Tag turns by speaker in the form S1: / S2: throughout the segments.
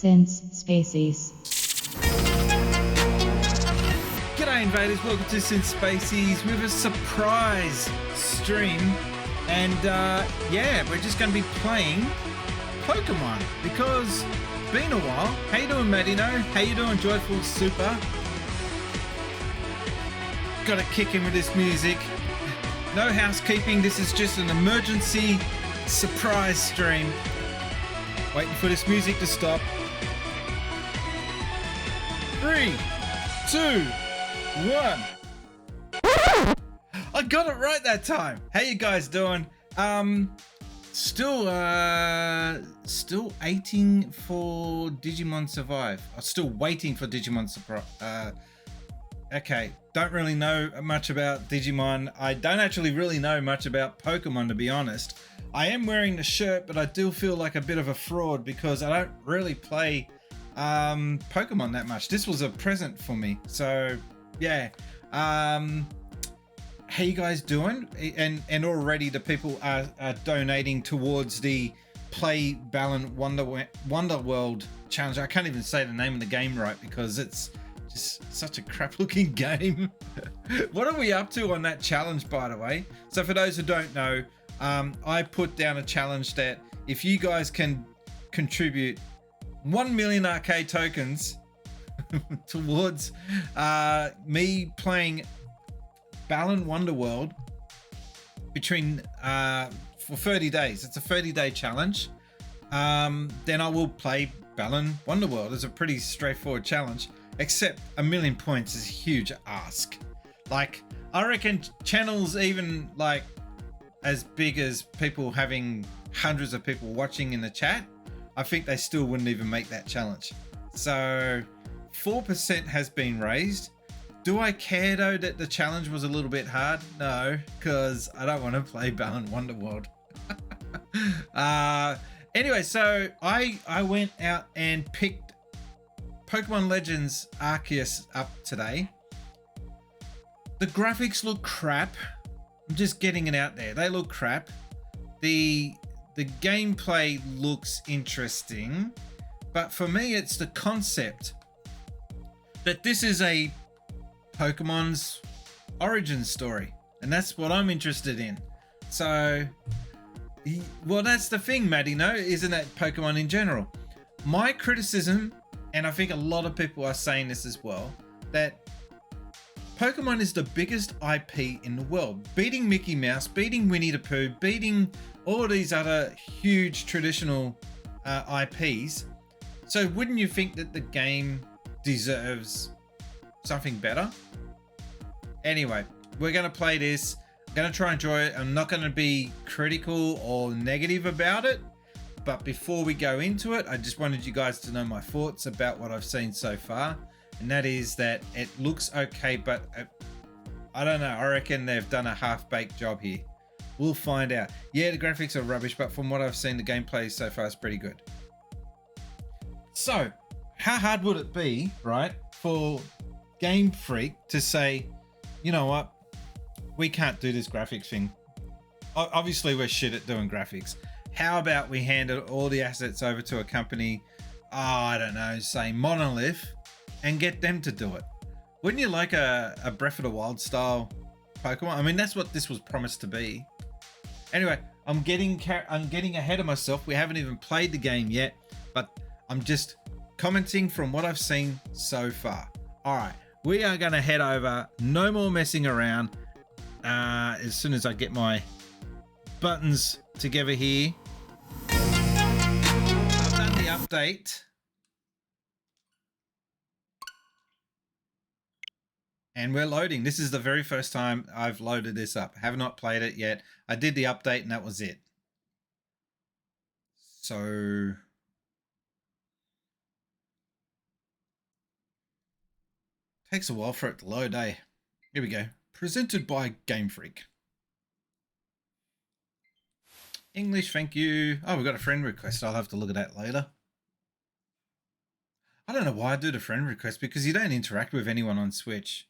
S1: Since Spacies.
S2: G'day invaders, welcome to Since Spacies with a surprise stream. And yeah, we're just going to be playing Pokemon because it's been a while. How you doing, Madino? How you doing, Joyful Super? Got to kick in with this music. No housekeeping, this is just an emergency surprise stream. Waiting for this music to stop. 3, 2, 1. I got it right that time. How you guys doing? Still waiting for Digimon Survive. I'm still waiting for Digimon Survive. Okay, don't really know much about Digimon. I don't actually really know much about Pokemon, to be honest. I am wearing the shirt, but I do feel like a bit of a fraud because I don't really play Pokemon that much. This was a present for me, so yeah. How you guys doing? And already the people are donating towards the Play Balan Wonderworld challenge. I can't even say the name of the game right because it's just such a crap looking game. What are we up to on that challenge, by the way? So for those who don't know, I put down a challenge that if you guys can contribute 1 million arcade tokens towards me playing Balan Wonderworld between for 30 days. It's a 30-day challenge. Then I will play Balan Wonderworld. It's a pretty straightforward challenge, except 1 million points is a huge ask. Like, I reckon channels even like as big as people having hundreds of people watching in the chat, I think they still wouldn't even make that challenge. So 4% has been raised. Do I care though that the challenge was a little bit hard? No, because I don't want to play Balan Wonderworld. Anyway, so I went out and picked Pokemon Legends Arceus up today. The graphics look crap. I'm just getting it out there. They look crap. The gameplay looks interesting, but for me it's the concept that this is a Pokemon's origin story, and that's what I'm interested in. So, well, that's the thing, Maddie, no, isn't that Pokemon in general? My criticism, and I think a lot of people are saying this as well, that Pokemon is the biggest IP in the world, beating Mickey Mouse, beating Winnie the Pooh, beating all these other huge traditional IPs. So wouldn't you think that the game deserves something better? Anyway, we're going to play this. I'm going to try and enjoy it. I'm not going to be critical or negative about it. But before we go into it, I just wanted you guys to know my thoughts about what I've seen so far. And that is that it looks okay, but I don't know. I reckon they've done a half-baked job here. We'll find out. Yeah, the graphics are rubbish, but from what I've seen, the gameplay so far is pretty good. So, how hard would it be, right, for Game Freak to say, you know what, we can't do this graphics thing. Obviously, we're shit at doing graphics. How about we hand all the assets over to a company, I don't know, say Monolith, and get them to do it? Wouldn't you like a Breath of the Wild style Pokemon? I mean, that's what this was promised to be. Anyway, I'm getting ahead of myself. We haven't even played the game yet, but I'm just commenting from what I've seen so far. All right, we are going to head over. No more messing around. As soon as I get my buttons together here. I've done the update. And we're loading. This is the very first time I've loaded this up. I have not played it yet. I did the update and that was it. So takes a while for it to load, eh? Here we go. Presented by Game Freak. English, thank you. Oh, we've got a friend request. I'll have to look at that later. I don't know why I do the friend request, because you don't interact with anyone on Switch.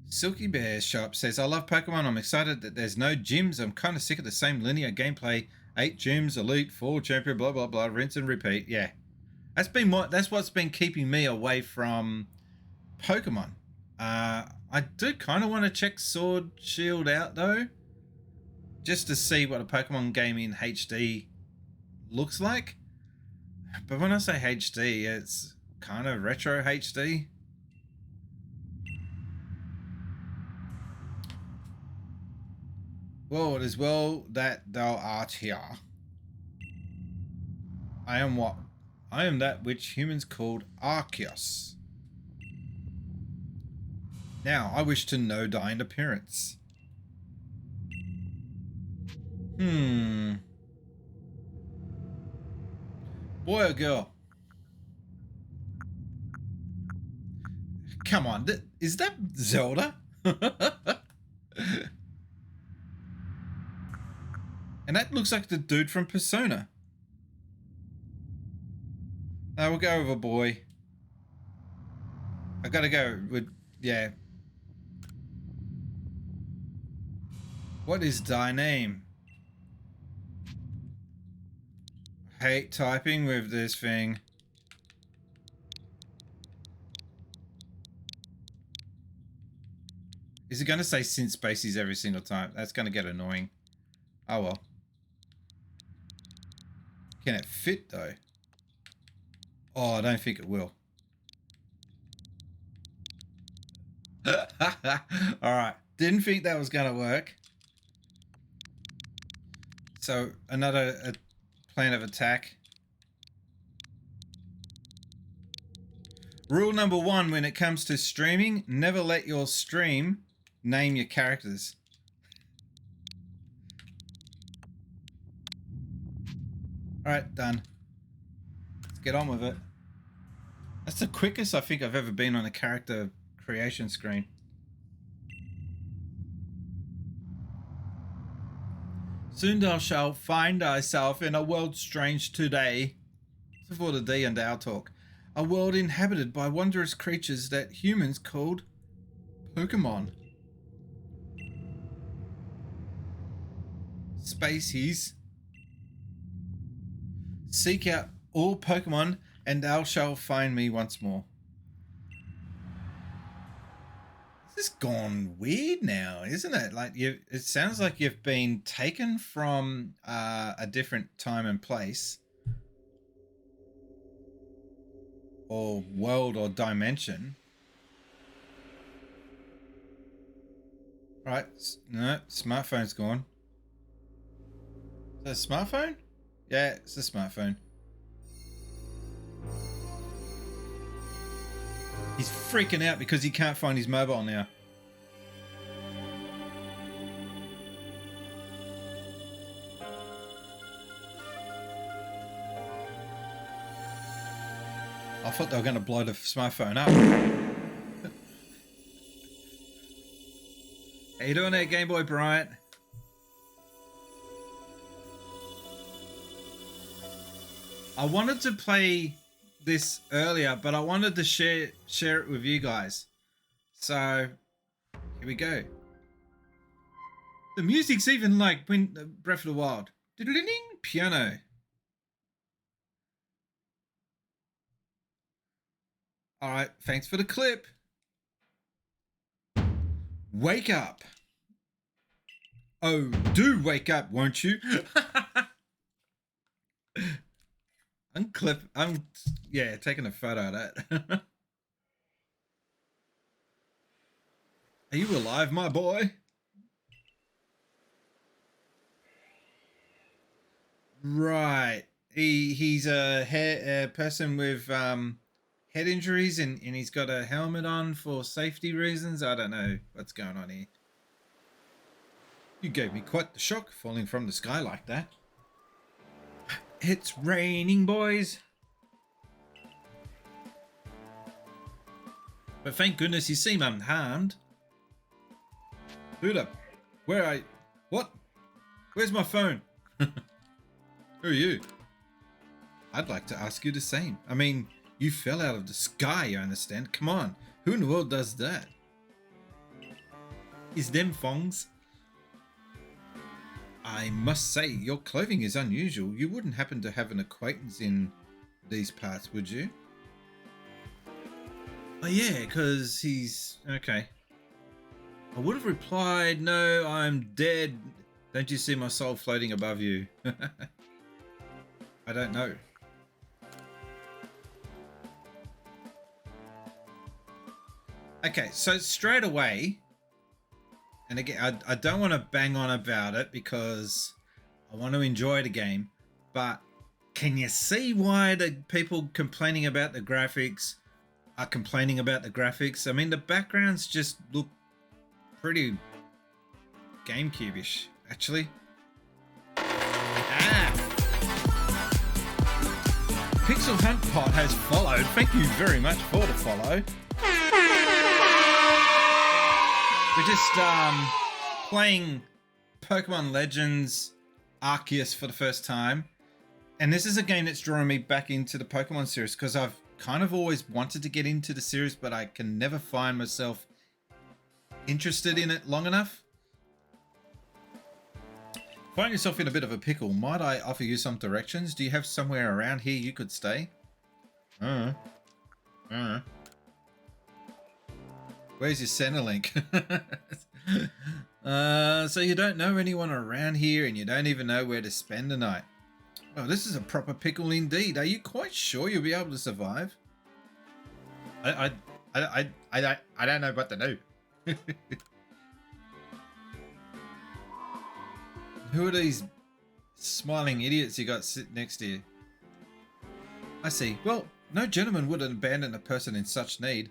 S2: Silky Bear Shop says, I love Pokemon. I'm excited that there's no gyms. I'm kind of sick of the same linear gameplay. 8 gyms, Elite, 4 Champion, blah, blah, blah. Rinse and repeat. Yeah. That's what's been keeping me away from Pokemon. I do kind of want to check Sword Shield out, though. Just to see what a Pokemon game in HD looks like. But when I say HD, it's kind of retro HD. Well, it is well that thou art here. I am what? I am that which humans called Arceus. Now, I wish to know thine appearance. Boy or girl? Come on, is that Zelda? And that looks like the dude from Persona. No, we'll go with a boy. I gotta go with, yeah. What is thy name? I hate typing with this thing. Is it gonna say synth spaces every single time? That's gonna get annoying. Oh well. Can it fit though? Oh, I don't think it will. Alright, didn't think that was gonna work. So, another plan of attack. Rule number 1 when it comes to streaming, never let your stream name your characters. Alright, done. Let's get on with it. That's the quickest I think I've ever been on a character creation screen. Soon thou shalt find thyself in a world strange today. Before the D and our talk. A world inhabited by wondrous creatures that humans called Pokemon. Spacies. Seek out all Pokemon and thou shalt find me once more. This has gone weird now, isn't it? Like it sounds like you've been taken from a different time and place. Or world or dimension. Right, no, smartphone's gone. Is that a smartphone? Yeah, it's a smartphone. He's freaking out because he can't find his mobile now. I thought they were going to blow the smartphone up. How you doing there, Game Boy Bryant? I wanted to play this earlier, but I wanted to share it with you guys. So, here we go. The music's even like Breath of the Wild. Piano. All right, thanks for the clip. Wake up. Oh, do wake up, won't you? I'm taking a photo of that. Are you alive, my boy? Right. He's a person with head injuries and he's got a helmet on for safety reasons. I don't know what's going on here. You gave me quite the shock falling from the sky like that. It's raining, boys. But thank goodness you seem unharmed. Buddha, where are you? What? Where's my phone? Who are you? I'd like to ask you the same. I mean, you fell out of the sky, I understand. Come on. Who in the world does that? Is them fongs? I must say, your clothing is unusual. You wouldn't happen to have an acquaintance in these parts, would you? Oh yeah, because he's... Okay. I would have replied, no, I'm dead. Don't you see my soul floating above you? I don't know. Okay, so straight away, and again, I don't want to bang on about it because I want to enjoy the game, but can you see why the people complaining about the graphics are complaining about the graphics? I mean, the backgrounds just look pretty GameCube-ish, actually. Ah! Pixel Hunt Pot has followed. Thank you very much for the follow. We're just playing Pokemon Legends Arceus for the first time. And this is a game that's drawing me back into the Pokemon series because I've kind of always wanted to get into the series, but I can never find myself interested in it long enough. Find yourself in a bit of a pickle. Might I offer you some directions? Do you have somewhere around here you could stay? Where's your Centrelink? So you don't know anyone around here and you don't even know where to spend the night. Oh, this is a proper pickle indeed. Are you quite sure you'll be able to survive? I don't know what to do. Who are these smiling idiots you got sitting next to you? I see. Well, no gentleman would abandon a person in such need.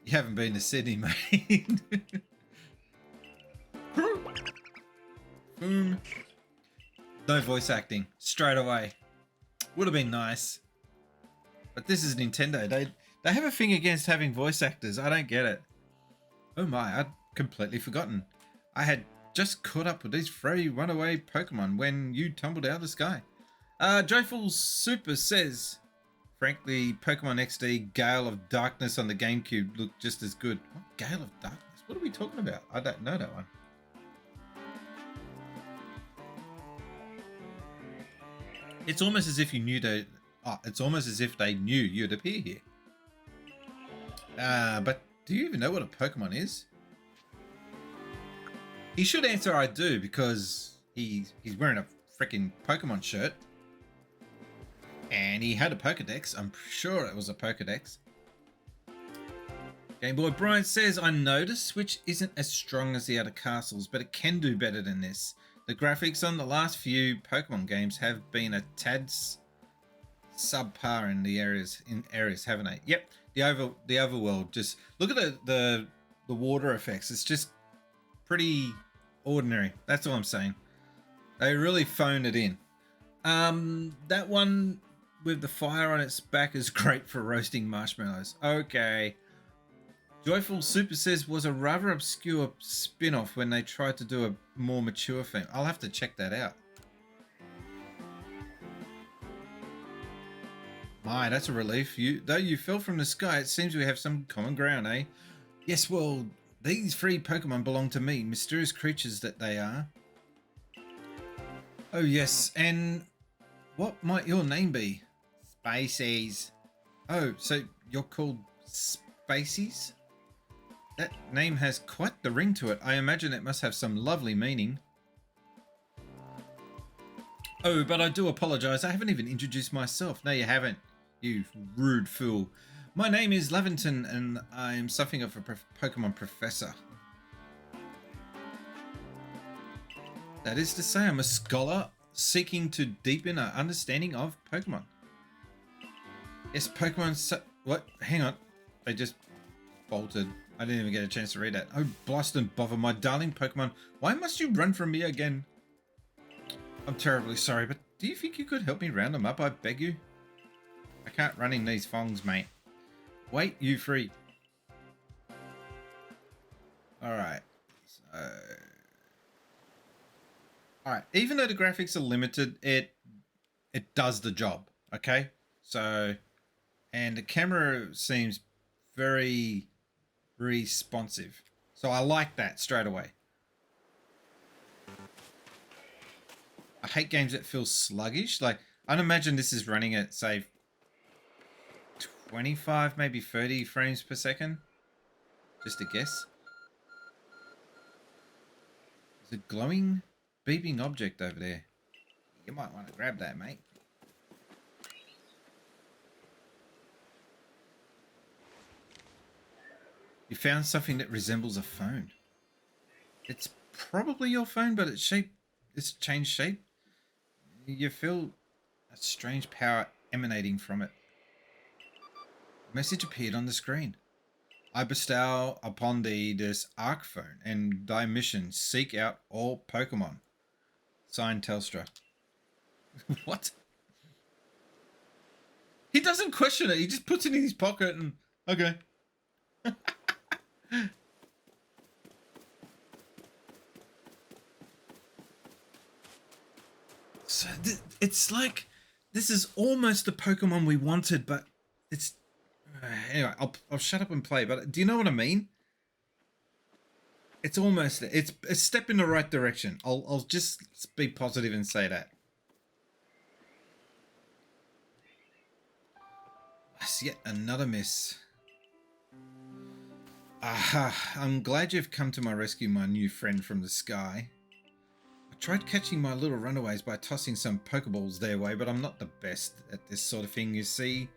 S2: You haven't been to Sydney, mate. Boom. No voice acting. Straight away. Would have been nice. But this is Nintendo. They have a thing against having voice actors. I don't get it. Oh my, I'd completely forgotten. I had just caught up with these three runaway Pokemon when you tumbled out of the sky. Joyful Super says... Frankly, Pokemon XD Gale of Darkness on the GameCube looked just as good. What? Gale of Darkness? What are we talking about? I don't know that one. It's almost as if you knew they... Oh, it's almost as if they knew you'd appear here. But do you even know what a Pokemon is? He should answer I do because he's wearing a freaking Pokemon shirt. And he had a Pokedex. I'm sure it was a Pokedex. Game Boy Brian says, I noticed Switch isn't as strong as the other castles, but it can do better than this. The graphics on the last few Pokemon games have been a tad subpar in areas, haven't they? Yep. The overworld. Just look at the water effects. It's just pretty ordinary. That's all I'm saying. They really phoned it in. That one with the fire on its back is great for roasting marshmallows. Okay. Joyful Super says was a rather obscure spin-off when they tried to do a more mature theme. I'll have to check that out. My, that's a relief. Though you fell from the sky, it seems we have some common ground, eh? Yes, well, these three Pokemon belong to me, mysterious creatures that they are. Oh yes, and what might your name be? Spacies. Oh, so you're called Spacies? That name has quite the ring to it. I imagine it must have some lovely meaning. Oh, but I do apologize. I haven't even introduced myself. No, you haven't, you rude fool. My name is Levinton, and I'm something of a Pokemon professor. That is to say, I'm a scholar seeking to deepen our understanding of Pokemon. Yes, Pokemon... What? Hang on. They just bolted. I didn't even get a chance to read that. Oh, blast and bother, my darling Pokemon. Why must you run from me again? I'm terribly sorry, but do you think you could help me round them up, I beg you? I can't run in these fongs, mate. Wait, you free. Alright. So... Alright, even though the graphics are limited, it does the job, okay? So, and the camera seems very responsive. So I like that straight away. I hate games that feel sluggish. Like, I'd imagine this is running at, say, 25, maybe 30 frames per second. Just a guess. There's a glowing, beeping object over there. You might want to grab that, mate. You found something that resembles a phone. It's probably your phone, but it's changed shape. You feel a strange power emanating from it. A message appeared on the screen. I bestow upon thee this Arc phone and thy mission, seek out all Pokemon. Signed, Telstra. What? He doesn't question it. He just puts it in his pocket and okay. So it's like this is almost the Pokemon we wanted, but it's anyway. I'll shut up and play. But do you know what I mean? It's almost it's a step in the right direction. I'll just be positive and say that. That's yet another miss. Aha! I'm glad you've come to my rescue, my new friend from the sky. I tried catching my little runaways by tossing some Pokeballs their way, but I'm not the best at this sort of thing, you see.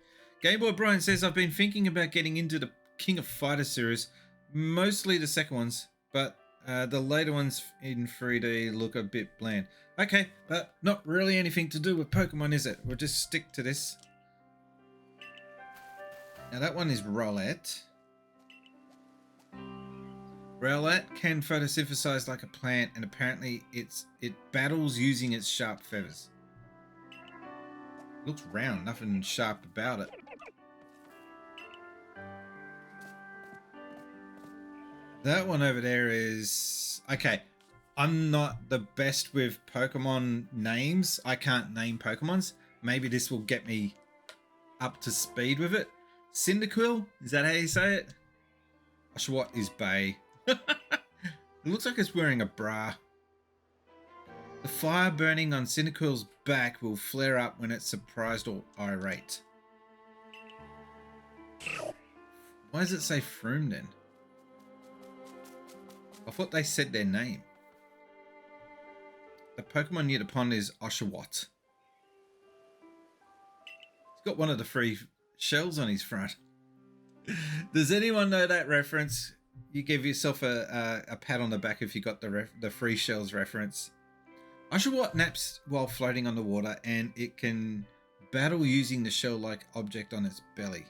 S2: Game Boy Brian says, I've been thinking about getting into the King of Fighters series, mostly the second ones, but the later ones in 3D look a bit bland. Okay, but not really anything to do with Pokemon, is it? We'll just stick to this. Now that one is Rowlet. Rowlet can photosynthesize like a plant, and apparently it battles using its sharp feathers. Looks round, nothing sharp about it. That one over there is... Okay, I'm not the best with Pokemon names. I can't name Pokemons. Maybe this will get me up to speed with it. Cyndaquil? Is that how you say it? Oshawott is Bay. It looks like it's wearing a bra. The fire burning on Cyndaquil's back will flare up when it's surprised or irate. Why does it say Froom then? I thought they said their name. The Pokemon near the pond is Oshawott. He's got one of the 3 shells on his front. Does anyone know that reference? You give yourself a pat on the back if you got the 3 shells reference. Oshawott naps while floating on the water, and it can battle using the shell-like object on its belly.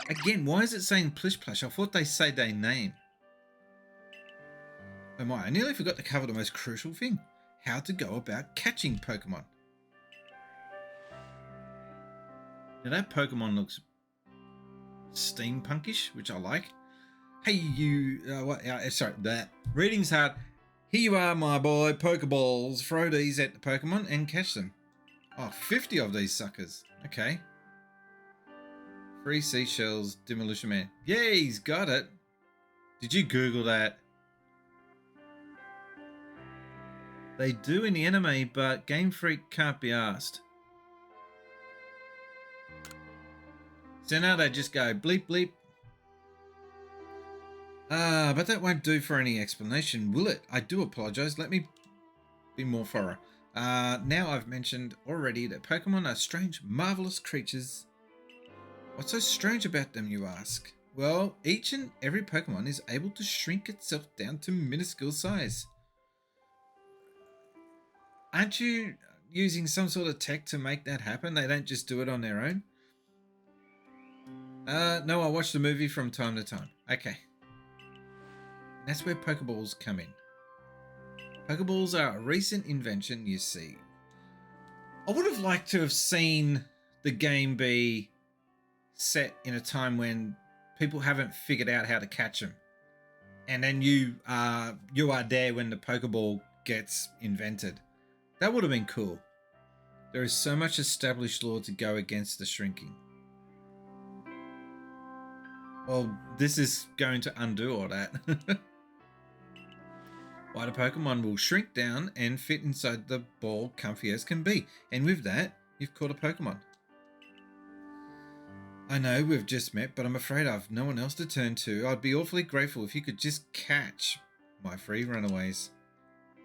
S2: Again, why is it saying Plish Plash? I thought they said their name. Oh my, I nearly forgot to cover the most crucial thing. How to go about catching Pokemon. Now that Pokemon looks steampunkish, which I like. Hey you, sorry, that reading's hard. Here you are, my boy, Pokeballs. Throw these at the Pokemon and catch them. Oh, 50 of these suckers. Okay. 3 seashells, Demolition Man. Yeah, he's got it. Did you Google that? They do in the anime, but Game Freak can't be asked. So now they just go bleep bleep. But that won't do for any explanation, will it? I do apologize. Let me be more thorough. Now I've mentioned already that Pokemon are strange, marvelous creatures. What's so strange about them, you ask? Well, each and every Pokemon is able to shrink itself down to minuscule size. Aren't you using some sort of tech to make that happen? They don't just do it on their own? No, I watch the movie from time to time. Okay. That's where Pokeballs come in. Pokeballs are a recent invention, you see. I would have liked to have seen the game be set in a time when people haven't figured out how to catch them. And then you are there when the Pokeball gets invented. That would have been cool. There is so much established law to go against the shrinking. Well, this is going to undo all that. Wider Pokemon will shrink down and fit inside the ball comfy as can be. And with that, you've caught a Pokemon. I know we've just met, but I'm afraid I've no one else to turn to. I'd be awfully grateful if you could just catch my free runaways.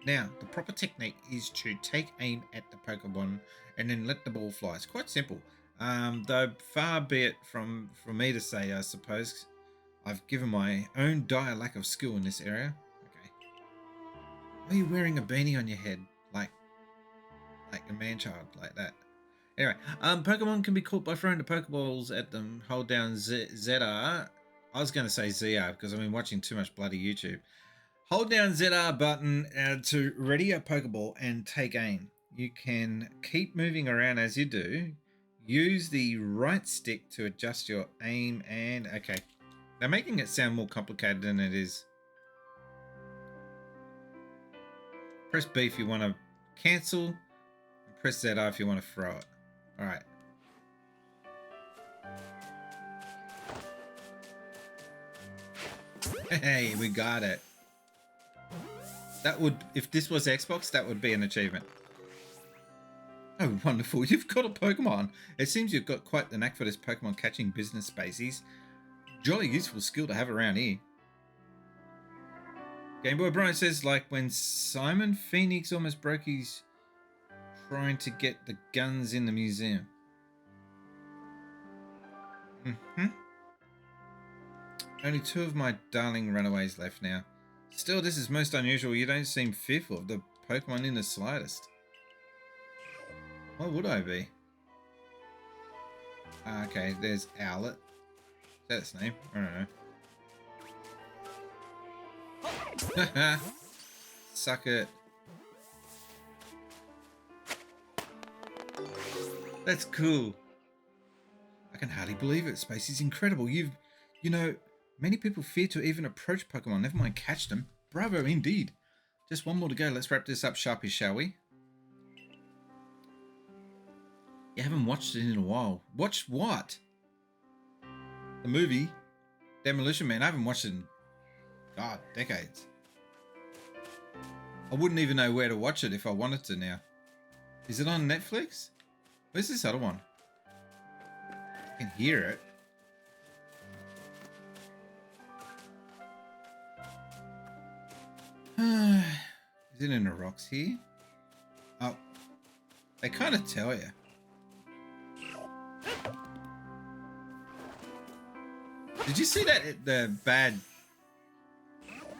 S2: Now, the proper technique is to take aim at the Pokemon and then let the ball fly. It's quite simple. Though far be it from me to say, I suppose. I've given my own dire lack of skill in this area. Okay. Why are you wearing a beanie on your head? Like a man-child, like that. Anyway, Pokemon can be caught by throwing the Pokeballs at them. Hold down ZR. I was going to say ZR because I've been watching too much bloody YouTube. Hold down ZR button to ready a Pokeball and take aim. You can keep moving around as you do. Use the right stick to adjust your aim and... Okay. They're making it sound more complicated than it is. Press B if you want to cancel. And press ZR if you want to throw it. Alright. Hey, we got it. That would, if this was Xbox, that would be an achievement. Oh, wonderful. You've got a Pokemon. It seems you've got quite the knack for this Pokemon catching business, Spaceys. Jolly useful skill to have around here. Game Boy Brian says, like when Simon Phoenix almost broke his trying to get the guns in the museum. Only 2 of my darling runaways left now. Still, this is most unusual. You don't seem fearful of the Pokemon in the slightest. Why would I be? Okay, there's Owlet. Is that its name? I don't know. Suck it. That's cool. I can hardly believe it. Space is incredible. You know, many people fear to even approach Pokemon, never mind catch them. Bravo indeed. Just one more to go. Let's wrap this up sharpish, shall we? You haven't watched it in a while. Watched what? The movie Demolition Man. I haven't watched it in, God, decades. I wouldn't even know where to watch it if I wanted to now. Is it on Netflix? Where's this other one? I can hear it. Is it in the rocks here? Oh, they kind of tell you. Did you see that, the bad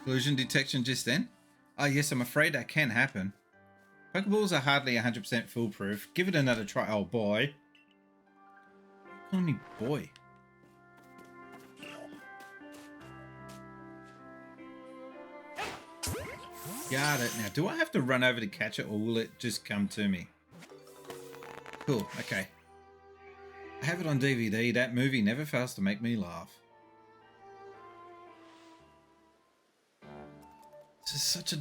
S2: collision detection just then? Oh yes, I'm afraid that can happen. Pokeballs are hardly 100% foolproof. Give it another try. Oh boy. Call me boy. Got it. Now, do I have to run over to catch it or will it just come to me? Cool. Okay. I have it on DVD. That movie never fails to make me laugh. This is such a...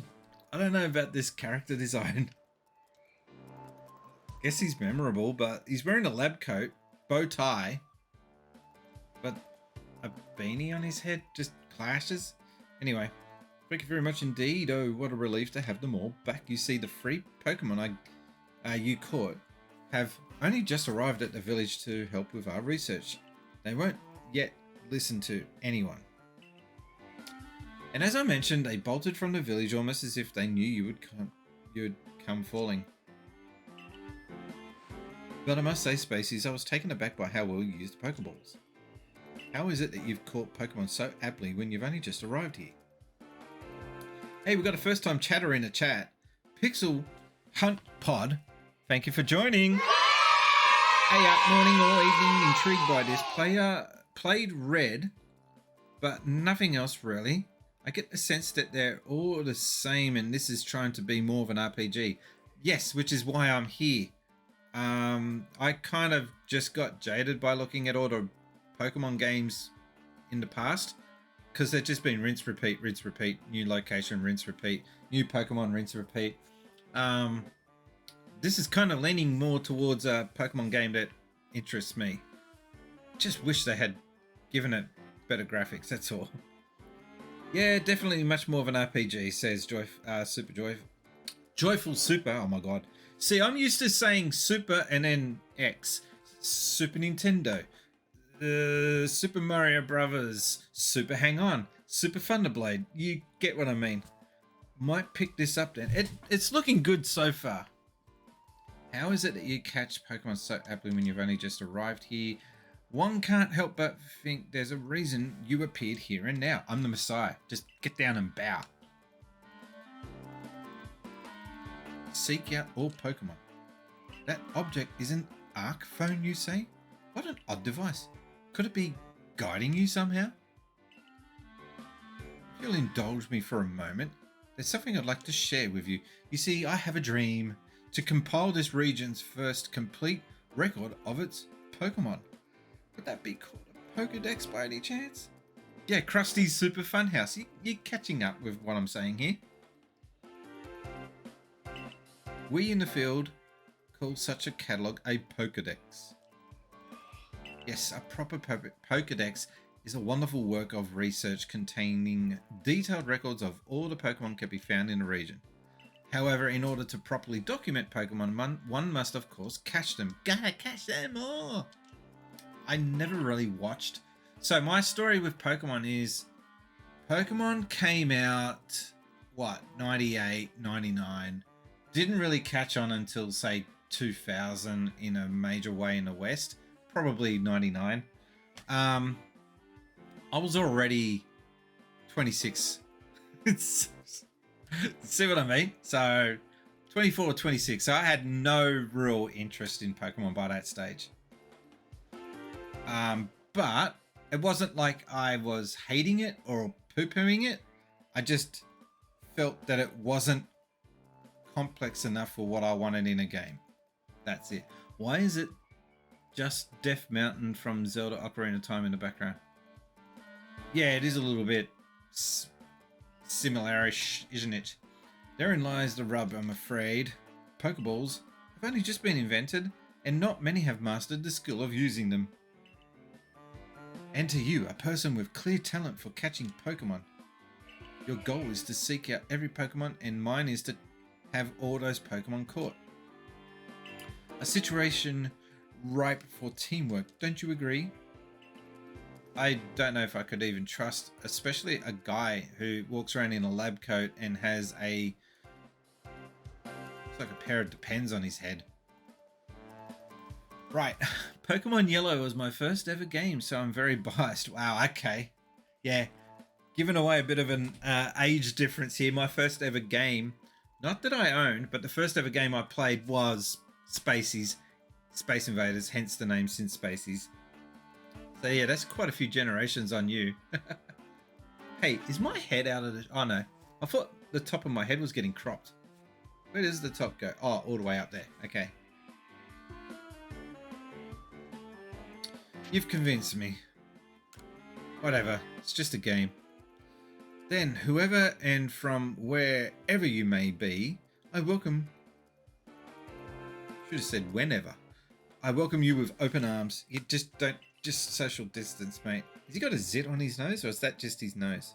S2: I don't know about this character design. Guess he's memorable, but he's wearing a lab coat, bow tie, but a beanie on his head just clashes. Anyway, thank you very much indeed. Oh, what a relief to have them all back. You see, the free Pokemon you caught have only just arrived at the village to help with our research. They won't yet listen to anyone. And as I mentioned, they bolted from the village almost as if they knew you would come falling. But I must say, Spaceys, I was taken aback by how well you used Pokeballs. How is it that you've caught Pokemon so aptly when you've only just arrived here? Hey, we've got a first time chatter in the chat. Pixel Hunt Pod, thank you for joining. Hey, morning or evening, intrigued by this. Played Red, but nothing else really. I get the sense that they're all the same and this is trying to be more of an RPG. Yes, which is why I'm here. I kind of just got jaded by looking at all the Pokemon games in the past because they've just been rinse, repeat, new location, rinse, repeat, new Pokemon, rinse, repeat. This is kind of leaning more towards a Pokemon game that interests me. Just wish they had given it better graphics, that's all. Yeah, definitely much more of an RPG, says Super Joy. Joyful Super, oh my god. See, I'm used to saying Super and then X. Super Nintendo. Super Mario Brothers. Super Hang On. Super Thunderblade. You get what I mean. Might pick this up then. It's looking good so far. How is it that you catch Pokemon so aptly when you've only just arrived here? One can't help but think there's a reason you appeared here and now. I'm the Messiah. Just get down and bow. Seek out all Pokemon. That object is an Arc phone, you say? What an odd device. Could it be guiding you somehow? If you'll indulge me for a moment, there's something I'd like to share with you. You see, I have a dream to compile this region's first complete record of its Pokemon. Would that be called a Pokedex by any chance? Yeah, Krusty's Super Funhouse. You're catching up with what I'm saying here. We in the field call such a catalogue a Pokedex. Yes, a proper Pokedex is a wonderful work of research containing detailed records of all the Pokemon can be found in a region. However, in order to properly document Pokemon, one must of course catch them. Gotta catch them all! I never really watched. So my story with Pokemon is Pokemon came out, what, 98, 99. Didn't really catch on until, say, 2000 in a major way in the West. Probably 99. I was already 26. See what I mean? So 24 or 26. So I had no real interest in Pokemon by that stage. But it wasn't like I was hating it or poo-pooing it. I just felt that it wasn't complex enough for what I wanted in a game. That's it. Why is it just Death Mountain from Zelda Ocarina of Time in the background? Yeah, it is a little bit similarish, isn't it? Therein lies the rub, I'm afraid. Pokeballs have only just been invented, and not many have mastered the skill of using them. And to you, a person with clear talent for catching Pokemon, your goal is to seek out every Pokemon, and mine is to have all those Pokemon caught. A situation ripe for teamwork, don't you agree? I don't know if I could even trust, especially a guy who walks around in a lab coat and has it's like a pair of Depends on his head. Right, Pokemon Yellow was my first ever game, so I'm very biased. Wow, okay. Yeah, giving away a bit of an age difference here. My first ever game, not that I owned, but the first ever game I played was Space Invaders, hence the name Sin Spaceys. So yeah, that's quite a few generations on you. Hey, is my head out of the... Oh no, I thought the top of my head was getting cropped. Where does the top go? Oh, all the way up there. Okay. You've convinced me. Whatever, it's just a game. Then, whoever and from wherever you may be, I welcome... Should have said whenever. I welcome you with open arms. You just social distance, mate. Has he got a zit on his nose, or is that just his nose?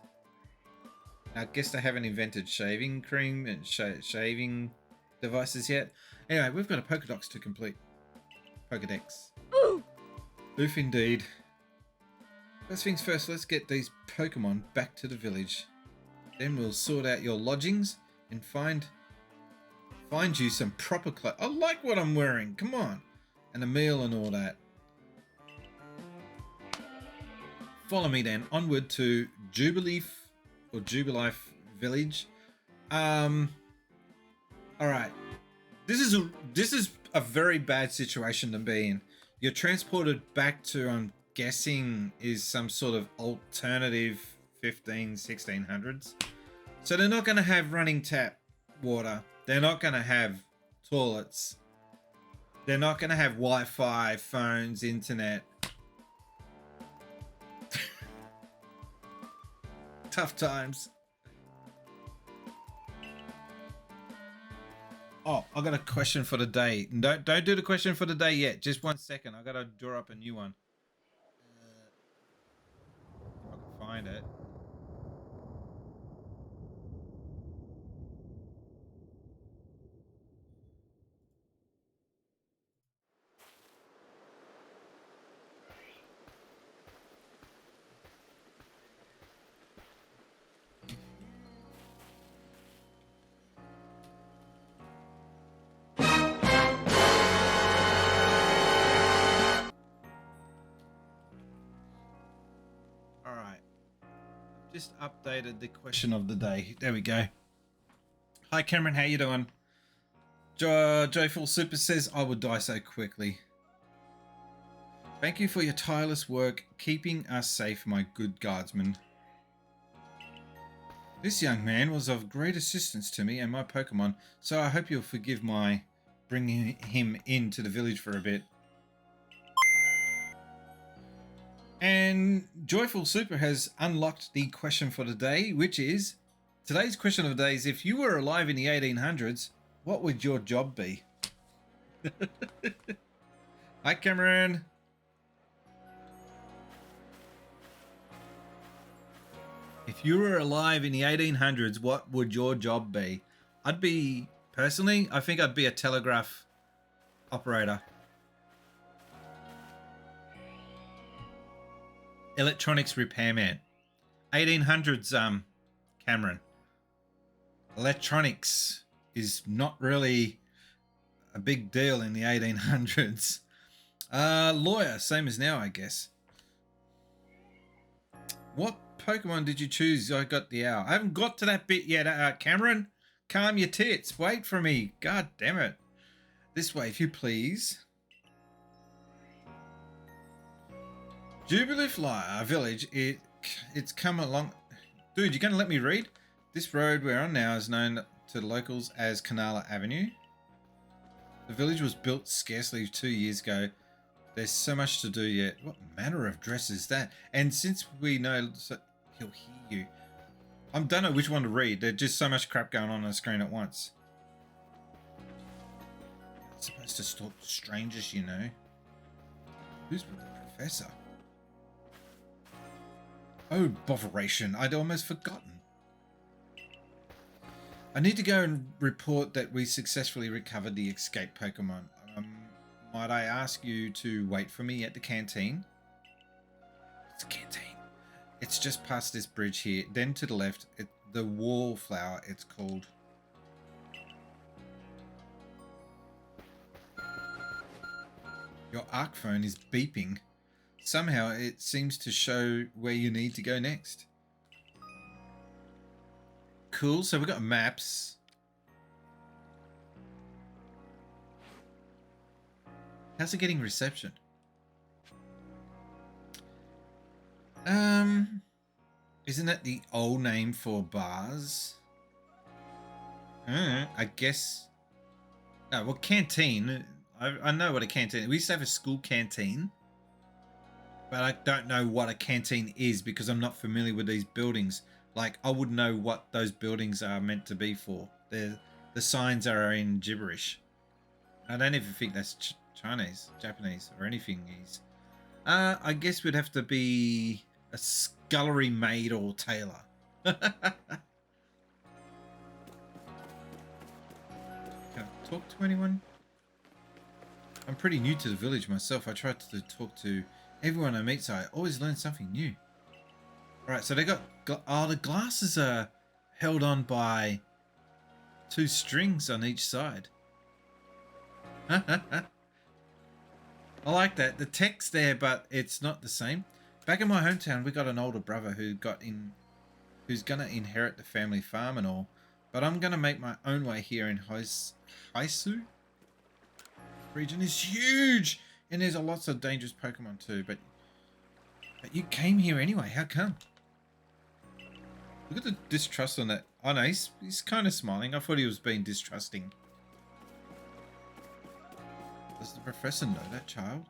S2: I guess they haven't invented shaving cream and shaving devices yet. Anyway, we've got a Pokedex to complete. Pokedex. Ooh. Oof indeed. First things first, let's get these Pokemon back to the village. Then we'll sort out your lodgings and find you some proper clothes. I like what I'm wearing, come on. And a meal and all that. Follow me then, onward to Jubilife Village. Alright. This is a very bad situation to be in. You're transported back to, I'm guessing, is some sort of alternative 1600s. So they're not going to have running tap water. They're not going to have toilets. They're not going to have Wi-Fi, phones, internet. Tough times. Oh, I got a question for the day. Don't do the question for the day yet. Just 1 second. I got to draw up a new one. Just updated the question of the day. There we go. Hi Cameron, how you doing? Joyful Super says, I would die so quickly. Thank you for your tireless work keeping us safe, my good guardsman. This young man was of great assistance to me and my Pokemon, so I hope you'll forgive my bringing him into the village for a bit. And Joyful Super has unlocked the question for the day, which is, today's question of the day is, if you were alive in the 1800s, what would your job be? Hi, Cameron. If you were alive in the 1800s, what would your job be? Personally, I think I'd be a telegraph operator. Electronics repairman. 1800s, Cameron. Electronics is not really a big deal in the 1800s. Lawyer, same as now, I guess. What Pokemon did you choose? I got the owl. I haven't got to that bit yet, Cameron. Calm your tits. Wait for me. God damn it. This way, if you please. Jubilee Village, it's come along. Dude, you're going to let me read? This road we're on now is known to the locals as Canala Avenue. The village was built scarcely 2 years ago. There's so much to do yet. What manner of dress is that? And since we know, so he'll hear you. I don't know which one to read. There's just so much crap going on the screen at once. You're not supposed to stalk strangers, you know. Who's with the professor? Oh, botheration. I'd almost forgotten. I need to go and report that we successfully recovered the escaped Pokemon. Might I ask you to wait for me at the canteen? It's a canteen. It's just past this bridge here. Then to the left, the wallflower, it's called. Your ARC phone is beeping. Somehow it seems to show where you need to go next. Cool, so we've got maps. How's it getting reception? Isn't that the old name for bars? I guess. No, well, canteen. I know what a canteen is. We used to have a school canteen. But I don't know what a canteen is because I'm not familiar with these buildings. Like, I wouldn't know what those buildings are meant to be for. The signs are in gibberish. I don't even think that's Chinese, Japanese, or anything is. I guess we'd have to be a scullery maid or tailor. Can I talk to anyone? I'm pretty new to the village myself. I tried to talk to everyone I meet, so I always learn something new. Alright, so they got... Oh, the glasses are held on by 2 strings on each side. I like that. The text there, but it's not the same. Back in my hometown, we got an older brother who's gonna inherit the family farm and all. But I'm gonna make my own way here in Haisu. Region is huge, and there's lots of dangerous Pokemon too. But you came here anyway. How come? Look at the distrust on that. Oh no, he's kind of smiling. I thought he was being distrusting. Does the professor know that child?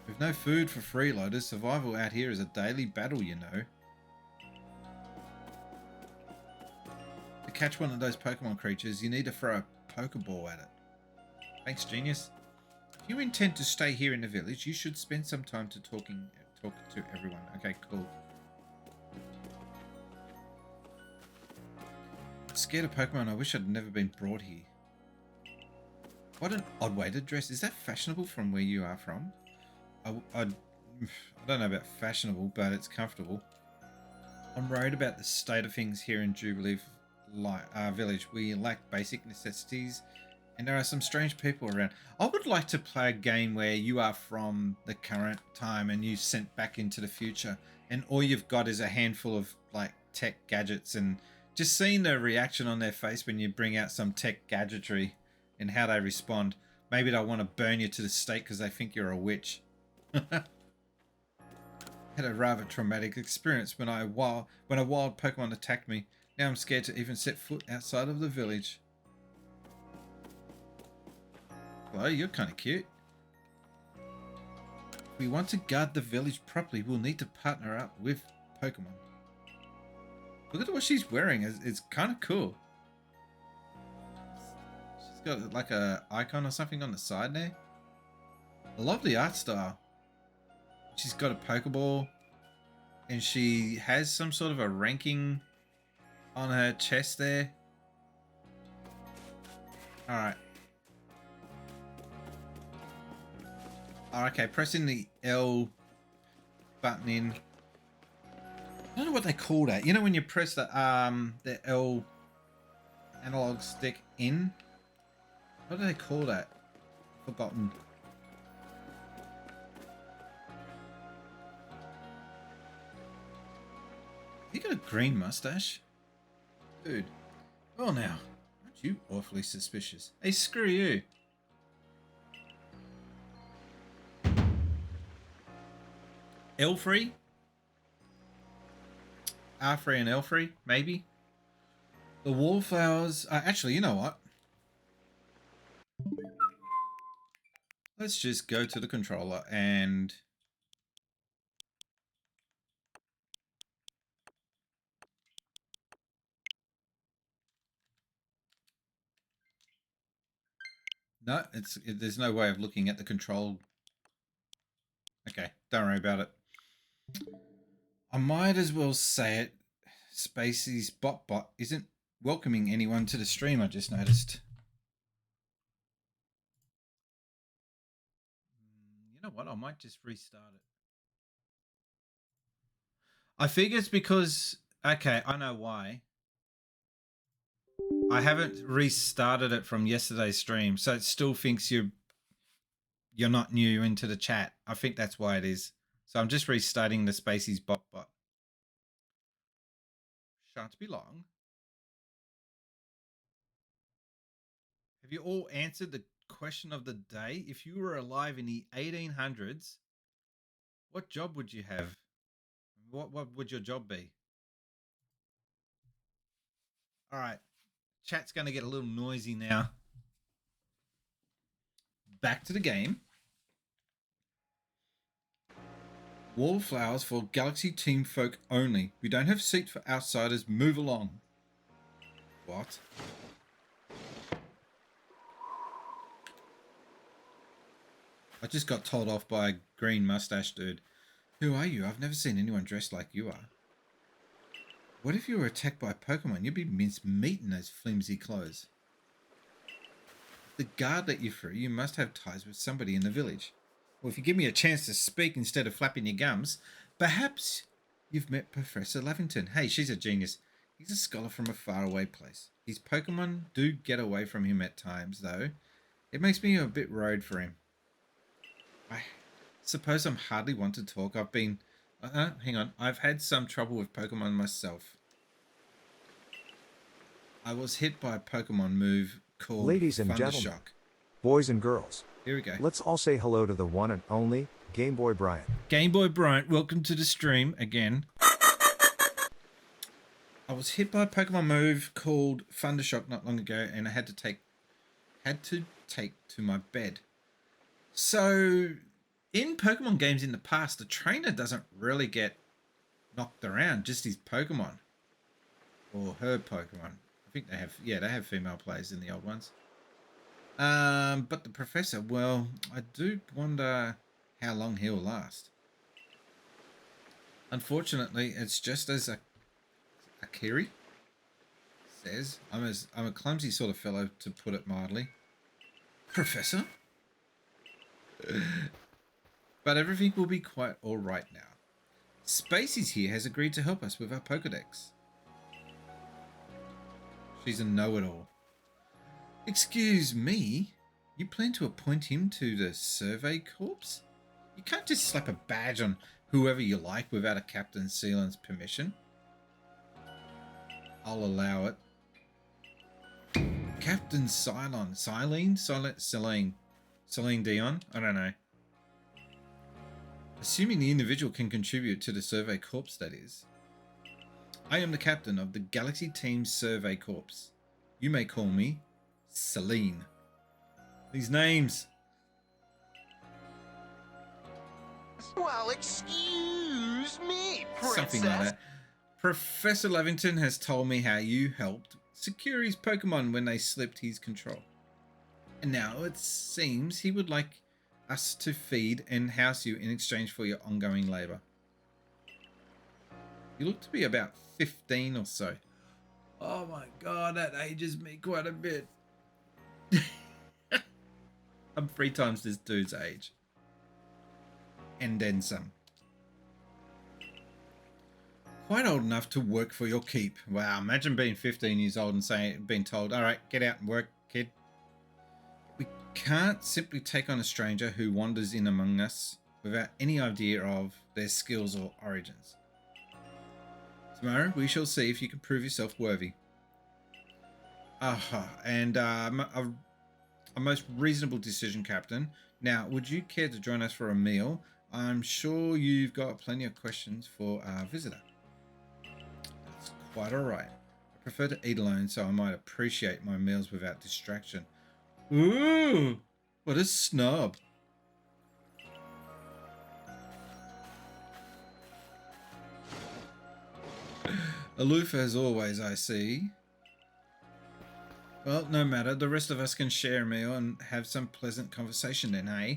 S2: With no food for freeloaders, survival out here is a daily battle, you know. To catch one of those Pokemon creatures, you need to throw a Pokeball at it. Thanks, genius. If you intend to stay here in the village, you should spend some time talk to everyone. Okay, cool. I'm scared of Pokemon. I wish I'd never been brought here. What an odd way to dress. Is that fashionable from where you are from? I don't know about fashionable, but it's comfortable. I'm worried about the state of things here in Jubilee Village. We lack basic necessities, and there are some strange people around. I would like to play a game where you are from the current time and you sent back into the future, and all you've got is a handful of like tech gadgets, and just seeing the reaction on their face when you bring out some tech gadgetry and how they respond. Maybe they'll want to burn you to the stake because they think you're a witch. Had a rather traumatic experience when a wild Pokemon attacked me. Now I'm scared to even set foot outside of the village. Hello, you're kind of cute. If we want to guard the village properly, we'll need to partner up with Pokemon. Look at what she's wearing. It's kind of cool. She's got like a icon or something on the side there. I love the art style. She's got a Pokeball, and she has some sort of a ranking on her chest there. Alright. Oh, okay, pressing the L button in. I don't know what they call that. You know when you press the L analog stick in? What do they call that? Forgotten. You got a green mustache? Dude. Well now, aren't you awfully suspicious? Hey, screw you. L3? R3 and L3, maybe? The wallflowers... actually, you know what? Let's just go to the controller and... No, there's no way of looking at the control. Okay, don't worry about it. I might as well say it. Spacey's bot isn't welcoming anyone to the stream, I just noticed. You know what? I might just restart it. I figure it's because... Okay, I know why. I haven't restarted it from yesterday's stream, so it still thinks you're not new into the chat. I think that's why it is. So I'm just restarting the Spacey's bot. Shan't be long. Have you all answered the question of the day? If you were alive in the 1800s, what job would you have? What would your job be? All right. Chat's going to get a little noisy now. Back to the game. Wallflowers for Galaxy Team folk only. We don't have seats for outsiders. Move along. What? I just got told off by a green mustache dude. Who are you? I've never seen anyone dressed like you are. What if you were attacked by a Pokemon? You'd be minced meat in those flimsy clothes. The guard let you through. You must have ties with somebody in the village. Well, if you give me a chance to speak instead of flapping your gums, perhaps you've met Professor Lavington. Hey, she's a genius. He's a scholar from a faraway place. His Pokemon do get away from him at times, though. It makes me a bit worried for him. I suppose I'm hardly one to talk. I've been... hang on. I've had some trouble with Pokemon myself. I was hit by a Pokemon move called
S1: Ladies and gentlemen, boys and girls.
S2: Here we go.
S1: Let's all say hello to the one and only Game Boy Bryant.
S2: Game Boy Bryant, welcome to the stream again. I was hit by a Pokemon move called Thundershock not long ago, and I had to take to my bed. So, in Pokemon games in the past, the trainer doesn't really get knocked around, just his Pokemon. Or her Pokemon. I think they have female players in the old ones. But the professor, well, I do wonder how long he'll last. Unfortunately, it's just as Akiri says. I'm a clumsy sort of fellow, to put it mildly. Professor? But everything will be quite all right now. Spacey's here has agreed to help us with our Pokedex. She's a know-it-all. Excuse me? You plan to appoint him to the Survey Corps? You can't just slap a badge on whoever you like without a Captain Sealand's permission. I'll allow it. Captain Cylon. Celine Dion? I don't know. Assuming the individual can contribute to the Survey Corps, that is. I am the captain of the Galaxy Team Survey Corps. You may call me Celine. These names.
S3: Well, excuse me, princess.
S2: Something like that. Professor Lavington has told me how you helped secure his Pokemon when they slipped his control. And now it seems he would like us to feed and house you in exchange for your ongoing labor. You look to be about 15 or so. Oh my god, that ages me quite a bit. I'm 3 times this dude's age. And then some. Quite old enough to work for your keep. Wow, imagine being 15 years old and being told, alright, get out and work, kid. We can't simply take on a stranger who wanders in among us without any idea of their skills or origins. Tomorrow we shall see if you can prove yourself worthy. And a most reasonable decision, Captain. Now, would you care to join us for a meal? I'm sure you've got plenty of questions for our visitor. That's quite alright. I prefer to eat alone, so I might appreciate my meals without distraction. Ooh, what a snob. Aloof as always, I see. Well, no matter. The rest of us can share a meal and have some pleasant conversation then, eh?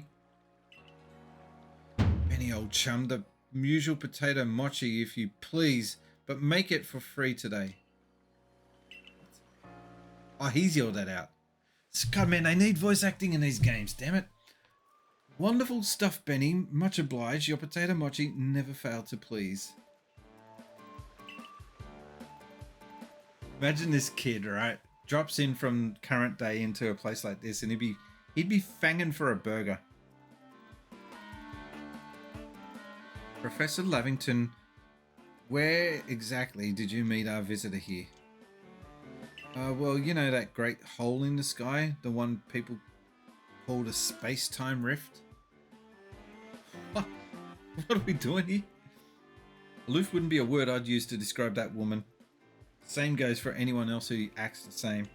S2: Benny, old chum, the usual potato mochi if you please, but make it for free today. Oh, he's yelled that out. God, man, they need voice acting in these games, damn it. Wonderful stuff, Benny. Much obliged. Your potato mochi never failed to please. Imagine this kid, right? Drops in from current day into a place like this, and he'd be fanging for a burger. Professor Lavington, where exactly did you meet our visitor here? Well, you know that great hole in the sky, the one people called a space-time rift? What are we doing here? Aloof wouldn't be a word I'd use to describe that woman. Same goes for anyone else who acts the same.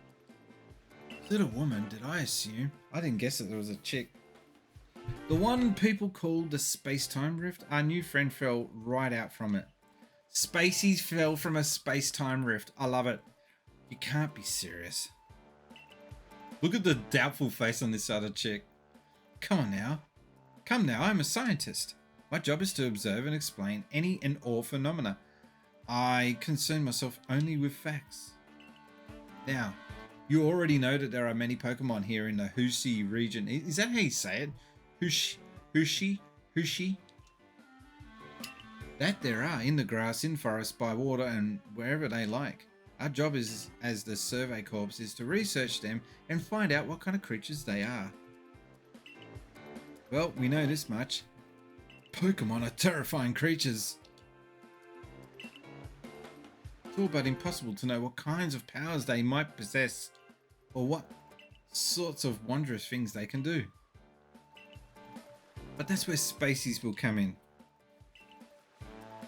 S2: Is it a woman, did I assume? I didn't guess that there was a chick. The one people called the space-time rift? Our new friend fell right out from it. Spaceys fell from a space-time rift. I love it. You can't be serious. Look at the doubtful face on this other chick. Come on now. Come now, I'm a scientist. My job is to observe and explain any and all phenomena. I concern myself only with facts. Now, you already know that there are many Pokemon here in the Hushi region. Is that how you say it? Hushi? That there are in the grass, in forest, by water, and wherever they like. Our job is, as the Survey Corps, is to research them and find out what kind of creatures they are. Well, we know this much. Pokemon are terrifying creatures. It's all but impossible to know what kinds of powers they might possess, or what sorts of wondrous things they can do. But that's where Spaceys will come in.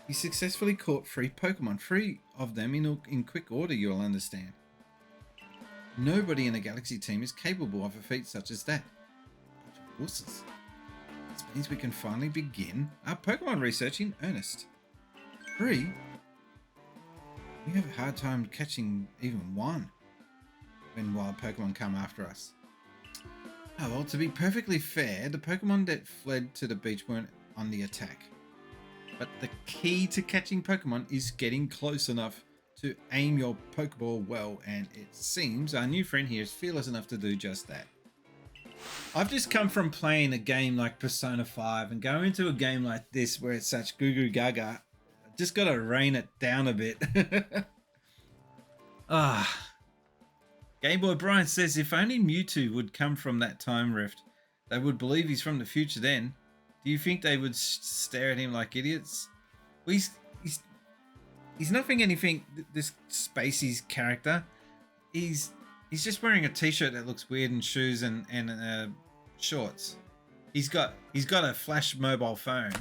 S2: He successfully caught 3 Pokemon, 3 of them in quick order, you'll understand. Nobody in the Galaxy team is capable of a feat such as that. Bunch of wusses. This means we can finally begin our Pokemon research in earnest. 3? We have a hard time catching even one when wild Pokemon come after us. Oh well, to be perfectly fair, the Pokemon that fled to the beach weren't on the attack. But the key to catching Pokemon is getting close enough to aim your Pokeball well, and it seems our new friend here is fearless enough to do just that. I've just come from playing a game like Persona 5 and going into a game like this where it's such goo goo gaga. Just gotta rein it down a bit. Game Boy Brian says if only Mewtwo would come from that time rift, they would believe he's from the future then. Do you think they would stare at him like idiots? Well, He's nothing anything. This Spacey's character, he's just wearing a t-shirt that looks weird and shoes and shorts. He's got a flash mobile phone,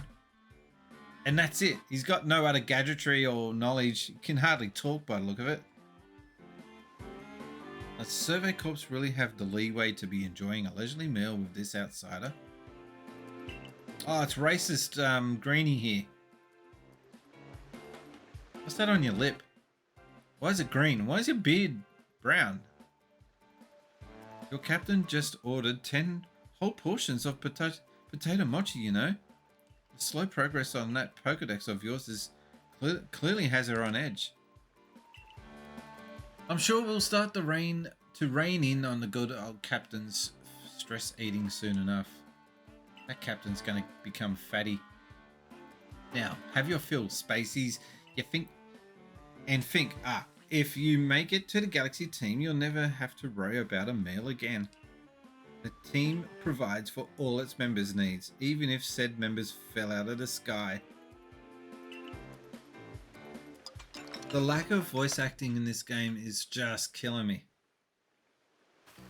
S2: and that's it. He's got no other gadgetry or knowledge. He can hardly talk by the look of it. Does Survey Corps really have the leeway to be enjoying a leisurely meal with this outsider? Oh, it's racist, Greenie here. What's that on your lip? Why is it green? Why is your beard brown? Your captain just ordered 10 whole portions of potato mochi, you know. The slow progress on that Pokedex of yours is clearly has her on edge. I'm sure we'll start to rein in on the good old captain's stress eating soon enough. That captain's going to become fatty. Now, have your fill, Spaceys. You think, if you make it to the Galaxy team, you'll never have to worry about a meal again. The team provides for all its members' needs, even if said members fell out of the sky. The lack of voice acting in this game is just killing me.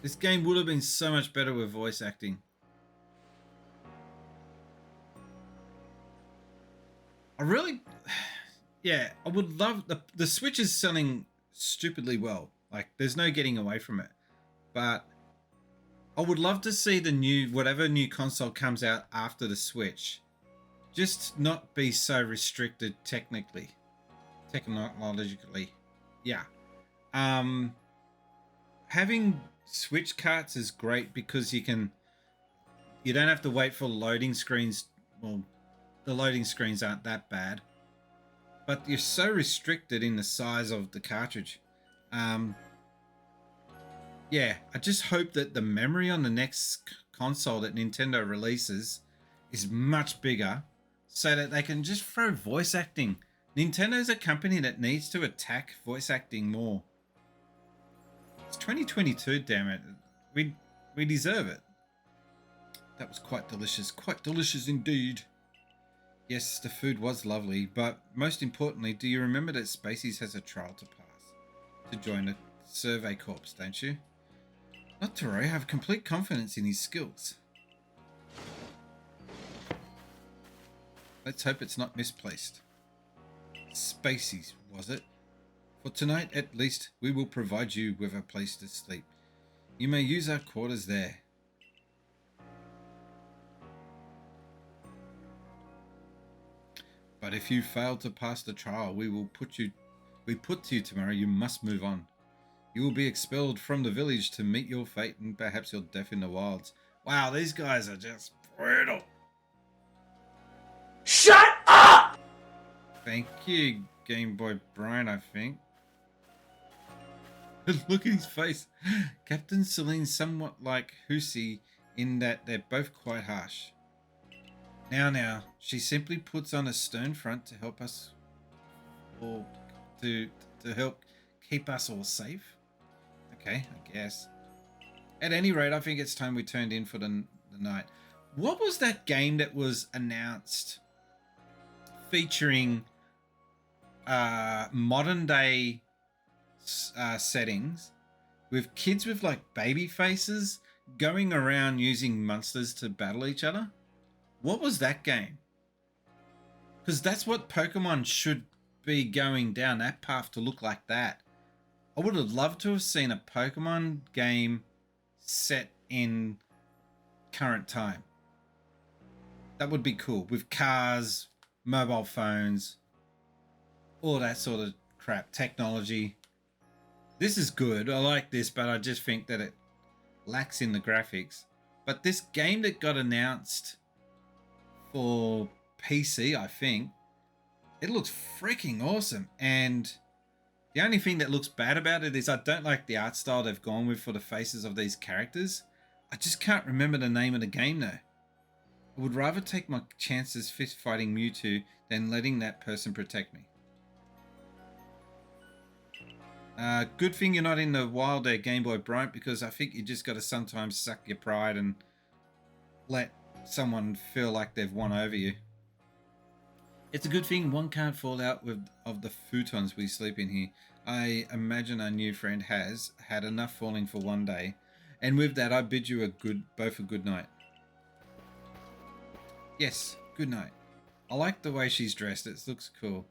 S2: This game would have been so much better with voice acting. I would love the Switch is selling stupidly well. Like, there's no getting away from it. But I would love to see whatever new console comes out after the Switch, just not be so restricted technologically. Yeah. Having Switch carts is great because you don't have to wait for loading screens. Well, the loading screens aren't that bad, but you're so restricted in the size of the cartridge. Yeah, I just hope that the memory on the next console that Nintendo releases is much bigger so that they can just throw voice acting. Nintendo's a company that needs to attack voice acting more. It's 2022, damn it. We deserve it. That was quite delicious indeed. Yes, the food was lovely, but most importantly, do you remember that Spaceys has a trial to pass to join the Survey Corps, don't you? Not to worry, I have complete confidence in his skills. Let's hope it's not misplaced. Spaceys, was it? For tonight, at least, we will provide you with a place to sleep. You may use our quarters there. But if you fail to pass the trial, we put to you tomorrow, you must move on. You will be expelled from the village to meet your fate and perhaps your death in the wilds. Wow, these guys are just brutal.
S4: Shut up!
S2: Thank you, Game Boy Brian, I think. Look at his face. Captain Celine's somewhat like Hussey in that they're both quite harsh. Now, she simply puts on a stern front to help us all, to help keep us all safe. Okay, I guess. At any rate, I think it's time we turned in for the night. What was that game that was announced featuring modern day settings with kids with like baby faces going around using monsters to battle each other? What was that game? Because that's what Pokemon should be going down that path, to look like that. I would have loved to have seen a Pokemon game set in current time. That would be cool, with cars, mobile phones, all that sort of crap, technology. This is good. I like this, but I just think that it lacks in the graphics. But this game that got announced for PC, I think, it looks freaking awesome. And the only thing that looks bad about it is I don't like the art style they've gone with for the faces of these characters. I just can't remember the name of the game though. I would rather take my chances fist fighting Mewtwo than letting that person protect me. Good thing you're not in the wild there, Game Boy Brian, because I think you just got to sometimes suck your pride and let someone feel like they've won over you. It's a good thing one can't fall out of the futons we sleep in here. I imagine our new friend has had enough falling for one day. And with that, I bid you both a good night. Yes, good night. I like the way she's dressed. It looks cool.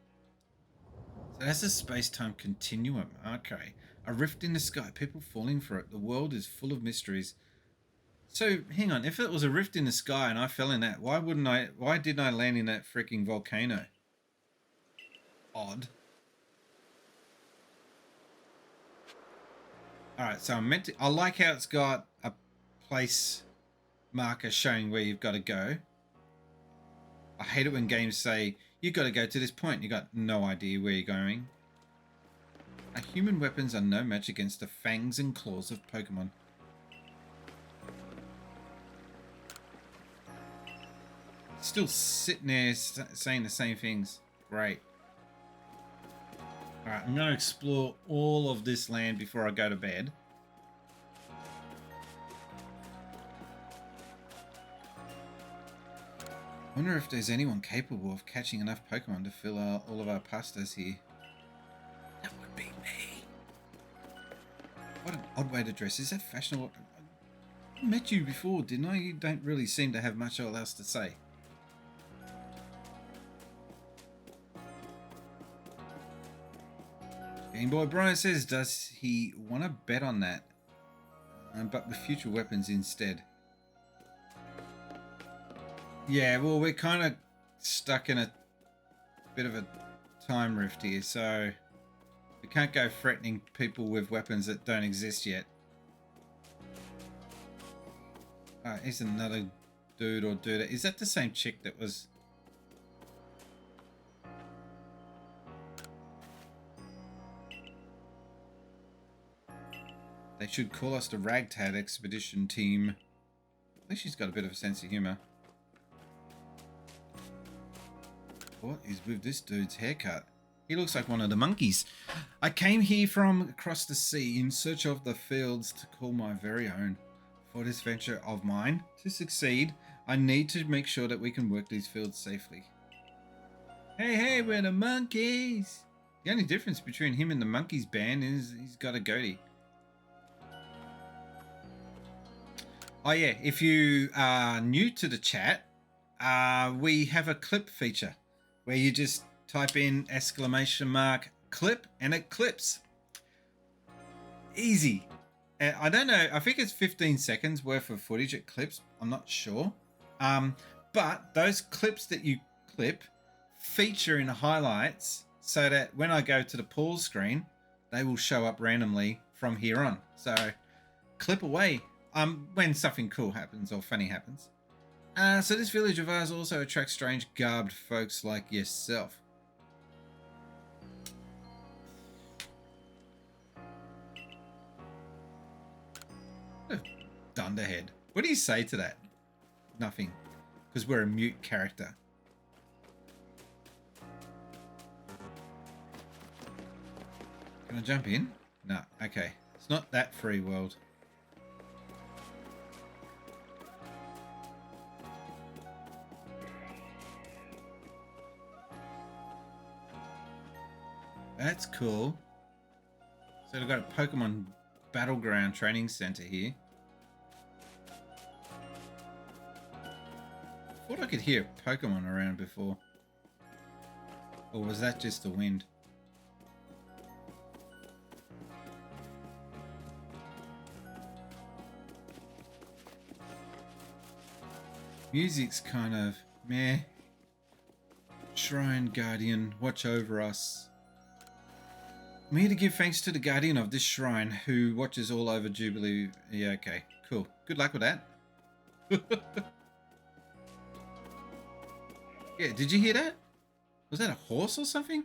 S2: So that's a space-time continuum. Okay. A rift in the sky. People falling for it. The world is full of mysteries. So, hang on. If it was a rift in the sky and I fell in that, why didn't I land in that freaking volcano? Odd. Alright, so I like how it's got a place marker showing where you've got to go. I hate it when games say, you've got to go to this point. You got no idea where you're going. Our human weapons are no match against the fangs and claws of Pokemon. Still sitting there saying the same things. Great. Alright, I'm going to explore all of this land before I go to bed. I wonder if there's anyone capable of catching enough Pokemon to fill all of our pastas here. That would be me. What an odd way to dress. Is that fashionable? I met you before, didn't I? You don't really seem to have much else to say. Game Boy Brian says, does he want to bet on that? But with future weapons instead. Yeah, well, we're kind of stuck in a bit of a time rift here, so we can't go threatening people with weapons that don't exist yet. Alright, here's another dude or dude. Is that the same chick that was... They should call us the Ragtag Expedition Team. At least she's got a bit of a sense of humor. What is with this dude's haircut? He looks like one of the monkeys. I came here from across the sea in search of the fields to call my very own. For this venture of mine to succeed, I need to make sure that we can work these fields safely. Hey, we're the monkeys! The only difference between him and the monkeys band is he's got a goatee. Oh yeah, if you are new to the chat, we have a clip feature where you just type in !clip and it clips. Easy. I don't know, I think it's 15 seconds worth of footage it clips. I'm not sure. But those clips that you clip feature in highlights so that when I go to the pause screen, they will show up randomly from here on. So clip away. When something cool happens or funny happens. So this village of ours also attracts strange garbed folks like yourself. Dunderhead. What do you say to that? Nothing. Because we're a mute character. Can I jump in? No. Okay. It's not that free world. That's cool. So we've got a Pokemon Battleground Training Center here. I thought I could hear Pokemon around before. Or was that just the wind? Music's kind of meh. Shrine Guardian, watch over us. I'm here to give thanks to the guardian of this shrine who watches all over Jubilee. Yeah, okay, cool. Good luck with that. Yeah, did you hear that? Was that a horse or something?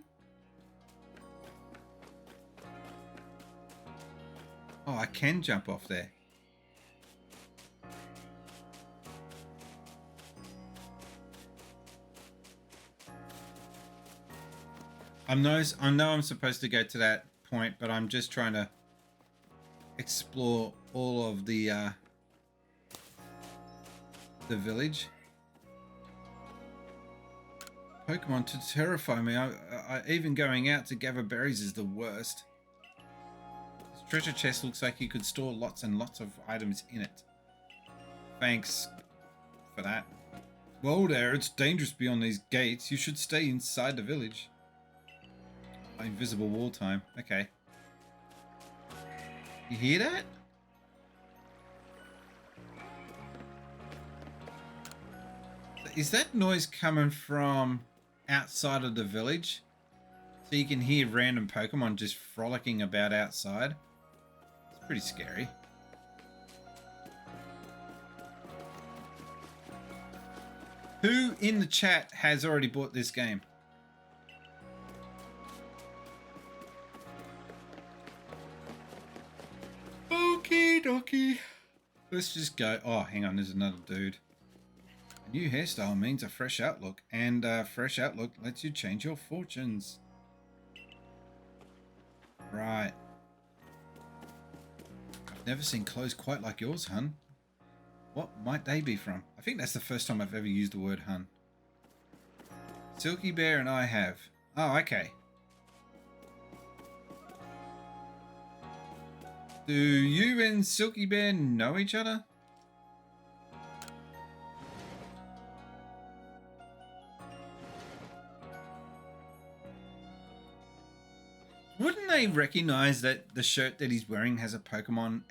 S2: Oh, I can jump off there. I know I'm supposed to go to that point, but I'm just trying to explore all of the village. Pokemon to terrify me. Even going out to gather berries is the worst. This treasure chest looks like you could store lots and lots of items in it. Thanks for that. Whoa there, it's dangerous beyond these gates. You should stay inside the village. Invisible wall time. Okay. You hear that? Is that noise coming from outside of the village? So you can hear random Pokemon just frolicking about outside? It's pretty scary. Who in the chat has already bought this game? Okie dokie. Let's just go. Oh, hang on. There's another dude. A new hairstyle means a fresh outlook, and a fresh outlook lets you change your fortunes. Right. I've never seen clothes quite like yours, hun. What might they be from? I think that's the first time I've ever used the word hun. Silky Bear and I have. Oh, okay. Do you and Silky Bear know each other? Wouldn't they recognize that the shirt that he's wearing has a Pokemon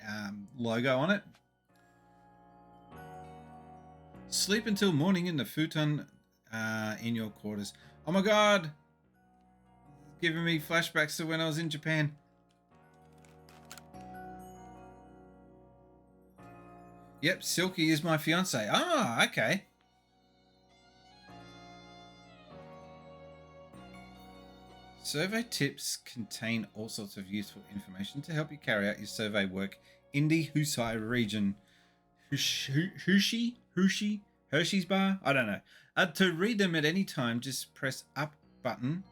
S2: logo on it? Sleep until morning in the futon in your quarters. Oh my god! It's giving me flashbacks to when I was in Japan. Yep, Silky is my fiance. Ah, okay. Survey tips contain all sorts of useful information to help you carry out your survey work in the Husai region. Hershey's bar? I don't know. To read them at any time, just press up button.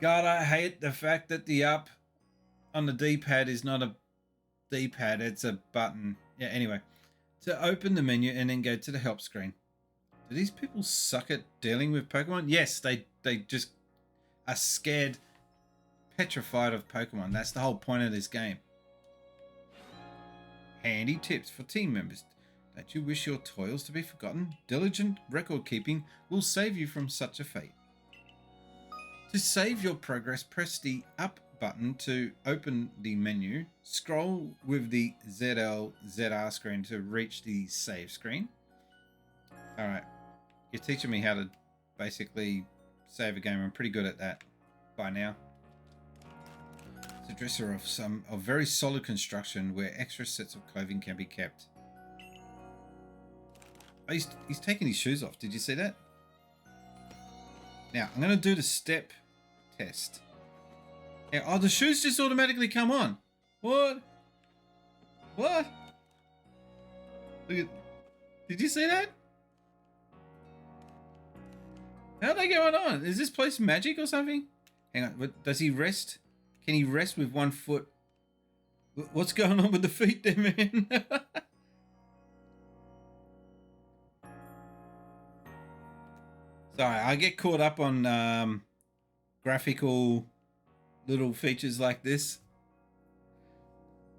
S2: God, I hate the fact that the up on the D-pad is not a D-pad, it's a button. Yeah, anyway. To open the menu and then go to the help screen. Do these people suck at dealing with Pokemon? Yes, they just are scared, petrified of Pokemon. That's the whole point of this game. Handy tips for team members. Don't you wish your toils to be forgotten? Diligent record keeping will save you from such a fate. To save your progress, press the up button to open the menu. Scroll with the ZR screen to reach the save screen. Alright. You're teaching me how to basically save a game. I'm pretty good at that by now. It's a dresser of very solid construction where extra sets of clothing can be kept. Oh, he's taking his shoes off. Did you see that? Now, I'm going to do the step test. Yeah, oh, the shoes just automatically come on. What? What? Look at... Did you see that? How are they going on? Is this place magic or something? Hang on. Does he rest? Can he rest with one foot? What's going on with the feet there, man? Sorry, I get caught up on graphical little features like this.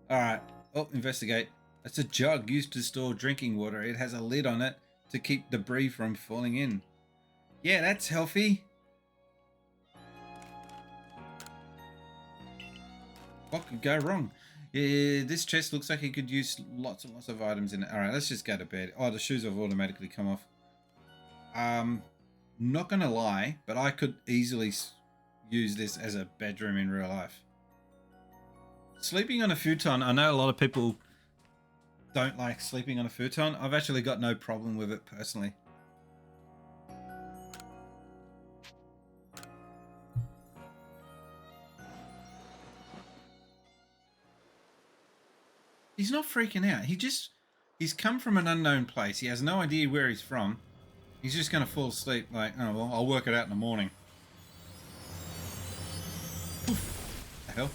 S2: Alright. Oh, investigate. It's a jug used to store drinking water. It has a lid on it to keep debris from falling in. Yeah, that's healthy. What could go wrong? Yeah, this chest looks like it could use lots and lots of items in it. Alright, let's just go to bed. Oh, the shoes have automatically come off. Not gonna lie, but I could easily use this as a bedroom in real life. Sleeping on a futon, I know a lot of people don't like sleeping on a futon. I've actually got no problem with it personally. He's not freaking out. He's come from an unknown place. He has no idea where he's from. He's just going to fall asleep like, oh, well, I'll work it out in the morning. Oof. The hell?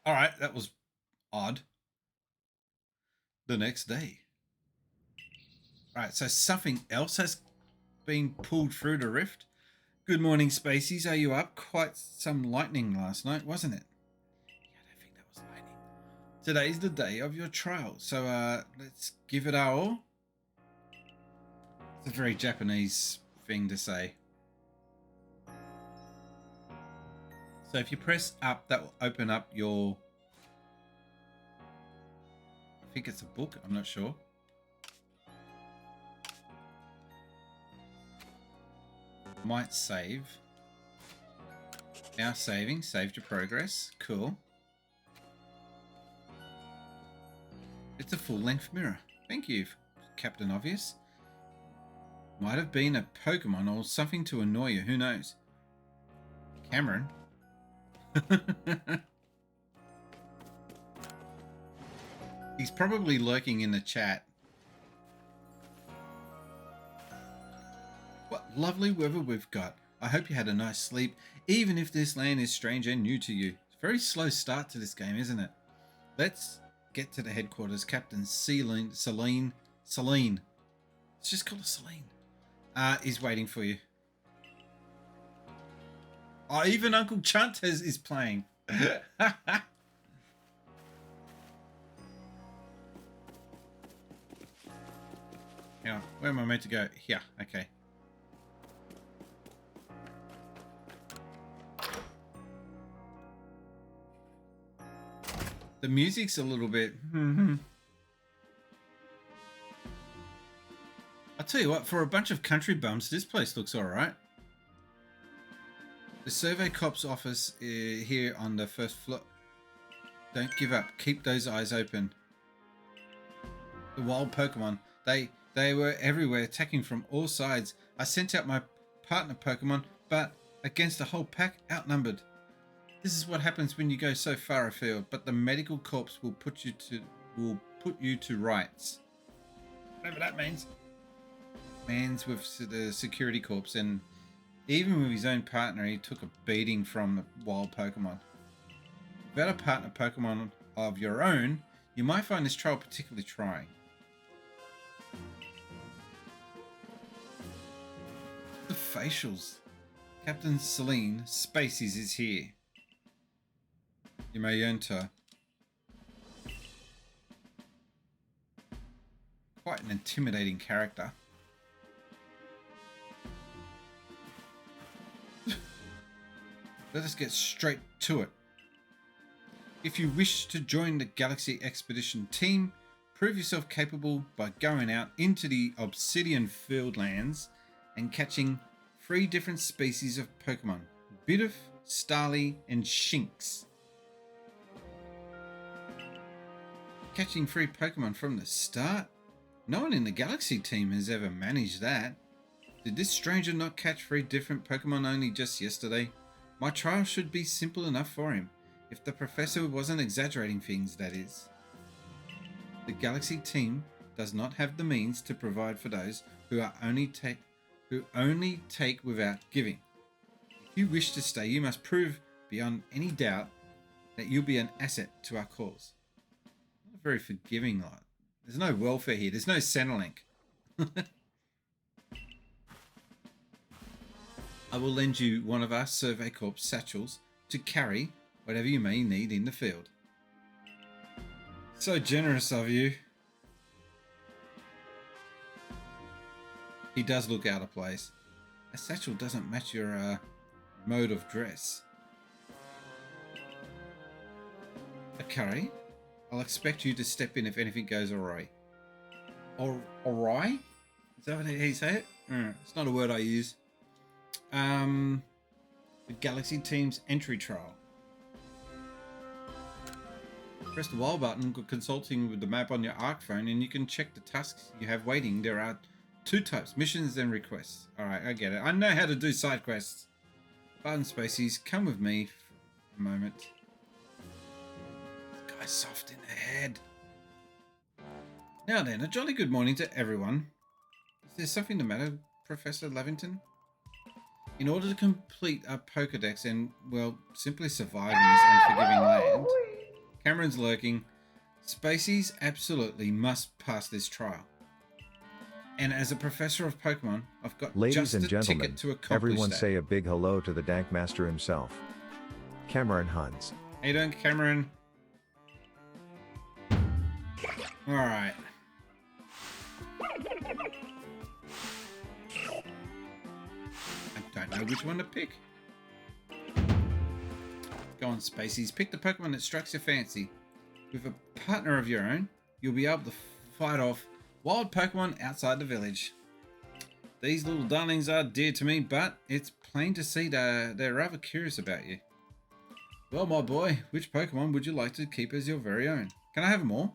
S2: All right, that was odd. the next day. Alright, so something else has been pulled through the rift. Good morning, Spaceys. Are you up? Quite some lightning last night, wasn't it? Yeah, I don't think that was lightning. Today's the day of your trial, so let's give it our all. It's a very Japanese thing to say. So if you press up, that will open up your... I think it's a book, I'm not sure. Might save. Now saving. Saved your progress. Cool. It's a full-length mirror. Thank you, Captain Obvious. Might have been a Pokemon or something to annoy you. Who knows? Cameron? He's probably lurking in the chat. What lovely weather we've got. I hope you had a nice sleep, even if this land is strange and new to you. It's a very slow start to this game, isn't it? Let's get to the headquarters. Captain Celine, let's just call her Celine, is waiting for you. Oh, even Uncle Chunt is playing. Yeah, where am I meant to go? Here, okay. The music's a little bit... I'll tell you what, for a bunch of country bums, this place looks alright. The Survey Cop's office here on the first floor. Don't give up. Keep those eyes open. The wild Pokemon. They were everywhere, attacking from all sides. I sent out my partner Pokemon, but against a whole pack, outnumbered. This is what happens when you go so far afield, but the medical corps will put you to rights. Whatever that means. Man's with the security corps, and even with his own partner, he took a beating from a wild Pokemon. Without a partner Pokemon of your own, you might find this trial particularly trying. The facials. Captain Celine Spaceys is here. You may enter. Quite an intimidating character. Let us get straight to it. If you wish to join the Galaxy Expedition team, prove yourself capable by going out into the Obsidian Fieldlands and catching 3 different species of Pokemon: Bidoof, Starly, and Shinx. Catching 3 Pokemon from the start? No one in the Galaxy team has ever managed that. Did this stranger not catch 3 different Pokemon only just yesterday? My trial should be simple enough for him, if the professor wasn't exaggerating things, that is. The Galaxy team does not have the means to provide for those who only take without giving. If you wish to stay, you must prove beyond any doubt that you'll be an asset to our cause. Not a very forgiving lot. There's no welfare here. There's no Centrelink. I will lend you one of our Survey Corps satchels to carry whatever you may need in the field. So generous of you. He does look out of place. A satchel doesn't match your mode of dress. Okay, I'll expect you to step in if anything goes awry. Awry? Is that how you say it? It's not a word I use. The Galaxy team's entry trial. Press the Y button consulting with the map on your ARC phone and you can check the tasks you have waiting. There are 2 types, missions and requests. Alright, I get it. I know how to do side quests. Button Spaceys, come with me for a moment. This guy's soft in the head. Now then, a jolly good morning to everyone. Is there something the matter, Professor Lavington? In order to complete our Pokedex and, well, simply survive in this unforgiving land, Cameron's lurking. Spaceys absolutely must pass this trial. And as a professor of Pokemon, I've got
S1: Ladies
S2: just
S1: and
S2: the
S1: gentlemen,
S2: ticket to accomplish
S1: everyone
S2: that.
S1: say a big hello to the Dank Master himself, Cameron Huns.
S2: How you doing, Cameron? Alright. I don't know which one to pick. Go on, Spaceys. Pick the Pokemon that strikes your fancy. With a partner of your own, you'll be able to fight off wild Pokemon outside the village. These little darlings are dear to me, but it's plain to see they're rather curious about you. Well, my boy, which Pokemon would you like to keep as your very own? Can I have them all?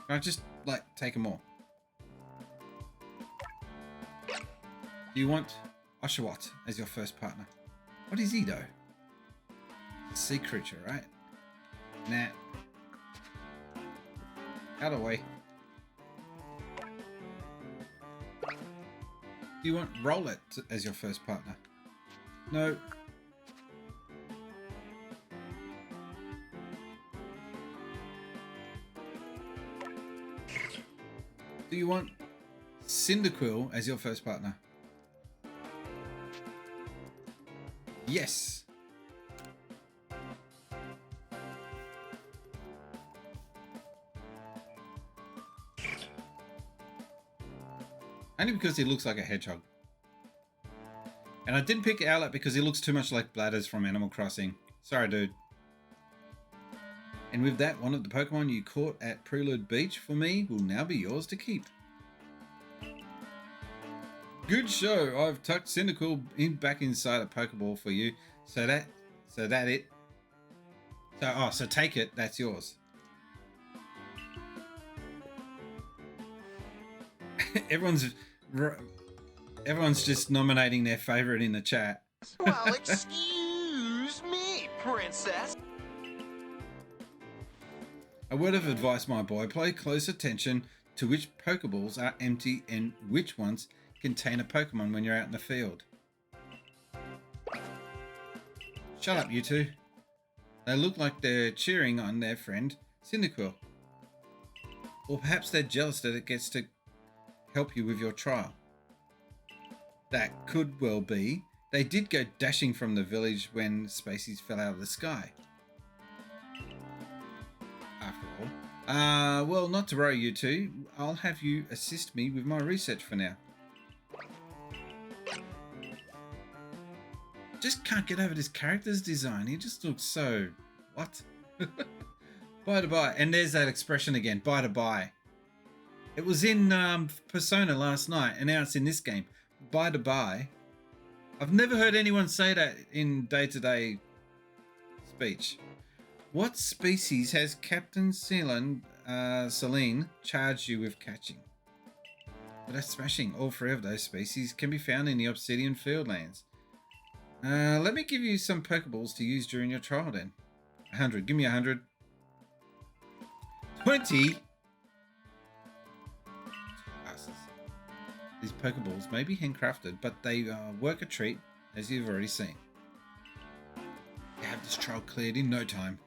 S2: Can I just, like, take them all? Do you want Oshawott as your first partner? What is he, though? Sea creature, right? Nah. Out of the way. Do you want Rowlet as your first partner? No. Do you want Cyndaquil as your first partner? Yes. Only because he looks like a hedgehog. And I didn't pick Owlet because he looks too much like Bladders from Animal Crossing. Sorry, dude. And with that, one of the Pokemon you caught at Prelude Beach for me will now be yours to keep. Good show. I've tucked Cyndaquil back inside a Pokeball for you. So take it. That's yours. Everyone's just nominating their favorite in the chat.
S3: Well, excuse me, princess.
S2: A word of advice, my boy. Pay close attention to which Pokeballs are empty and which ones contain a Pokemon when you're out in the field. Shut up, you two. They look like they're cheering on their friend Cyndaquil. Or perhaps they're jealous that it gets to help you with your trial. That could well be. They did go dashing from the village when Spaceys fell out of the sky. After all. Well, not to worry, you two. I'll have you assist me with my research for now. Just can't get over this character's design. He just looks so... What? Bye to bye. And there's that expression again. Bye to bye. It was in Persona last night, and now it's in this game. Bye to bye. I've never heard anyone say that in day-to-day speech. What species has Captain Celine charged you with catching? Well, that's smashing. All three of those species can be found in the Obsidian Fieldlands. Let me give you some Pokeballs to use during your trial then. 100. Give me 100. 20? These Pokeballs may be handcrafted, but they work a treat, as you've already seen. You have this trial cleared in no time.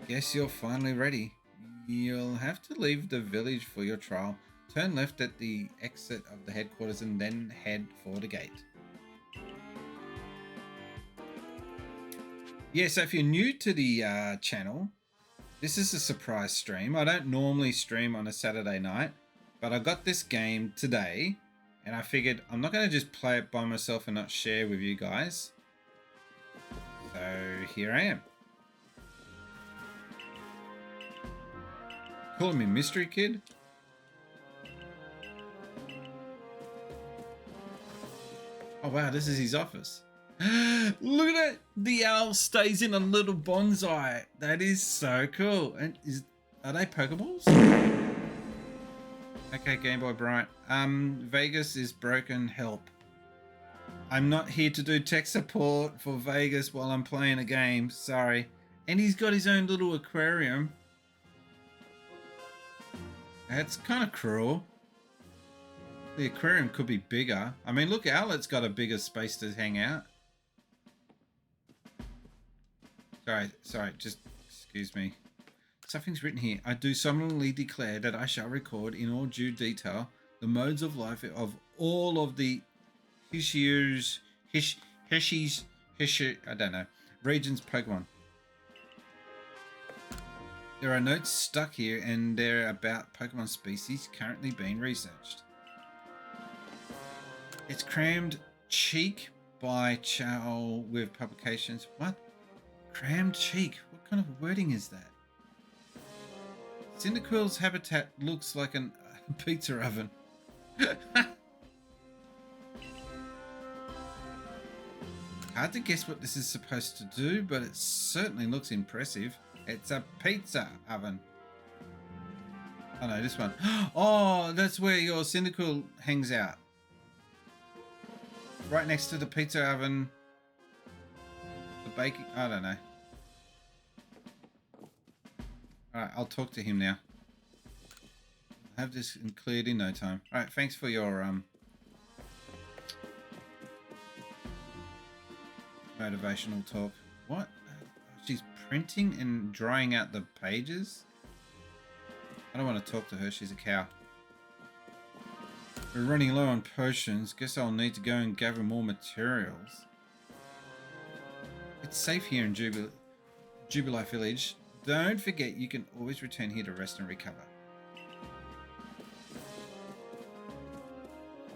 S2: Guess you're finally ready. You'll have to leave the village for your trial. Turn left at the exit of the headquarters and then head for the gate. Yeah, so if you're new to the channel, this is a surprise stream. I don't normally stream on a Saturday night, but I got this game today, and I figured I'm not going to just play it by myself and not share with you guys. So here I am. Calling me Mystery Kid? Oh wow, this is his office. Look at it! The owl stays in a little bonsai. That is so cool. And are they Pokeballs? Okay, Game Boy Bryant. Vegas is broken. Help. I'm not here to do tech support for Vegas while I'm playing a game. Sorry. And he's got his own little aquarium. That's kind of cruel. The aquarium could be bigger. I mean, look, Owlet's got a bigger space to hang out. Sorry, just Excuse me. Something's written here. I do solemnly declare that I shall record in all due detail the modes of life of all of the Hishir's, I don't know, region's Pokemon. There are notes stuck here and they're about Pokemon species currently being researched. It's crammed cheek by Chow with publications. What? Crammed cheek? What kind of wording is that? Cyndaquil's habitat looks like a pizza oven. Hard to guess what this is supposed to do, but it certainly looks impressive. It's a pizza oven. Oh no, this one. Oh, that's where your Cyndaquil hangs out. Right next to the pizza oven. The baking. I don't know. Alright, I'll talk to him now. I'll have this cleared in no time. Alright, thanks for your motivational talk. What? She's printing and drying out the pages? I don't want to talk to her, she's a cow. We're running low on potions. Guess I'll need to go and gather more materials. It's safe here in Jubilee Village. Don't forget you can always return here to rest and recover.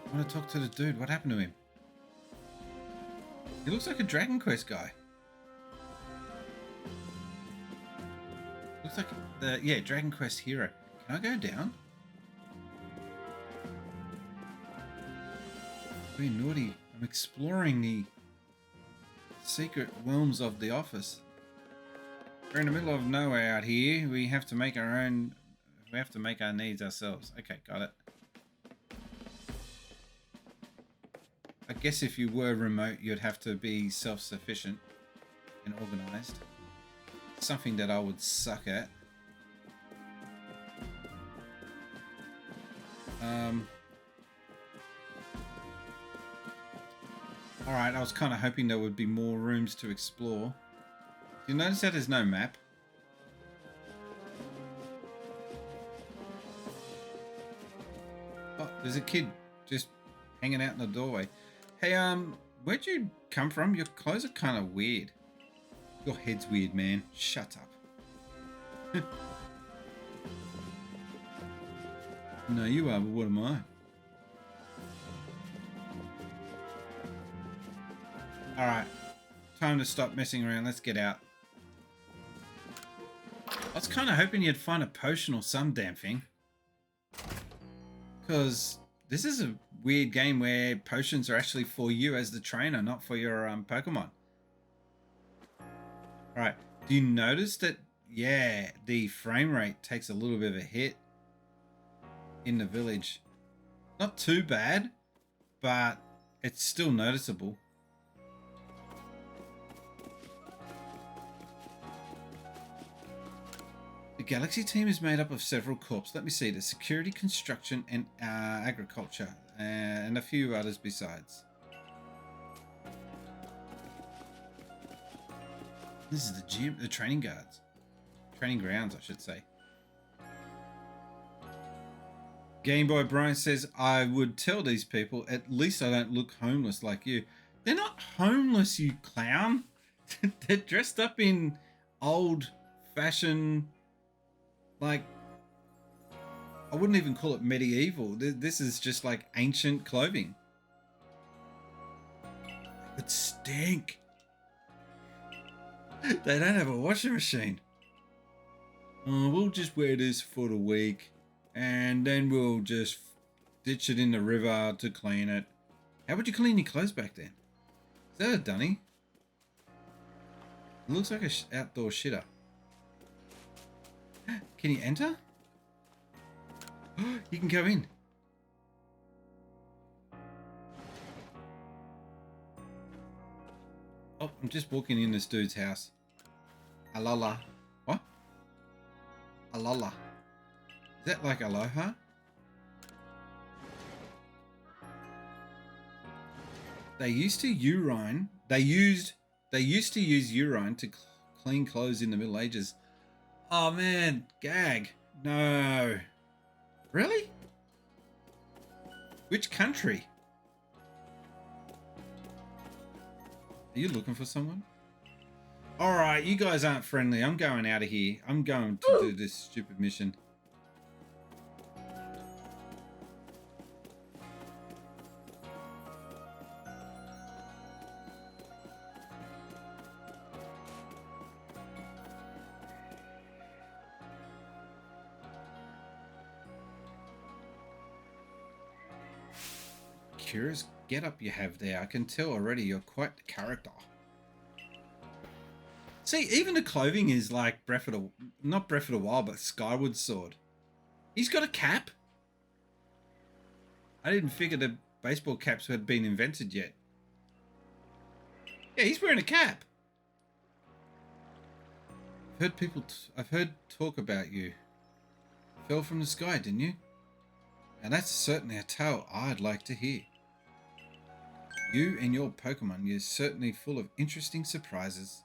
S2: I want to talk to the dude. What happened to him? He looks like a Dragon Quest guy. Looks like the, yeah, Dragon Quest hero. Can I go down? Very naughty. I'm exploring the secret realms of the office. We're in the middle of nowhere out here. We have to make our own. We have to make our needs ourselves. Okay, got it. I guess if you were remote, you'd have to be self-sufficient and organized. Something that I would suck at. Alright, I was kind of hoping there would be more rooms to explore. Do you notice that there's no map? Oh, there's a kid just hanging out in the doorway. Hey, where'd you come from? Your clothes are kind of weird. Your head's weird, man. Shut up. No, you are, but what am I? Alright. Time to stop messing around. Let's get out. I was kind of hoping you'd find a potion or some damn thing. Because this is a weird game where potions are actually for you as the trainer, not for your Pokemon. Alright. Do you notice that, yeah, the frame rate takes a little bit of a hit in the village? Not too bad, but it's still noticeable. The Galaxy team is made up of several corps. Let me see. The security, construction, and agriculture, and a few others besides. This is the gym, the training guards. Training grounds, I should say. Game Boy Brian says, I would tell these people, at least I don't look homeless like you. They're not homeless, you clown. They're dressed up in old-fashioned, like, I wouldn't even call it medieval. This is just like ancient clothing. It stink. They don't have a washing machine. We'll just wear this for the week and then we'll just ditch it in the river to clean it. How would you clean your clothes back then? Is that a dunny? It looks like an outdoor shitter. Can you enter? You can go in. Oh, I'm just walking in this dude's house. Alola. What? Alola. Is that like aloha? They used to urine. They used to use urine to clean clothes in the Middle Ages. Oh man, gag. No. Really? Which country? Are you looking for someone? Alright, you guys aren't friendly. I'm going out of here. I'm going to do this stupid mission. Curious get up you have there. I can tell already you're quite the character. See, even the clothing is like not Breath of the Wild, but Skyward Sword. He's got a cap. I didn't figure the baseball caps had been invented yet. Yeah, he's wearing a cap. I've heard talk about you. Fell from the sky, didn't you? And that's certainly a tale I'd like to hear. You and your Pokemon, you're certainly full of interesting surprises.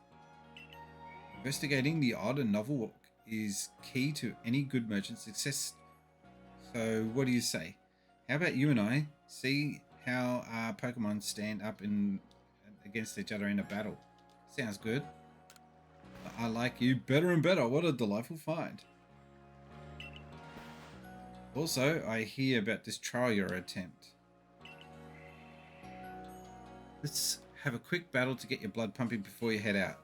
S2: Investigating the odd and novel is key to any good merchant's success. So what do you say? How about you and I see how our Pokemon stand up against each other in a battle? Sounds good. I like you better and better. What a delightful find. Also, I hear about this trial your attempt. Let's have a quick battle to get your blood pumping before you head out.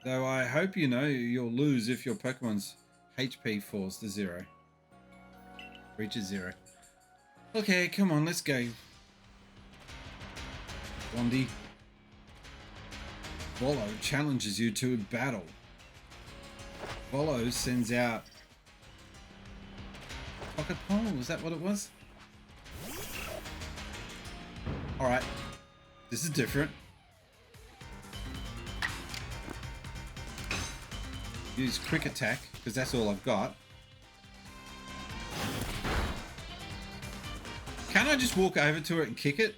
S2: Though I hope you know you'll lose if your Pokemon's HP falls to 0. Reaches 0. Okay, come on, let's go. Blondie. Volo challenges you to a battle. Volo sends out Pocket Pole, was that what it was? Alright. This is different. Use quick attack, because that's all I've got. Can't I just walk over to it and kick it?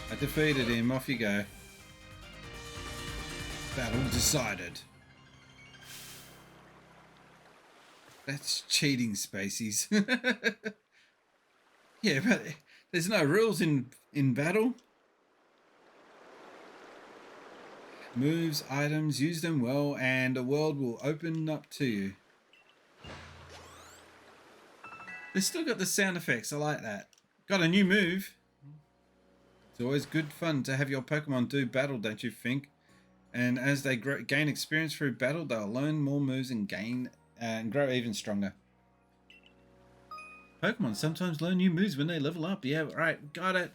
S2: I defeated him, off you go. Battle decided. That's cheating, Spaceys. Yeah, but there's no rules in battle. Moves, items, use them well, and the world will open up to you. They still got the sound effects, I like that. Got a new move. It's always good fun to have your Pokemon do battle, don't you think? And as they gain experience through battle, they'll learn more moves and grow even stronger. Pokemon sometimes learn new moves when they level up. Yeah, right, got it.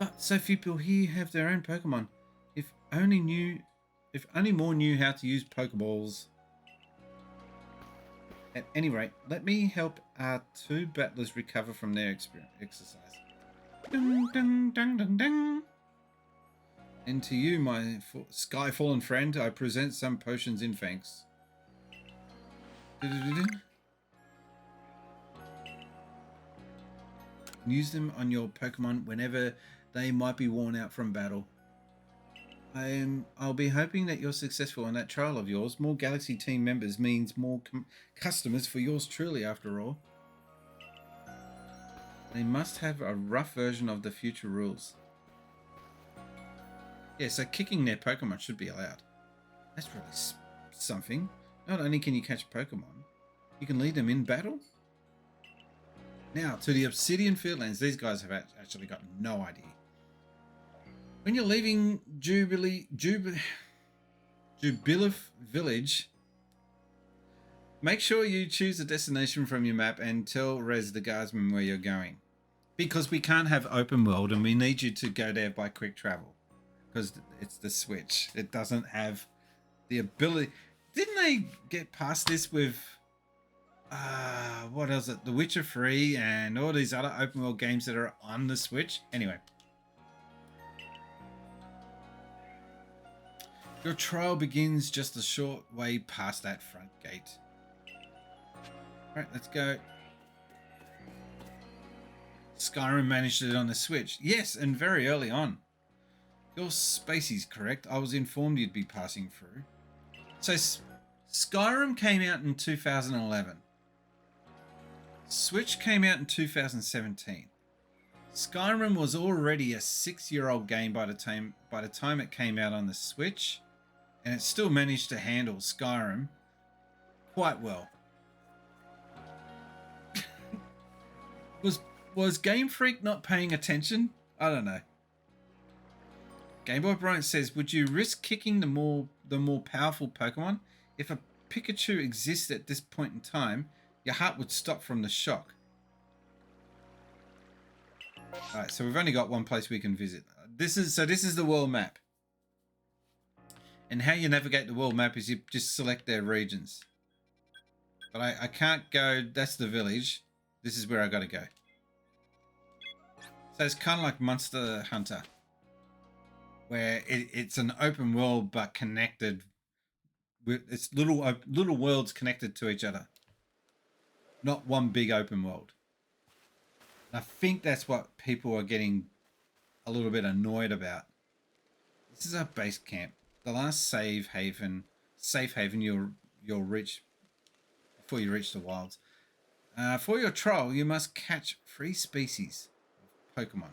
S2: But so few people here have their own Pokemon. If only more knew how to use Pokeballs. At any rate, let me help our 2 battlers recover from their exercise. Dun, dun, dun, dun, dun. And to you, my sky-fallen friend, I present some potions in thanks. Use them on your Pokemon whenever they might be worn out from battle. I'll be hoping that you're successful in that trial of yours. More Galaxy team members means more customers for yours truly, after all. They must have a rough version of the future rules. Yeah, so kicking their Pokemon should be allowed. That's really something. Not only can you catch Pokemon, you can lead them in battle. Now, to the Obsidian Fieldlands. These guys have actually got no idea. When you're leaving Jubilee Village, make sure you choose a destination from your map and tell Rez the Guardsman where you're going. Because we can't have open world and we need you to go there by quick travel. Because it's the Switch. It doesn't have the ability. Didn't they get past this with... what else? The Witcher 3 and all these other open world games that are on the Switch? Anyway. Your trial begins just a short way past that front gate. Alright, let's go. Skyrim managed it on the Switch. Yes, and very early on. Your Spacey's correct. I was informed you'd be passing through. So Skyrim came out in 2011. Switch came out in 2017. Skyrim was already a 6-year-old game by the time it came out on the Switch, and it still managed to handle Skyrim quite well. Was Game Freak not paying attention? I don't know. Game Boy Bryant says, would you risk kicking the more powerful Pokemon? If a Pikachu exists at this point in time, your heart would stop from the shock. Alright, so we've only got one place we can visit. This is the world map. And how you navigate the world map is you just select their regions. But I can't go, that's the village. This is where I gotta go. So it's kind of like Monster Hunter, where it's an open world but connected with it's little worlds connected to each other, not one big open world. And I think that's what people are getting a little bit annoyed about. This is our base camp, the last safe haven you'll reach before you reach the wilds. For your trial, you must catch 3 species of Pokemon: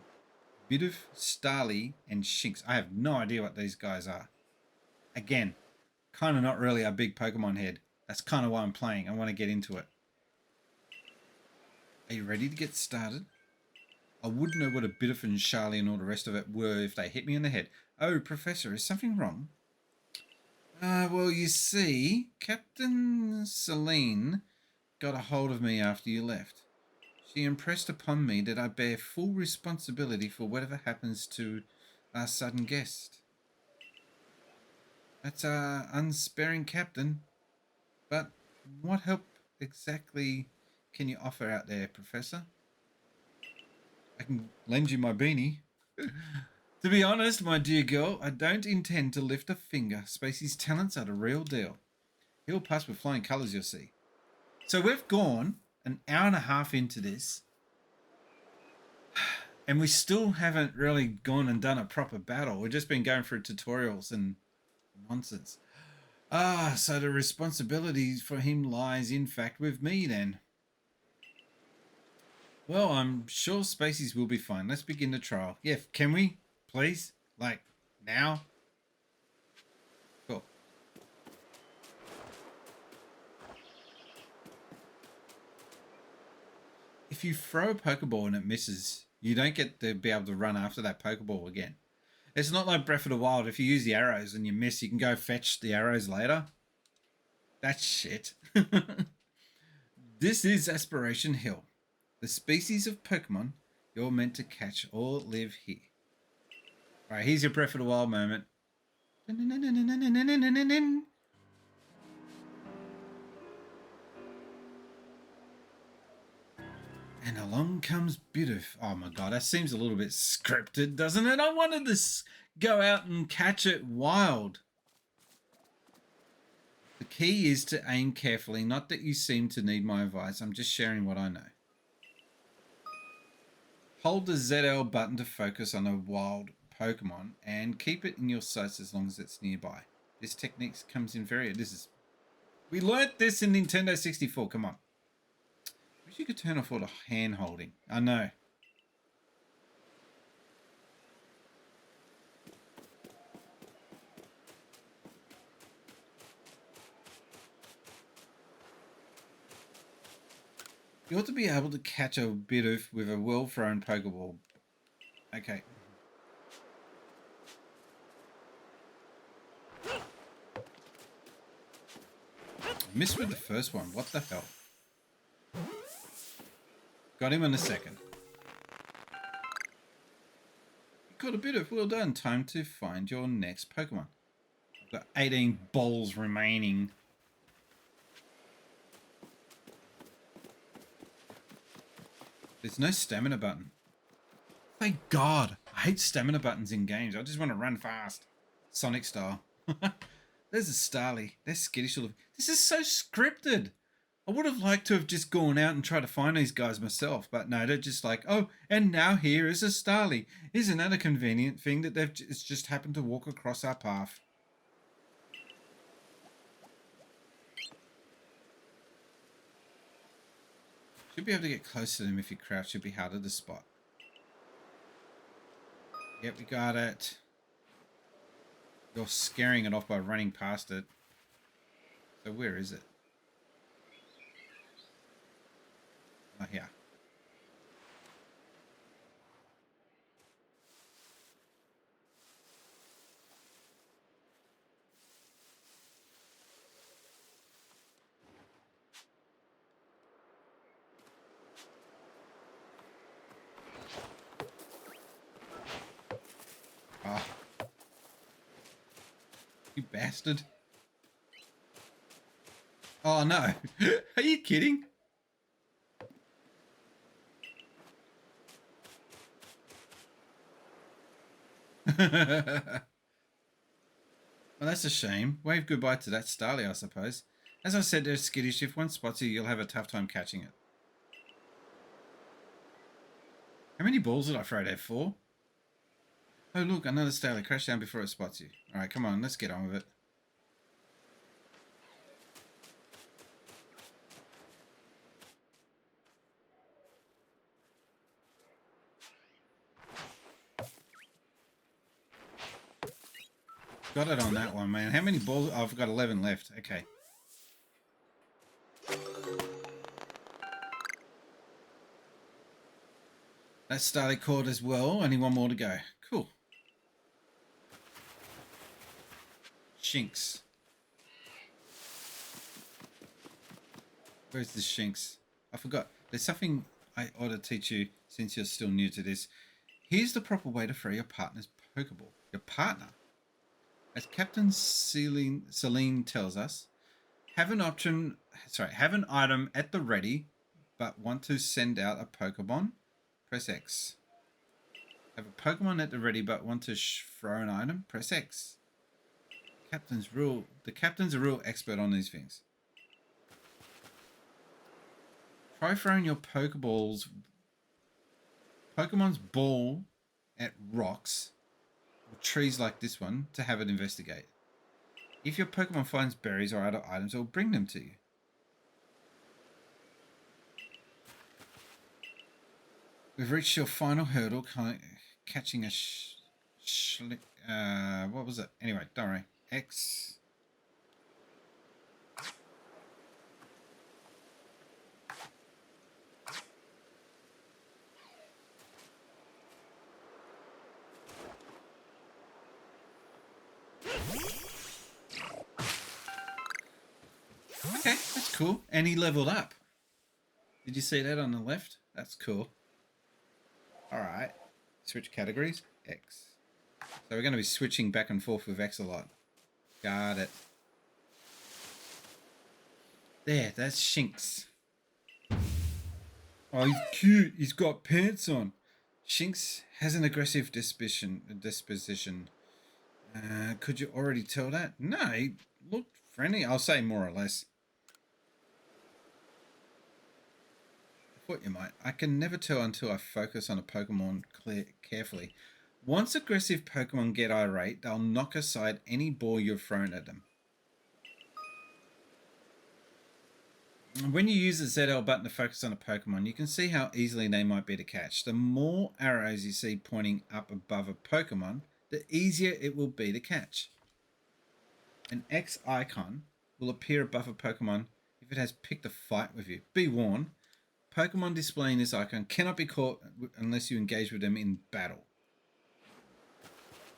S2: Bidoof, Starly, and Shinx. I have no idea what these guys are. Again, kind of not really a big Pokemon head. That's kind of why I'm playing. I want to get into it. Are you ready to get started? I wouldn't know what a Bidoof and Charlie and all the rest of it were if they hit me in the head. Oh, Professor, is something wrong? Well, you see, Captain Celine got a hold of me after you left. She impressed upon me that I bear full responsibility for whatever happens to our sudden guest. That's our unsparing captain. But what help exactly can you offer out there, Professor? I can lend you my beanie. To be honest, my dear girl, I don't intend to lift a finger. Spacey's talents are the real deal. He'll pass with flying colours, you'll see. So we've gone an hour and a half into this, and we still haven't really gone and done a proper battle. We've just been going through tutorials and nonsense. So the responsibility for him lies, in fact, with me then. Well, I'm sure Spaceys will be fine. Let's begin the trial. Yeah, can we? Please? Like, now? Cool. If you throw a Pokeball and it misses, you don't get to be able to run after that Pokeball again. It's not like Breath of the Wild. If you use the arrows and you miss, you can go fetch the arrows later. That's shit. This is Aspiration Hill. The species of Pokemon you're meant to catch all live here. Alright, here's your Breath of the Wild moment. And along comes Bidoof. Oh my god, that seems a little bit scripted, doesn't it? I wanted to go out and catch it wild. The key is to aim carefully, not that you seem to need my advice. I'm just sharing what I know. Hold the ZL button to focus on a wild Pokemon and keep it in your sights as long as it's nearby. This technique comes in we learnt this in Nintendo 64. Come on. Wish you could turn off all the hand holding. I know. You ought to be able to catch a Bidoof with a well-thrown Pokeball. Okay. Missed with the first one. What the hell? Got him in a second. You caught a Bidoof. Well done. Time to find your next Pokemon. I've got 18 balls remaining. There's no stamina button. Thank God. I hate stamina buttons in games. I just want to run fast. Sonic style. There's a Starly. They're skittish. This is so scripted. I would have liked to have just gone out and tried to find these guys myself, but no, they're just like, oh, and now here is a Starly. Isn't that a convenient thing that it's just happened to walk across our path? Should be able to get close to them if you crouch. Should be harder to spot. Yep, we got it. You're scaring it off by running past it. So where is it? Oh, here. Oh. You bastard. Oh no. Are you kidding? Well, that's a shame. Wave goodbye to that Starly, I suppose. As I said, they're skittish. If one spots you, you'll have a tough time catching it. How many balls did I throw there for? Oh, look, another Starly. Crash down before it spots you. Alright, come on, let's get on with it. Got it on that one, man. How many balls? Oh, I've got 11 left. Okay. That's Starly caught as well. Only one more to go. Cool. Shinx. Where's the Shinx? I forgot. There's something I ought to teach you since you're still new to this. Here's the proper way to throw your partner's Pokeball. Your partner. As Captain Celine tells us, have an item at the ready, but want to send out a Pokemon? Press X. Have a Pokemon at the ready, but want to throw an item? Press X. The captain's a real expert on these things. Try throwing your Pokemon's ball at rocks or trees like this one to have it investigate. If your Pokemon finds berries or other items, it will bring them to you. We've reached your final hurdle, catching a what was it? Anyway, don't worry. X. Okay, that's cool. And he leveled up. Did you see that on the left? That's cool. Alright. Switch categories. X. So we're going to be switching back and forth with X a lot. Got it. There, that's Shinx. Oh, he's cute. He's got pants on. Shinx has an aggressive disposition. Could you already tell that? No, he looked friendly. I'll say more or less. I thought you might. I can never tell until I focus on a Pokemon carefully. Once aggressive Pokemon get irate, they'll knock aside any ball you've thrown at them. When you use the ZL button to focus on a Pokemon, you can see how easily they might be to catch. The more arrows you see pointing up above a Pokemon, the easier it will be to catch. An X icon will appear above a Pokemon if it has picked a fight with you. Be warned, Pokemon displaying this icon cannot be caught unless you engage with them in battle.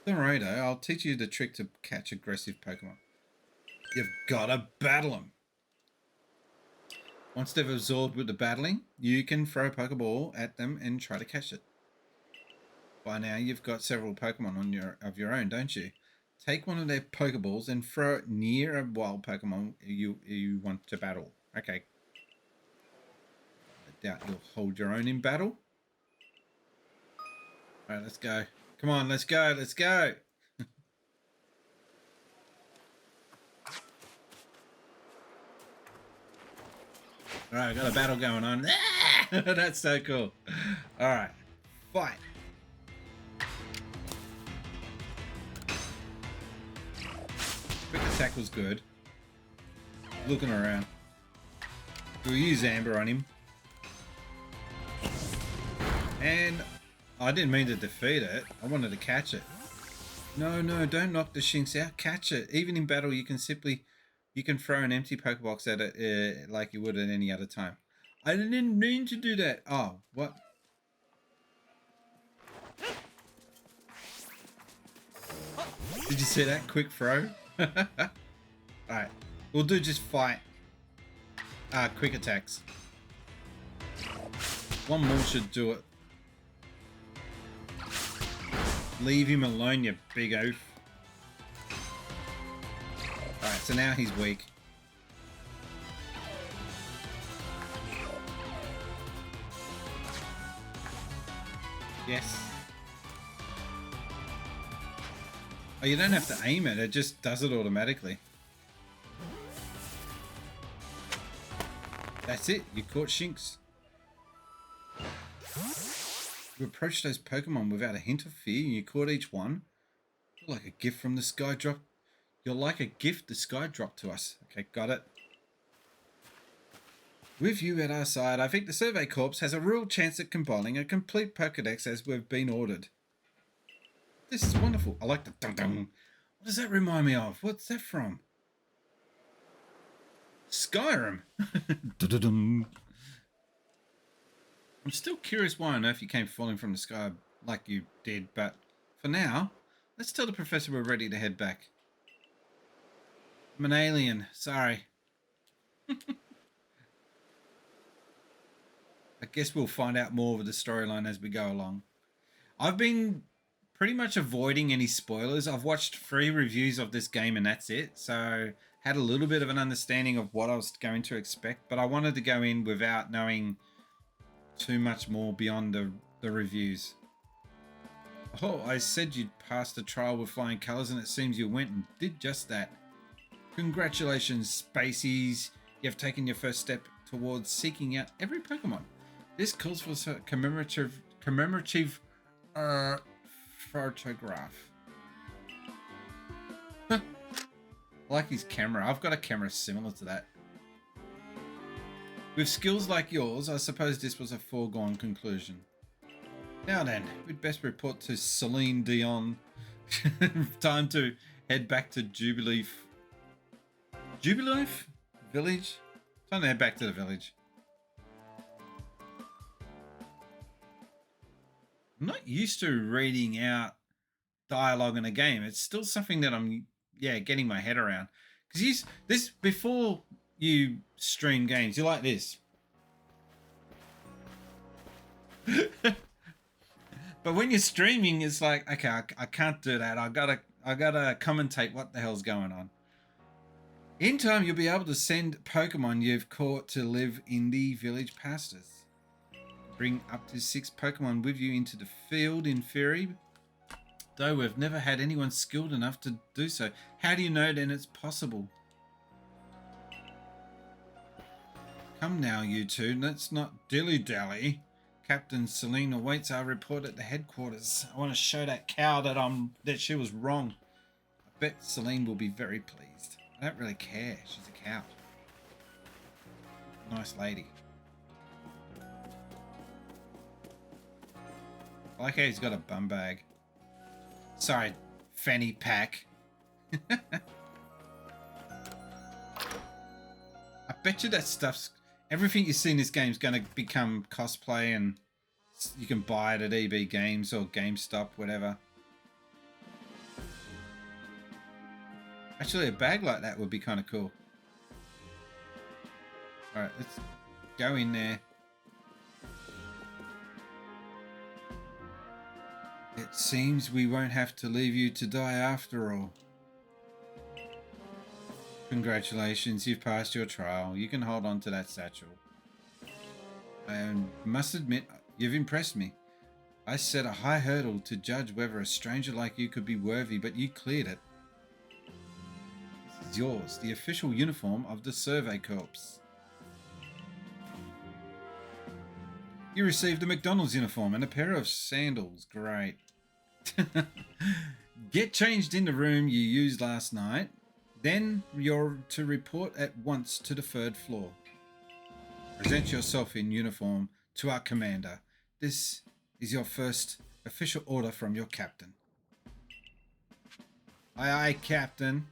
S2: Don't worry though, I'll teach you the trick to catch aggressive Pokemon. You've got to battle them. Once they've absorbed with the battling, you can throw a Pokeball at them and try to catch it. By now, you've got several Pokemon of your own, don't you? Take one of their Pokeballs and throw it near a wild Pokemon you want to battle. Okay. I doubt you'll hold your own in battle. Alright, let's go. Come on, let's go, let's go! All right, got a battle going on. That's so cool. All right, fight. Quick attack was good. Looking around. We'll use Amber on him. And I didn't mean to defeat it. I wanted to catch it. No, don't knock the Shinx out. Catch it. Even in battle, you can throw an empty Pokebox at it like you would at any other time. I didn't mean to do that. Oh, what? Did you see that quick throw? Alright, we'll do just fight. Quick attacks. One more should do it. Leave him alone, you big oaf. Alright, so now he's weak. Yes. Oh, you don't have to aim it, it just does it automatically. That's it, you caught Shinx. You approached those Pokemon without a hint of fear and you caught each one. You're like a gift from the sky drop. You're like a gift the sky dropped to us. Okay, got it. With you at our side, I think the Survey Corps has a real chance at compiling a complete Pokedex as we've been ordered. This is wonderful. I like the dum-dum. What does that remind me of? What's that from? Skyrim. Dum-dum. I'm still curious why on earth you came falling from the sky like you did, but for now, let's tell the professor we're ready to head back. I'm an alien. Sorry. I guess we'll find out more of the storyline as we go along. I've been pretty much avoiding any spoilers. I've watched 3 reviews of this game and that's it. So had a little bit of an understanding of what I was going to expect, but I wanted to go in without knowing too much more beyond the reviews. Oh, I said you'd passed the trial with flying colors and it seems you went and did just that. Congratulations, Spaceys. You have taken your first step towards seeking out every Pokemon. This calls for a commemorative photograph. I like his camera. I've got a camera similar to that. With skills like yours, I suppose this was a foregone conclusion. Now then, we'd best report to Celine Dion. Time to head back to Jubilee Village? Time to head back to the village. I'm not used to reading out dialogue in a game. It's still something that I'm getting my head around. Because this before you stream games, you're like this. But when you're streaming, it's like, okay, I can't do that. I gotta commentate what the hell's going on. In time, you'll be able to send Pokemon you've caught to live in the village pastures. Bring up to 6 Pokemon with you into the field in theory. Though we've never had anyone skilled enough to do so. How do you know then it's possible? Come now, you two. Let's not dilly-dally. Captain Celine awaits our report at the headquarters. I want to show that cow that she was wrong. I bet Celine will be very pleased. I don't really care. She's a cow. Nice lady. I like how he's got a bum bag. Sorry, fanny pack. I bet you that stuff's... Everything you see in this game is going to become cosplay and you can buy it at EB Games or GameStop, whatever. Actually, a bag like that would be kind of cool. Alright, let's go in there. It seems we won't have to leave you to die after all. Congratulations, you've passed your trial. You can hold on to that satchel. I must admit, you've impressed me. I set a high hurdle to judge whether a stranger like you could be worthy, but you cleared it. This is yours, the official uniform of the Survey Corps. You received a McDonald's uniform and a pair of sandals. Great. Get changed in the room you used last night. Then you're to report at once to the 3rd floor. Present yourself in uniform to our commander. This is your first official order from your captain. Aye, aye, Captain.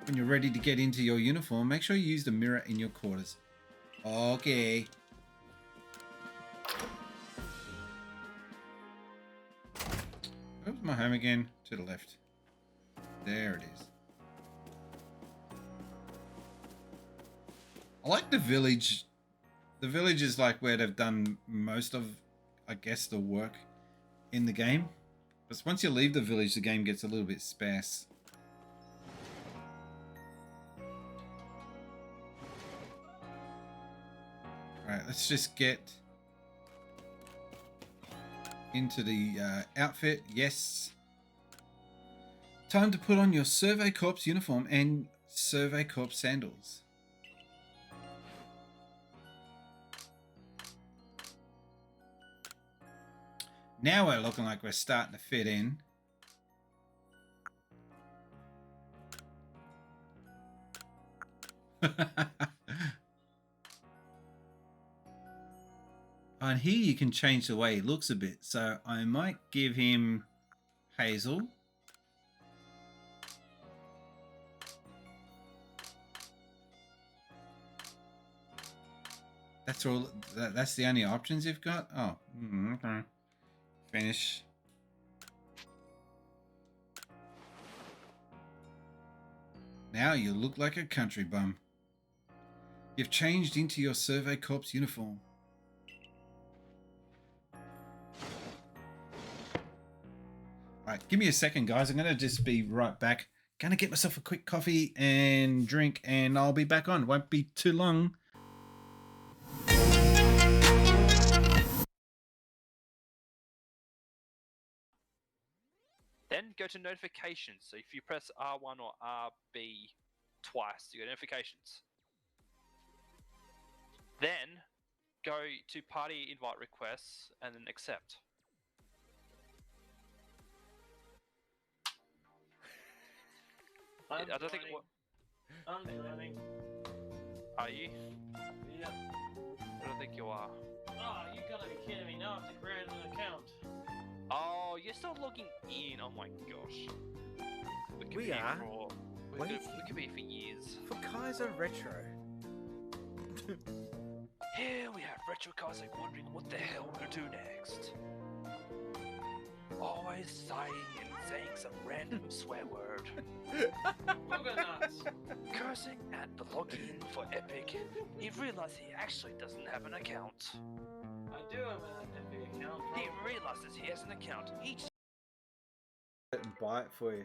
S2: When you're ready to get into your uniform, make sure you use the mirror in your quarters. Okay. Where's my home again? To the left. There it is. I like the village. The village is like where they've done most of, I guess, the work in the game. But once you leave the village, the game gets a little bit sparse. Alright, let's just get into the outfit. Yes. Time to put on your Survey Corps uniform and Survey Corps sandals. Now we're looking like we're starting to fit in. And here you can change the way he looks a bit. So I might give him Hazel. That's all. That's the only options you've got? Oh, okay. Finish. Now you look like a country bum. You've changed into your Survey Corps uniform. Alright, give me a second, guys. I'm going to just be right back. Going to get myself a quick coffee and drink, and I'll be back on. Won't be too long.
S4: Then go to notifications. So if you press R1 or RB twice, you get notifications. Then go to party invite requests and then accept. I don't think.
S5: I'm joining.
S4: Are you?
S5: Yep.
S4: I don't think you are.
S5: Oh, you gotta be kidding me. Now I have to create an account.
S4: Oh, you're still logging in. Oh my gosh.
S6: We are.
S4: We could be for years.
S6: For Kaiser Retro.
S4: Here we have Retro Kaiser wondering what the hell we're gonna do next. Always sighing and saying some random swear word.
S5: Coconuts.
S4: Cursing at the login for Epic. He realized he actually doesn't have an account.
S5: I do have an Epic account.
S4: He realizes he has an account. He just
S2: And buy it for you.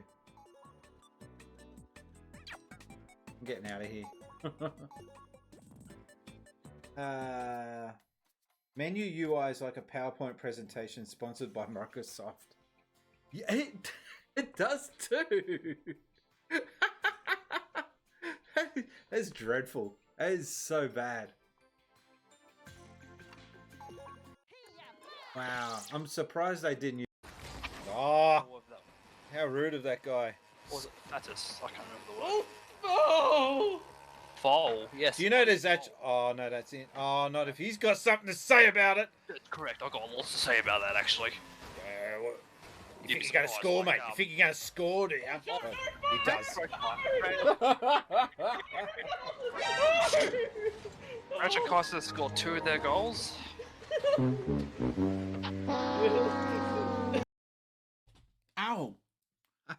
S2: I'm getting out of here. Menu UI is like a PowerPoint presentation sponsored by Microsoft. Yeah, it does too. That's dreadful. That is so bad. Wow, I'm surprised they didn't use. Oh,
S4: know of that.
S2: how rude of that guy.
S4: Or was it Fatus? I can't remember the word.
S5: Oh!
S4: Foal, yes.
S2: Do you know there's actually... Oh, no, that's it. Oh, not if he's got something to say about it.
S4: That's correct. I've got lots to say about that, actually.
S2: Yeah, what? You
S4: You'd
S2: think
S4: be
S2: he's going to
S4: surprised,
S2: score,
S4: like,
S2: mate? You think he's going to score, do you? He does.
S4: Retro Kaiser scored 2 of their goals.
S2: Ow.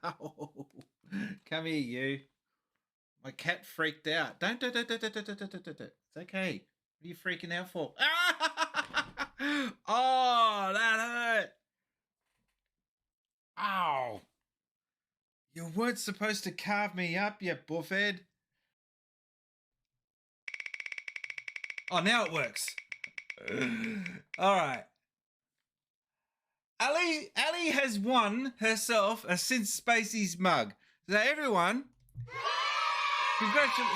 S2: Ow. Come here, you. My cat freaked out. Don't. It's okay. What are you freaking out for? Oh, that hurt. Ow. You weren't supposed to carve me up, you buffhead. Oh, now it works. All right. Ali has won herself a Sid Spacey's mug. So everyone,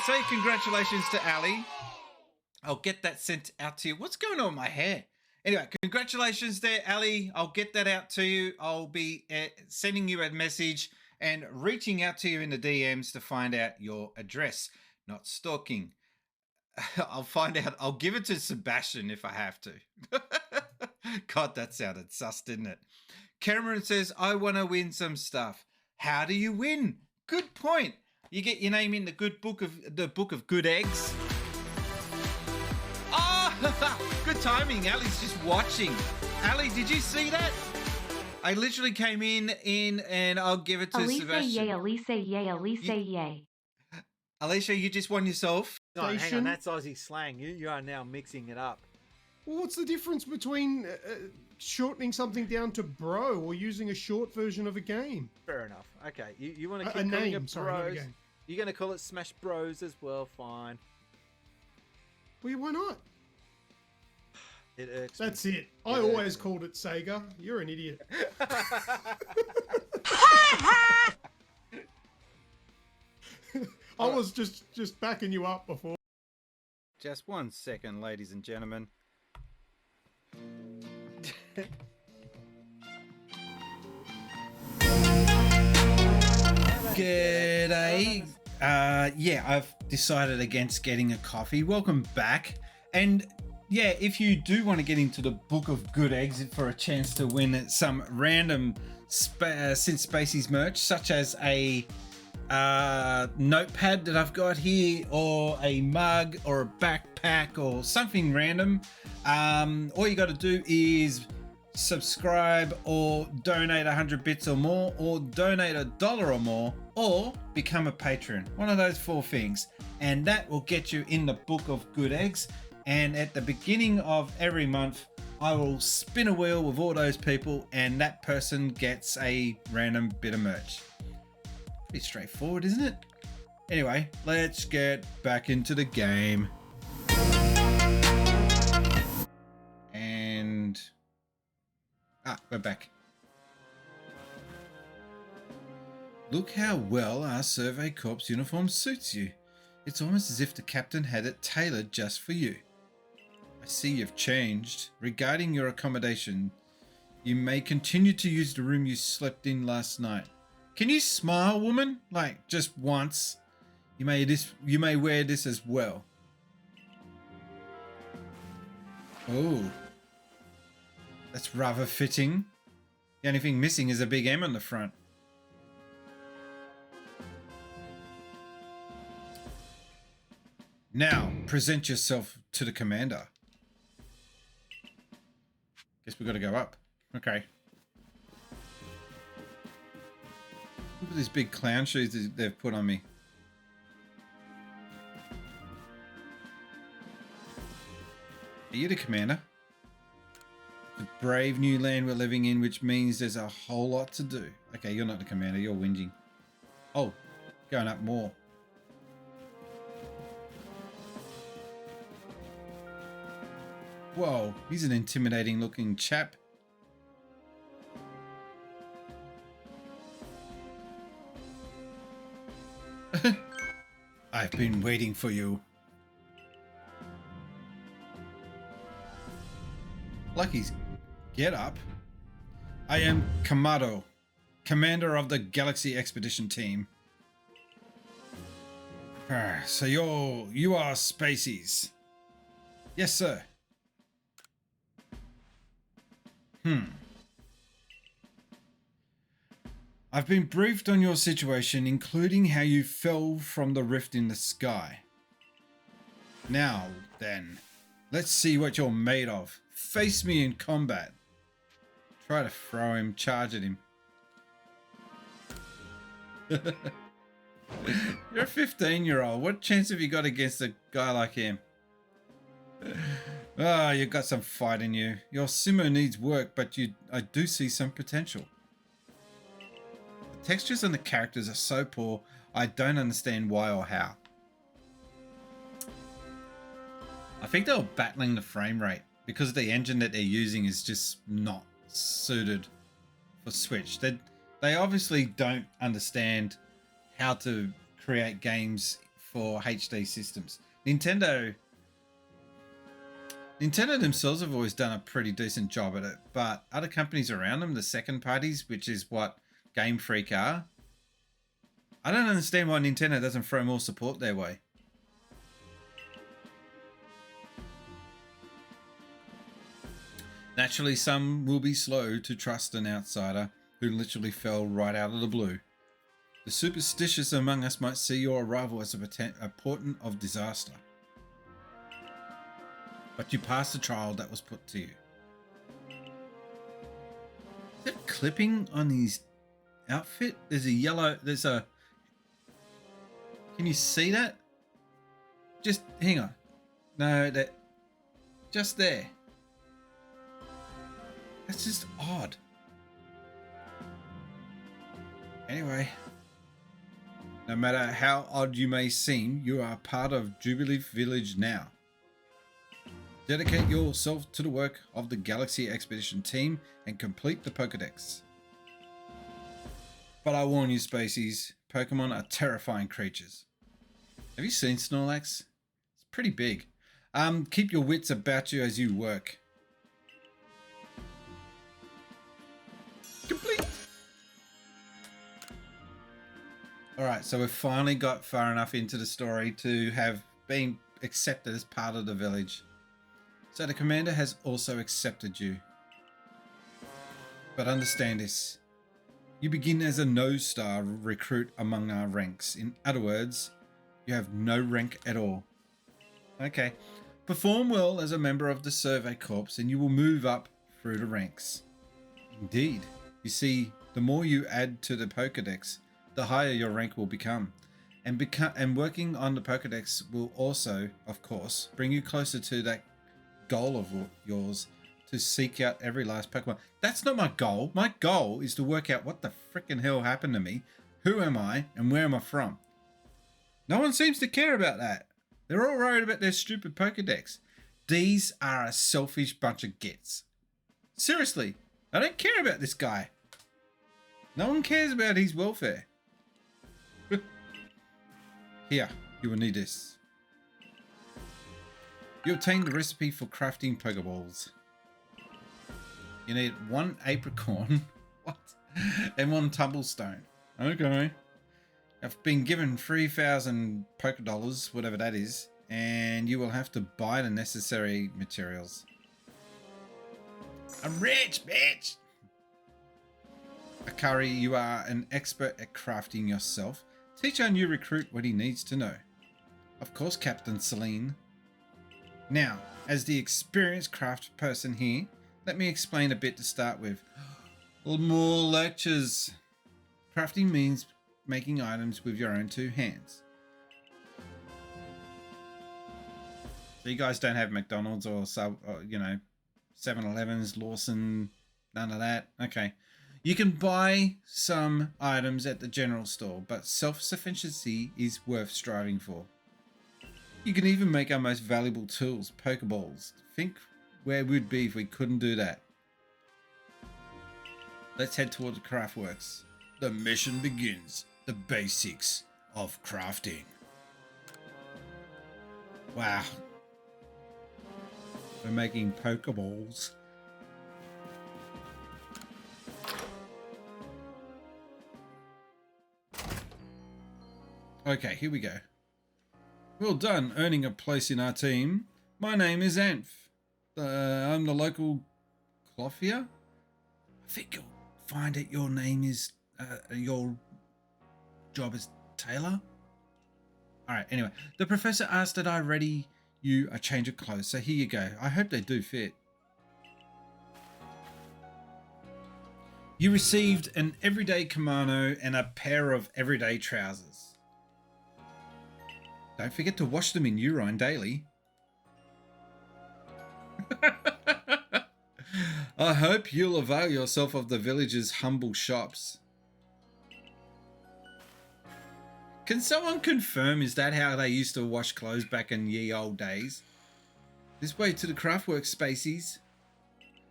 S2: say congratulations to Ali. I'll get that sent out to you. What's going on with my hair? Anyway, congratulations there, Ali. I'll get that out to you. I'll be sending you a message and reaching out to you in the DMs to find out your address. Not stalking. I'll find out. I'll give it to Sebastian if I have to. God, that sounded sus, didn't it? Cameron says, I want to win some stuff. How do you win? Good point. You get your name in the book of good eggs. Oh, good timing. Ali's just watching. Ali, did you see that? I literally came in and I'll give it to Sebastian.
S7: Alicia, yay.
S2: Alicia, you just won yourself.
S6: No, hang on, that's Aussie slang. You are now mixing it up.
S8: Well, what's the difference between shortening something down to bro or using a short version of a game?
S6: Fair enough. Okay, you want to
S8: A
S6: keep calling
S8: name,
S6: it
S8: sorry, not a
S6: bros.
S8: game.
S6: You're going to call it Smash Bros as well, fine.
S8: Well, why not?
S6: It irks
S8: That's
S6: me.
S8: it. I always called it Sega. You're an idiot. I was just backing you up before.
S2: Just 1 second, ladies and gentlemen. G'day. Yeah, I've decided against getting a coffee. Welcome back. And yeah, if you do want to get into the Book of Good Eggs for a chance to win some random Synth Spacies merch, such as a notepad that I've got here, or a mug, or a backpack, or something random, all you got to do is subscribe or donate 100 bits or more, or donate $1 or more, or become a patron. One of those 4 things, and that will get you in the Book of Good Eggs. And at the beginning of every month, I will spin a wheel with all those people, and that person gets a random bit of merch. Pretty straightforward, isn't it? Anyway, let's get back into the game. And we're back. Look how well our Survey Corps uniform suits you. It's almost as if the captain had it tailored just for you. I see you've changed. Regarding your accommodation, you may continue to use the room you slept in last night. Can you smile, woman? Like, just once. You may wear this as well. Oh. That's rather fitting. The only thing missing is a big M on the front. Now, present yourself to the commander. Guess we gotta go up. Okay. Look at these big clown shoes they've put on me. Are you the commander? The brave new land we're living in, which means there's a whole lot to do. Okay, you're not the commander, you're whinging. Oh, going up more. Whoa, he's an intimidating looking chap. I've been waiting for you. Lucky's get up. I am Kamado, commander of the Galaxy Expedition Team. So you are Spacies. Yes, sir. I've been briefed on your situation, including how you fell from the rift in the sky. Now, then, let's see what you're made of. Face me in combat. Try to throw him, charge at him. You're a 15-year-old. What chance have you got against a guy like him? Ah, you got some fight in you. Your sumo needs work, but I do see some potential. The textures on the characters are so poor, I don't understand why or how. I think they were battling the frame rate because the engine that they're using is just not suited for Switch. They obviously don't understand how to create games for HD systems. Nintendo themselves have always done a pretty decent job at it, but other companies around them, the second parties, which is what Game Freak are, I don't understand why Nintendo doesn't throw more support their way. Naturally, some will be slow to trust an outsider who literally fell right out of the blue. The superstitious among us might see your arrival as a portent of disaster. But you passed the trial that was put to you. Is that clipping on his outfit? There's a yellow, can you see that? Just, hang on. No, just there. That's just odd. Anyway, no matter how odd you may seem, you are part of Jubilee Village now. Dedicate yourself to the work of the Galaxy Expedition team and complete the Pokedex. But I warn you, Spaceys, Pokemon are terrifying creatures. Have you seen Snorlax? It's pretty big. Keep your wits about you as you work. Complete. Alright, so we've finally got far enough into the story to have been accepted as part of the village. So the commander has also accepted you. But understand this. You begin as a no-star recruit among our ranks. In other words, you have no rank at all. Okay. Perform well as a member of the Survey Corps and you will move up through the ranks. Indeed. You see, the more you add to the Pokedex, the higher your rank will become. And working on the Pokedex will also, of course, bring you closer to that goal of yours to seek out every last Pokemon. That's not my goal. My goal is to work out what the frickin' hell happened to me, who am I, and where am I from. No one seems to care about that. They're all worried about their stupid Pokedex. These are a selfish bunch of gits. Seriously, I don't care about this guy. No one cares about his welfare. Here, you will need this. You obtain the recipe for crafting Pokeballs. You need 1 apricorn, what? And 1 tumblestone. Okay. I've been given 3,000 Pokedollars, whatever that is, and you will have to buy the necessary materials. I'm rich, bitch! Akari, you are an expert at crafting yourself. Teach our new recruit what he needs to know. Of course, Captain Celine. Now, as the experienced craft person here, let me explain a bit to start with. More lectures. Crafting means making items with your own 2 hands. So you guys don't have McDonald's or 7-Elevens, Lawson, none of that? Okay. You can buy some items at the general store, but self-sufficiency is worth striving for. You can even make our most valuable tools, Pokeballs. Think where we'd be if we couldn't do that. Let's head toward the craftworks. The mission begins. The basics of crafting. Wow. We're making Pokeballs. Okay, here we go. Well done earning a place in our team. My name is Anth. I'm the local clothier. I think you'll find it your name is, your job is tailor. Alright, anyway. The professor asked that I ready you a change of clothes, so here you go. I hope they do fit. You received an everyday kimono and a pair of everyday trousers. Don't forget to wash them in urine daily. I hope you'll avail yourself of the village's humble shops. Can someone confirm, is that how they used to wash clothes back in ye old days? This way to the craftwork, Spaceys.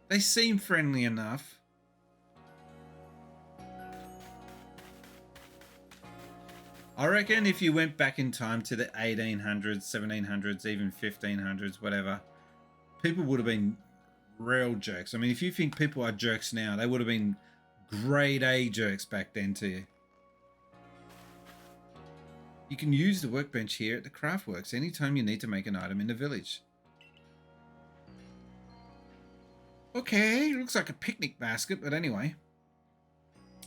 S2: They seem friendly enough. I reckon if you went back in time to the 1800s, 1700s, even 1500s, whatever, people would have been real jerks. I mean, if you think people are jerks now, they would have been grade A jerks back then to you. You can use the workbench here at the Craftworks anytime you need to make an item in the village. Okay, looks like a picnic basket, but anyway.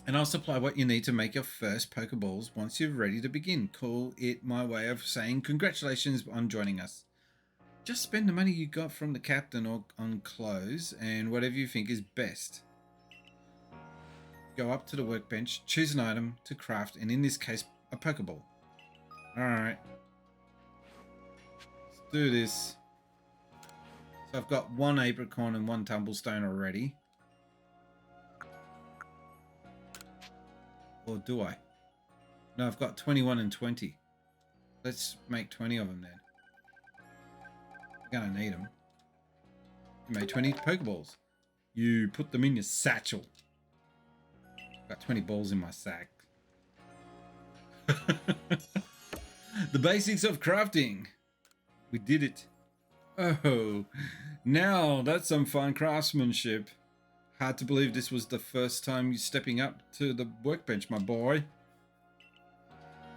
S2: And I'll supply what you need to make your first Pokeballs once you're ready to begin. Call it my way of saying congratulations on joining us. Just spend the money you got from the captain or on clothes and whatever you think is best. Go up to the workbench, choose an item to craft, and in this case, a Pokeball. Alright. Let's do this. So I've got one apricorn and one tumblestone already. Or do I? No, I've got 21 and 20. Let's make 20 of them then. I'm gonna need them. You made 20 Pokeballs. You put them in your satchel. Got 20 balls in my sack. The basics of crafting. We did it. Oh, now that's some fine craftsmanship. Hard to believe this was the first time you stepping up to the workbench, my boy.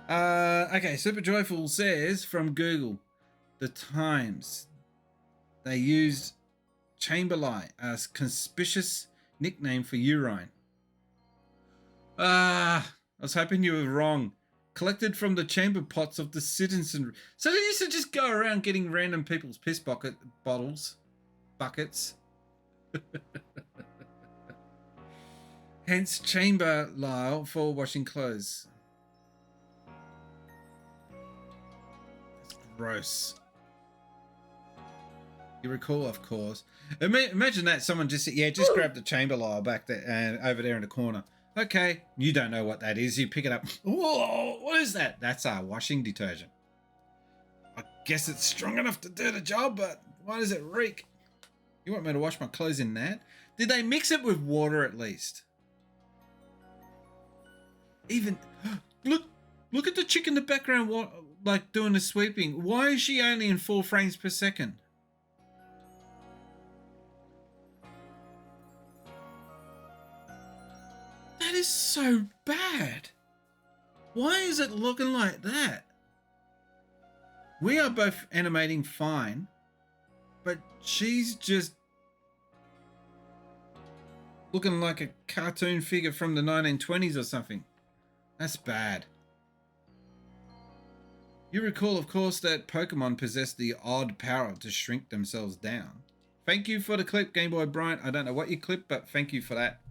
S2: Okay, Super Joyful says from Google, the times they used Chamberlight as conspicuous nickname for urine. I was hoping you were wrong. Collected from the chamber pots of the citizenry. So they used to just go around getting random people's piss buckets. Hence chamber lyle for washing clothes. That's gross. You recall, of course. Imagine that someone just grab the chamber lyle back there and over there in the corner. Okay, you don't know what that is. You pick it up. Whoa, what is that? That's our washing detergent. I guess it's strong enough to do the job, but why does it reek? You want me to wash my clothes in that? Did they mix it with water at least? Even look at the chick in the background, like doing the sweeping. Why is she only in 4 frames per second? That is so bad. Why is it looking like that? We are both animating fine, but she's just looking like a cartoon figure from the 1920s or something. That's bad. You recall, of course, that Pokemon possess the odd power to shrink themselves down. Thank you for the clip, Game Boy Bryant. I don't know what you clipped, but thank you for that.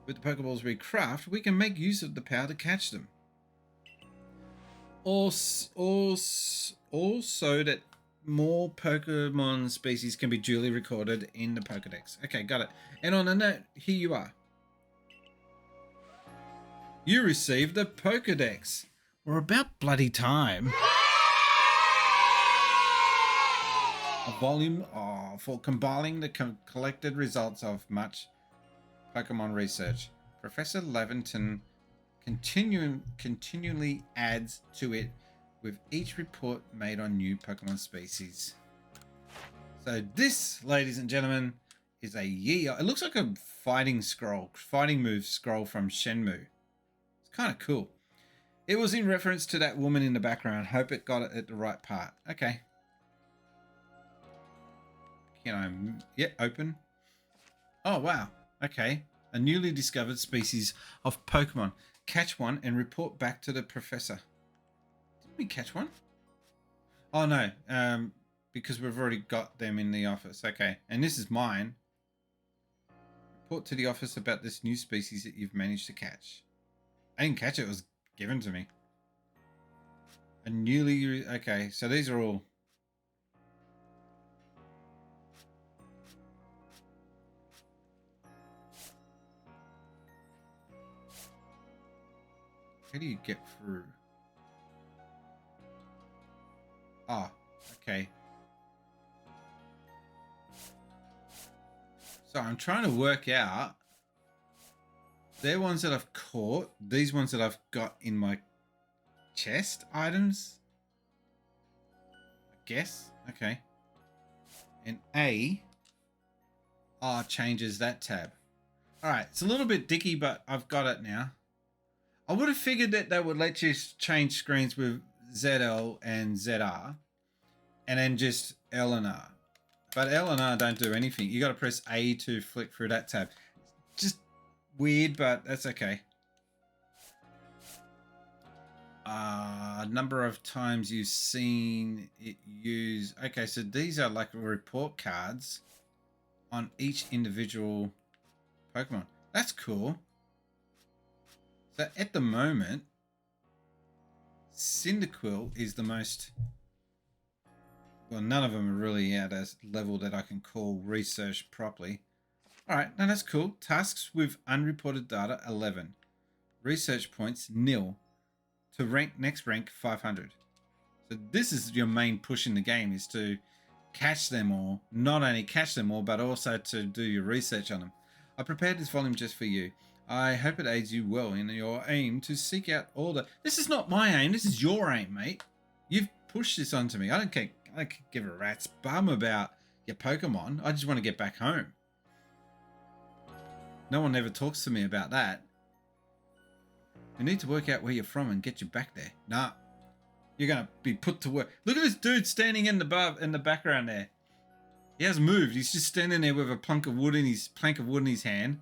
S2: With the Pokeballs we craft, we can make use of the power to catch them. Also that more Pokemon species can be duly recorded in the Pokedex. Okay, got it. And on a note, here you are. You received the Pokedex. We're about bloody time. A volume for compiling the collected results of much Pokemon research. Professor Levinton continually adds to it with each report made on new Pokemon species. So this, ladies and gentlemen, is a year. It looks like a fighting move scroll from Shenmue. It's kind of cool. It was in reference to that woman in the background. Hope it got it at the right part. Okay. Can I, open. Oh, wow. Okay. A newly discovered species of Pokemon. Catch one and report back to the professor. Didn't we catch one? Oh, no. Because we've already got them in the office. Okay. And this is mine. Report to the office about this new species that you've managed to catch. I didn't catch it. It was given to me. A newly... Okay. So these are all... How do you get through? Ah, okay. So I'm trying to work out. They're ones that I've caught. These ones that I've got in my chest items. I guess. Okay. And A changes that tab. Alright, it's a little bit dicky, but I've got it now. I would have figured that they would let you change screens with ZL and ZR and then just L and R. But L and R don't do anything. You got to press A to flick through that tab. Just weird, but that's okay. Number of times you've seen it used. Okay, so these are like report cards on each individual Pokemon. That's cool. So at the moment, Cyndaquil is the most... Well, none of them are really at a level that I can call research properly. Alright, now that's cool. Tasks with unreported data, 11. Research points, nil. To rank, next rank, 500. So this is your main push in the game, is to catch them all. Not only catch them all, but also to do your research on them. I prepared this volume just for you. I hope it aids you well in your aim to seek out all the... This is not my aim, this is your aim, mate. You've pushed this onto me. I don't give a rat's bum about your Pokemon. I just want to get back home. No one ever talks to me about that. We need to work out where you're from and get you back there. Nah. You're going to be put to work. Look at this dude standing in the background there. He hasn't moved. He's just standing there with a plank of wood in his hand.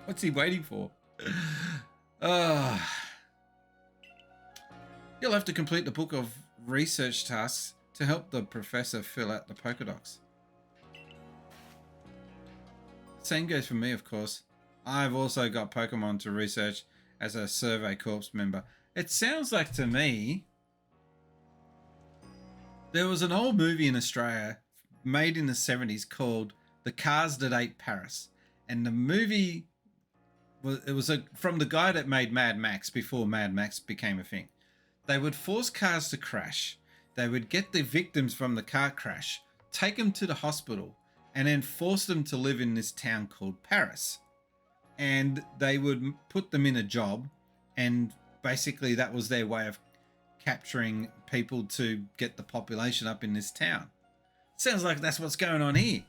S2: What's he waiting for? You'll have to complete the book of research tasks to help the professor fill out the Pokedocs. Same goes for me, of course. I've also got Pokemon to research as a Survey Corps member. It sounds like to me... There was an old movie in Australia made in the 70s called The Cars That Ate Paris. And the movie... It was from the guy that made Mad Max before Mad Max became a thing. They would force cars to crash. They would get the victims from the car crash, take them to the hospital, and then force them to live in this town called Paris. And they would put them in a job, and basically that was their way of capturing people to get the population up in this town. Sounds like that's what's going on here.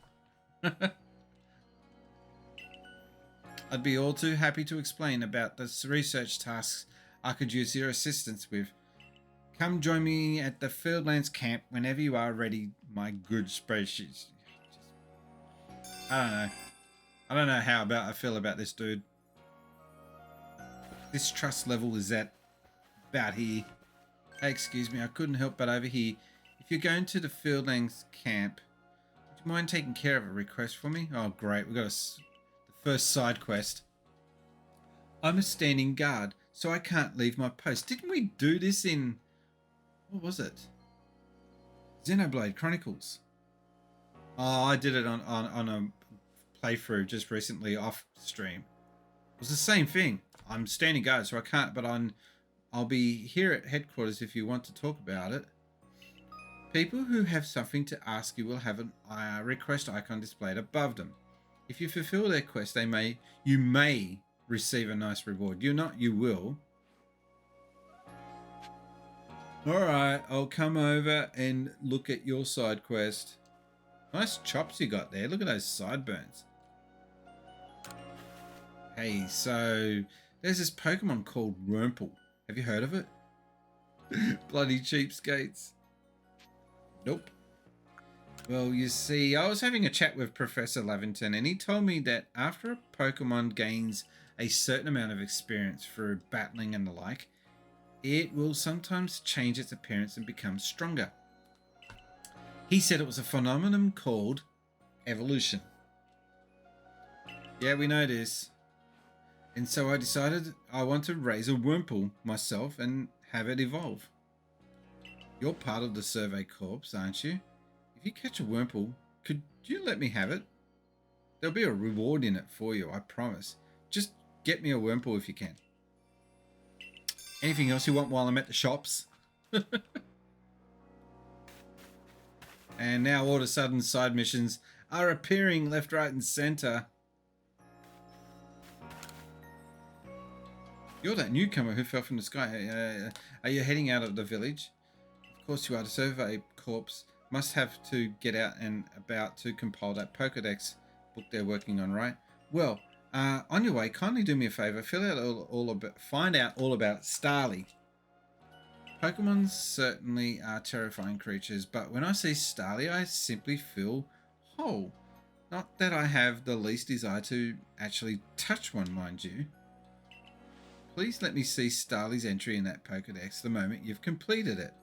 S2: I'd be all too happy to explain about the research tasks I could use your assistance with. Come join me at the Fieldlands camp whenever you are ready, my good spreadsheets. I don't know how I feel about this dude. This trust level is at about here. Hey, excuse me, I couldn't help but overhear. If you're going to the Fieldlands camp, would you mind taking care of a request for me? Oh, great. We've got the first side quest. I'm a standing guard, so I can't leave my post. Didn't we do this in... What was it? Xenoblade Chronicles. Oh, I did it on a playthrough just recently off stream. It was the same thing. I'm standing guard, so I can't, but I'll be here at headquarters if you want to talk about it. People who have something to ask you will have a request icon displayed above them. If you fulfill their quest, you may receive a nice reward. You're not, you will. Alright, I'll come over and look at your side quest. Nice chops you got there. Look at those sideburns. Hey, so there's this Pokemon called Wurmple. Have you heard of it? Bloody cheapskates. Nope. Well, you see, I was having a chat with Professor Lavington, and he told me that after a Pokemon gains a certain amount of experience through battling and the like, it will sometimes change its appearance and become stronger. He said it was a phenomenon called evolution. Yeah, we know this. And so I decided I want to raise a Wurmple myself and have it evolve. You're part of the Survey Corps, aren't you? If you catch a Wurmple, could you let me have it? There'll be a reward in it for you, I promise. Just get me a Wurmple if you can. Anything else you want while I'm at the shops? And now all of a sudden side missions are appearing left, right and center. You're that newcomer who fell from the sky. Are you heading out of the village? Of course you are. To survey corpse must have to get out and about to compile that Pokedex book they're working on, right? Well, on your way, kindly do me a favor. Find out all about Starly. Pokemon certainly are terrifying creatures, but when I see Starly, I simply feel whole. Not that I have the least desire to actually touch one, mind you. Please let me see Starly's entry in that Pokedex the moment you've completed it.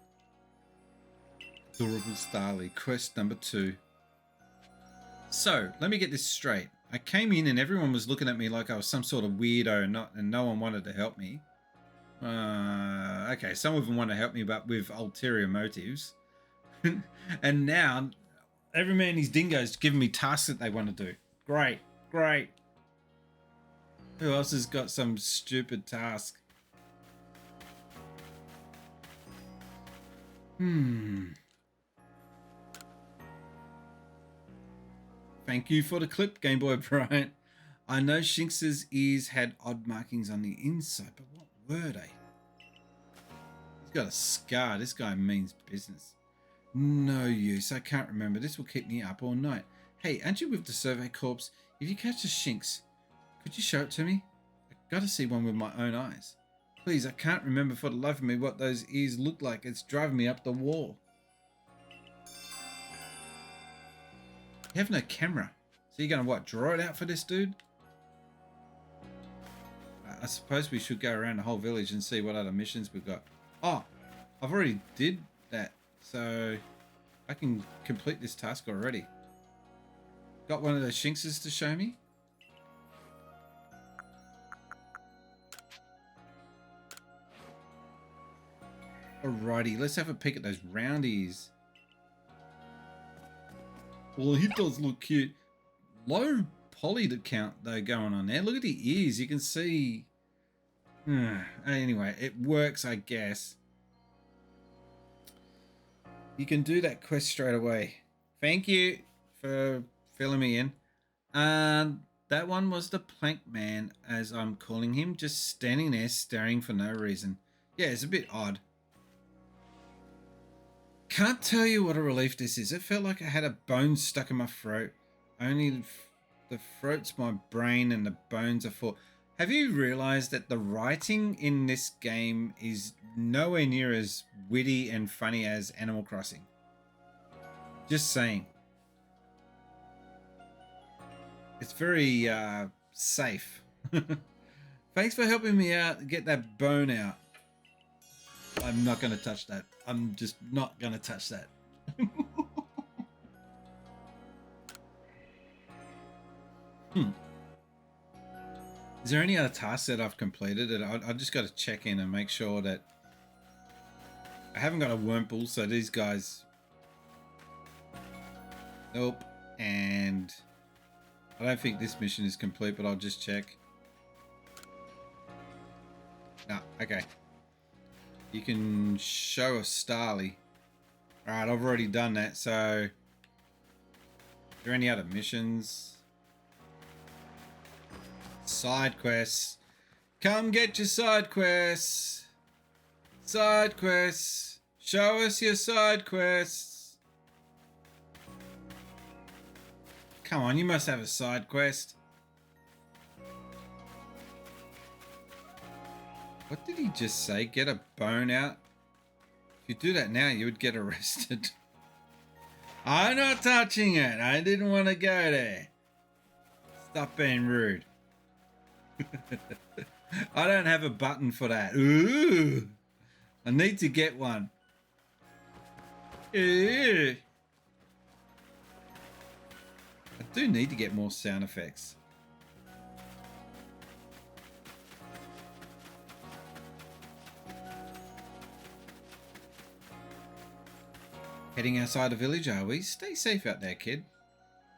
S2: Adorable Starly, quest number 2. So, let me get this straight. I came in and everyone was looking at me like I was some sort of weirdo and no one wanted to help me. Okay, some of them want to help me, but with ulterior motives. And now, every man and his dingo's giving me tasks that they want to do. Great, great. Who else has got some stupid task? Thank you for the clip, Game Boy Bryant. I know Shinx's ears had odd markings on the inside, but what were they? He's got a scar. This guy means business. No use. I can't remember. This will keep me up all night. Hey, aren't you with the survey corps? If you catch a Shinx, could you show it to me? I've got to see one with my own eyes. Please, I can't remember for the life of me what those ears look like. It's driving me up the wall. You have no camera. So you're going to, what, draw it out for this dude? I suppose we should go around the whole village and see what other missions we've got. Oh, I've already did that. So I can complete this task already. Got one of those Shinxes to show me? Alrighty, let's have a peek at those roundies. Well, he does look cute. Low poly count though going on there. Look at the ears. You can see. Anyway, it works, I guess. You can do that quest straight away. Thank you for filling me in. That one was the Plank Man, as I'm calling him, just standing there staring for no reason. Yeah, it's a bit odd. Can't tell you what a relief this is. It felt like I had a bone stuck in my throat. Only the throat's my brain and the bones are for... Have you realized that the writing in this game is nowhere near as witty and funny as Animal Crossing? Just saying. It's very safe. Thanks for helping me out get that bone out. I'm not going to touch that. I'm just not going to touch that. Is there any other tasks that I've completed? And I just got to check in and make sure that I haven't got a Wurmple, so these guys... Nope. And I don't think this mission is complete, but I'll just check. No, okay. You can show a Starly. Alright, I've already done that, so... Are there any other missions? Side quests. Come get your side quests. Side quests. Show us your side quests. Come on, you must have a side quest. What did he just say? Get a bone out? If you do that now, you would get arrested. I'm not touching it. I didn't want to go there. Stop being rude. I don't have a button for that. Ooh. I need to get one. Ooh. I do need to get more sound effects. Heading outside the village, are we? Stay safe out there, kid.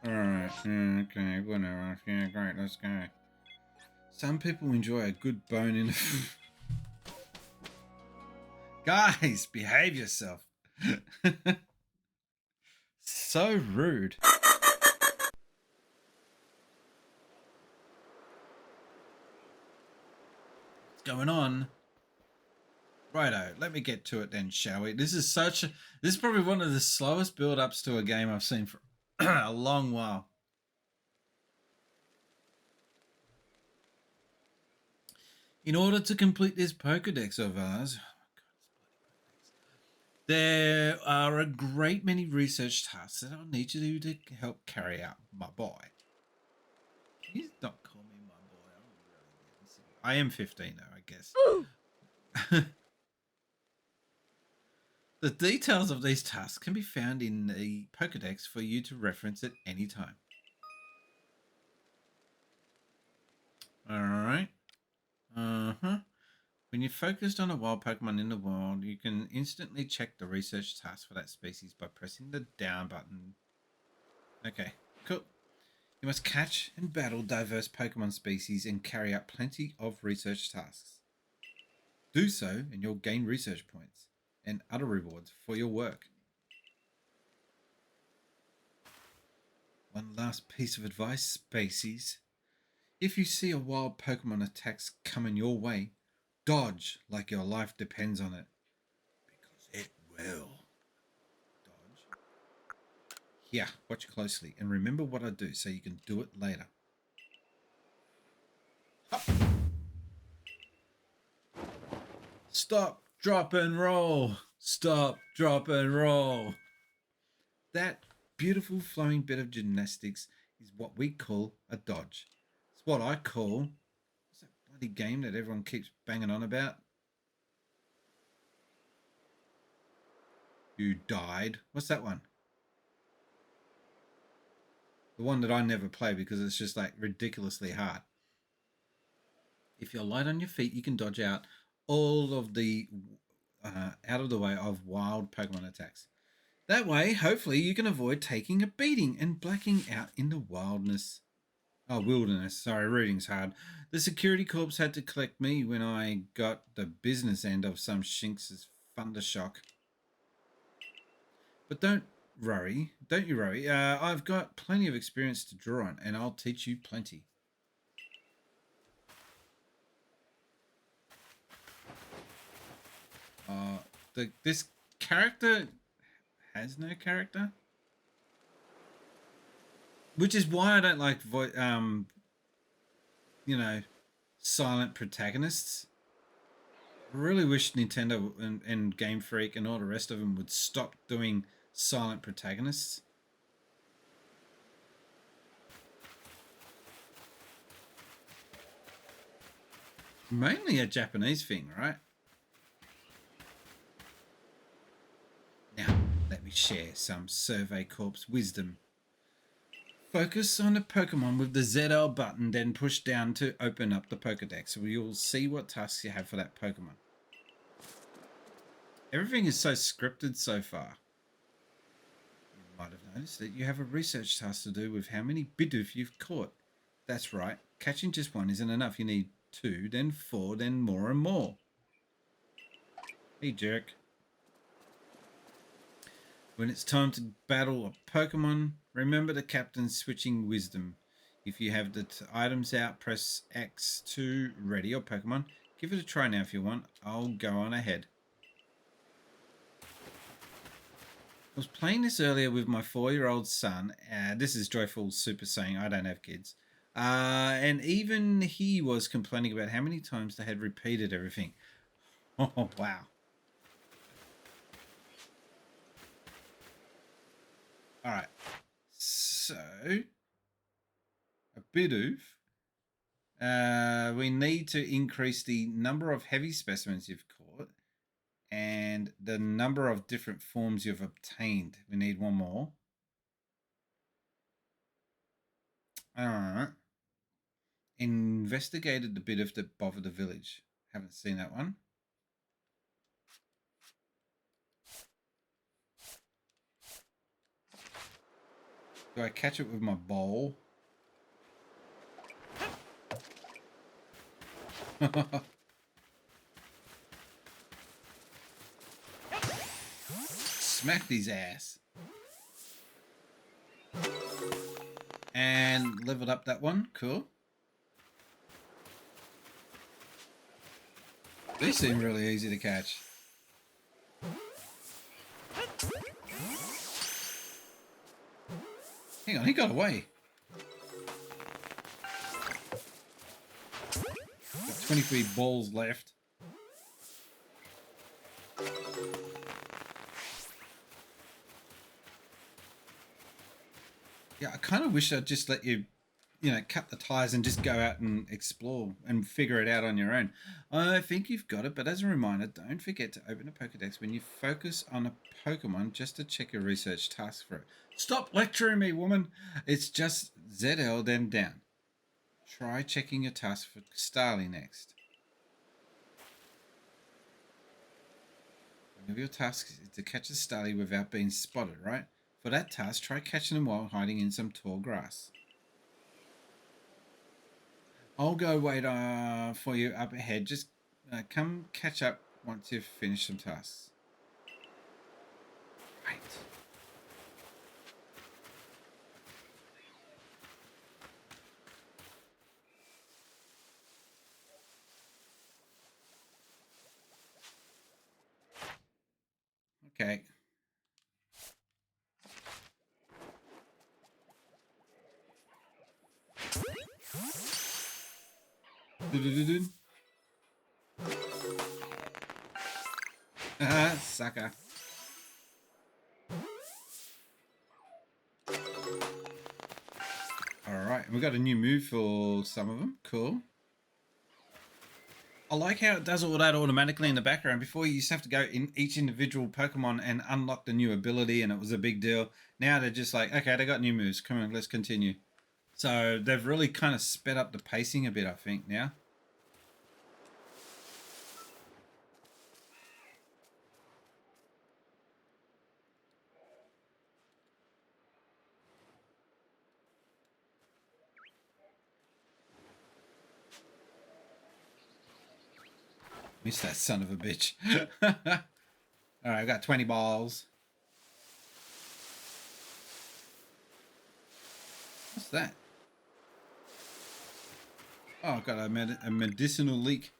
S2: Alright, okay, whatever. Yeah, great, let's go. Some people enjoy a good bone in a... Guys, behave yourself. So rude. Let's going on. Righto, let me get to it then, shall we? This is probably one of the slowest build-ups to a game I've seen for a long while. In order to complete this Pokedex of ours, there are a great many research tasks that I'll need you to help carry out, my boy. Please don't call me my boy. I'm really getting sick. I am 15 though, I guess. The details of these tasks can be found in the Pokedex for you to reference at any time. Alright. When you're focused on a wild Pokemon in the wild, you can instantly check the research task for that species by pressing the down button. Okay, cool. You must catch and battle diverse Pokemon species and carry out plenty of research tasks. Do so and you'll gain research points and other rewards for your work. One last piece of advice, species. If you see a wild Pokemon attacks coming your way, dodge like your life depends on it. Because it will. Dodge. Yeah, watch closely and remember what I do so you can do it later. Up. Stop, drop and roll. Stop, drop and roll. That beautiful flowing bit of gymnastics is what we call a dodge. It's what I call... What's that bloody game that everyone keeps banging on about? You died. What's that one? The one that I never play because it's just like ridiculously hard. If you're light on your feet, you can dodge out all of the out of the way of wild Pokemon attacks. That way, hopefully, you can avoid taking a beating and blacking out in the wilderness. Oh, wilderness. Sorry, reading's hard. The security corps had to collect me when I got the business end of some Shinx's Thundershock. But don't you worry. I've got plenty of experience to draw on, and I'll teach you plenty. This character has no character, which is why I don't like silent protagonists. I really wish Nintendo and Game Freak and all the rest of them would stop doing silent protagonists. Mainly a Japanese thing, right? Now, let me share some Survey Corps wisdom. Focus on a Pokemon with the ZL button, then push down to open up the Pokedex. So you'll see what tasks you have for that Pokemon. Everything is so scripted so far. You might have noticed that you have a research task to do with how many Bidoof you've caught. That's right, catching just one isn't enough. You need 2, then 4, then more and more. Hey, jerk. When it's time to battle a Pokemon, remember the captain's switching wisdom. If you have the items out, press X to ready your Pokemon. Give it a try now if you want. I'll go on ahead. I was playing this earlier with my 4-year-old son. This is Joyful Super saying I don't have kids. And even he was complaining about how many times they had repeated everything. Oh, wow. All right, so a Bidoof. We need to increase the number of heavy specimens you've caught and the number of different forms you've obtained. We need one more. All right. Investigated the Bidoof that bothered the village. Haven't seen that one. Do I catch it with my bowl? Smacked his ass. And leveled up that one. Cool. These seem really easy to catch. Hang on, he got away. Got 23 balls left. Yeah, I kind of wish I'd just let you, cut the ties and just go out and explore and figure it out on your own. I think you've got it, but as a reminder, don't forget to open a Pokedex when you focus on a Pokemon just to check your research task for it. Stop lecturing me, woman! It's just ZL, then down. Try checking your task for Starly next. One of your tasks is to catch a Starly without being spotted, right? For that task, try catching them while hiding in some tall grass. I'll go wait for you up ahead. Just come catch up once you've finished some tasks. Right. Okay. Sucker. Alright, we got a new move for some of them. Cool. I like how it does all that automatically in the background. Before, you used to have to go in each individual Pokemon and unlock the new ability, and it was a big deal. Now they're just like, okay, they got new moves. Come on, let's continue. So they've really kind of sped up the pacing a bit, I think, now. Missed that son of a bitch. Alright, I've got 20 balls. What's that? Oh, I've got a medicinal leak.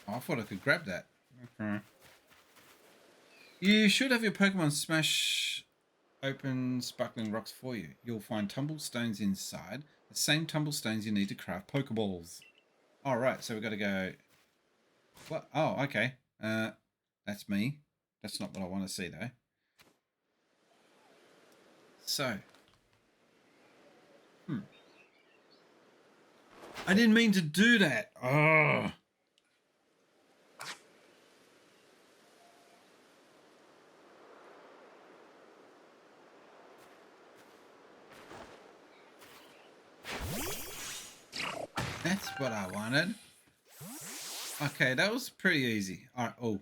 S2: Oh, I thought I could grab that. Okay. You should have your Pokemon smash open sparkling rocks for you. You'll find tumblestones inside. The same tumblestones you need to craft Pokeballs. Alright, so we've got to go... What? Oh, okay. That's me. That's not what I want to see, though. So. I didn't mean to do that. Oh. That's what I wanted. Okay, that was pretty easy. Alright, oh.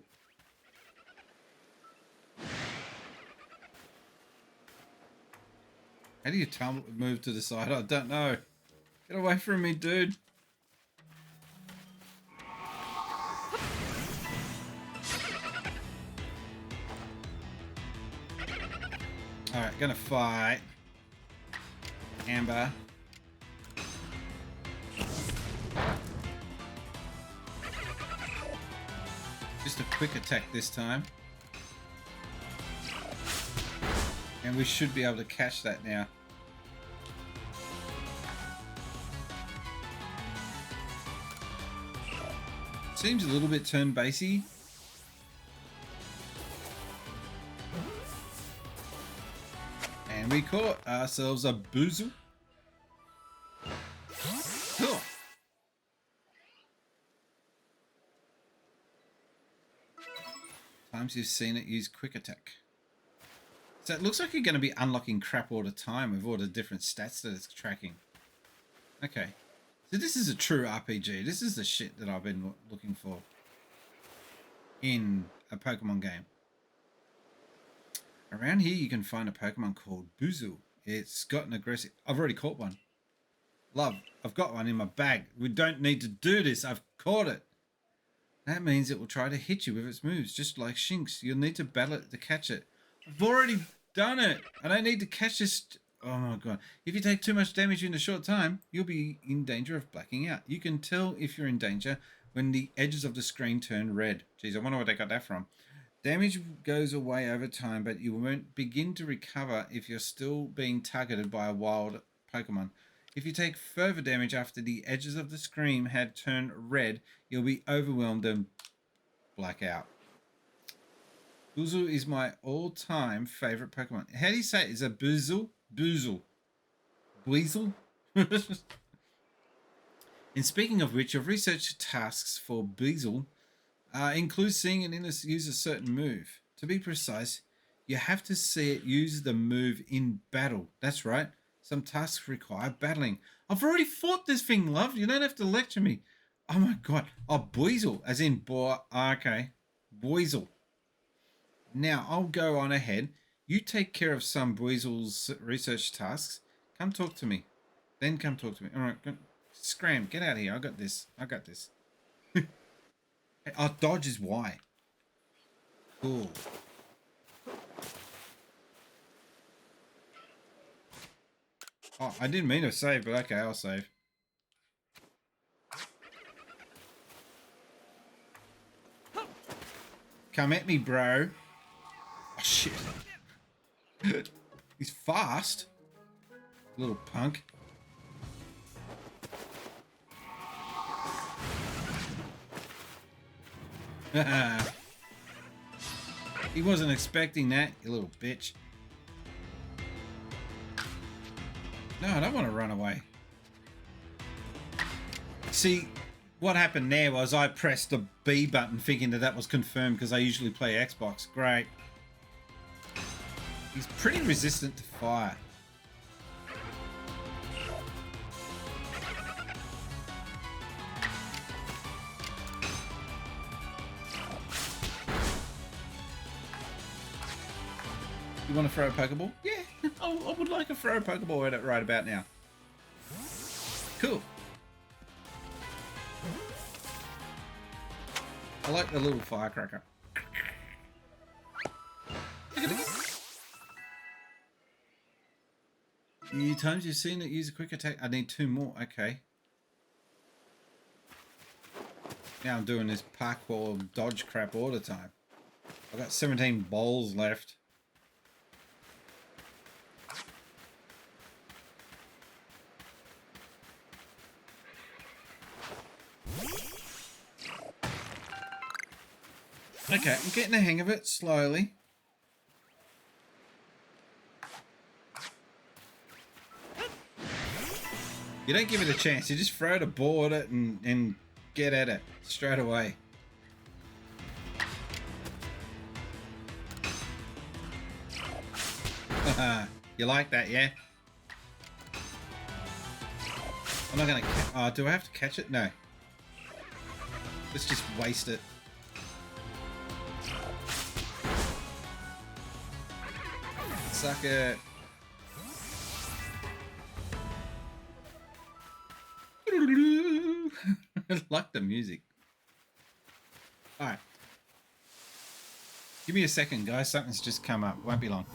S2: How do you move to the side? I don't know. Get away from me, dude. Alright, gonna fight Amber. Just a quick attack this time. And we should be able to catch that now. Seems a little bit turn-basy. And we caught ourselves a boozle. Cool. Times you've seen it use quick attack. So it looks like you're going to be unlocking crap all the time with all the different stats that it's tracking. Okay. So this is a true RPG. This is the shit that I've been looking for in a Pokemon game. Around here you can find a Pokemon called Buzu. It's got an aggressive... I've already caught one. Love, I've got one in my bag. We don't need to do this. I've caught it. That means it will try to hit you with its moves, just like Shinx. You'll need to battle it to catch it. I've already done it. I don't need to catch this. Oh my god. If you take too much damage in a short time, you'll be in danger of blacking out. You can tell if you're in danger when the edges of the screen turn red. Geez, I wonder where they got that from. Damage goes away over time, but you won't begin to recover if you're still being targeted by a wild Pokemon. If you take further damage after the edges of the screen had turned red, you'll be overwhelmed and black out. Boozle is my all-time favorite Pokemon. How do you say it? Is it Boozle? Boozle. Weasel? And speaking of which, your research tasks for Beazle include seeing it use a certain move. To be precise, you have to see it use the move in battle. That's right. Some tasks require battling. I've already fought this thing, love. You don't have to lecture me. Oh my god. Oh, Buizel, as in boy. Okay. Buizel. Now, I'll go on ahead. You take care of some Buizel's research tasks. Come talk to me. Then come talk to me. All right. Scram. Get out of here. I got this. I got this. Dodge is Y. Cool. Oh, I didn't mean to save, but okay, I'll save. Come at me, bro. Oh, shit. He's fast. Little punk. He wasn't expecting that, you little bitch. No, I don't want to run away. See, what happened there was I pressed the B button thinking that was confirmed because I usually play Xbox. Great. He's pretty resistant to fire. You want to throw a Pokeball? Yeah, I would like to throw a Pokeball at it right about now. Cool. I like the little firecracker. The times you've seen it use a quick attack. I need 2 more. Okay. Now I'm doing this parkour dodge crap all the time. I've got 17 bowls left. Okay, I'm getting the hang of it slowly. You don't give it a chance. You just throw it a ball at it and get at it straight away. You like that, yeah? I'm not gonna. Do I have to catch it? No. Let's just waste it. Suck it. I like the music. Alright. Give me a second, guys. Something's just come up. Won't be long.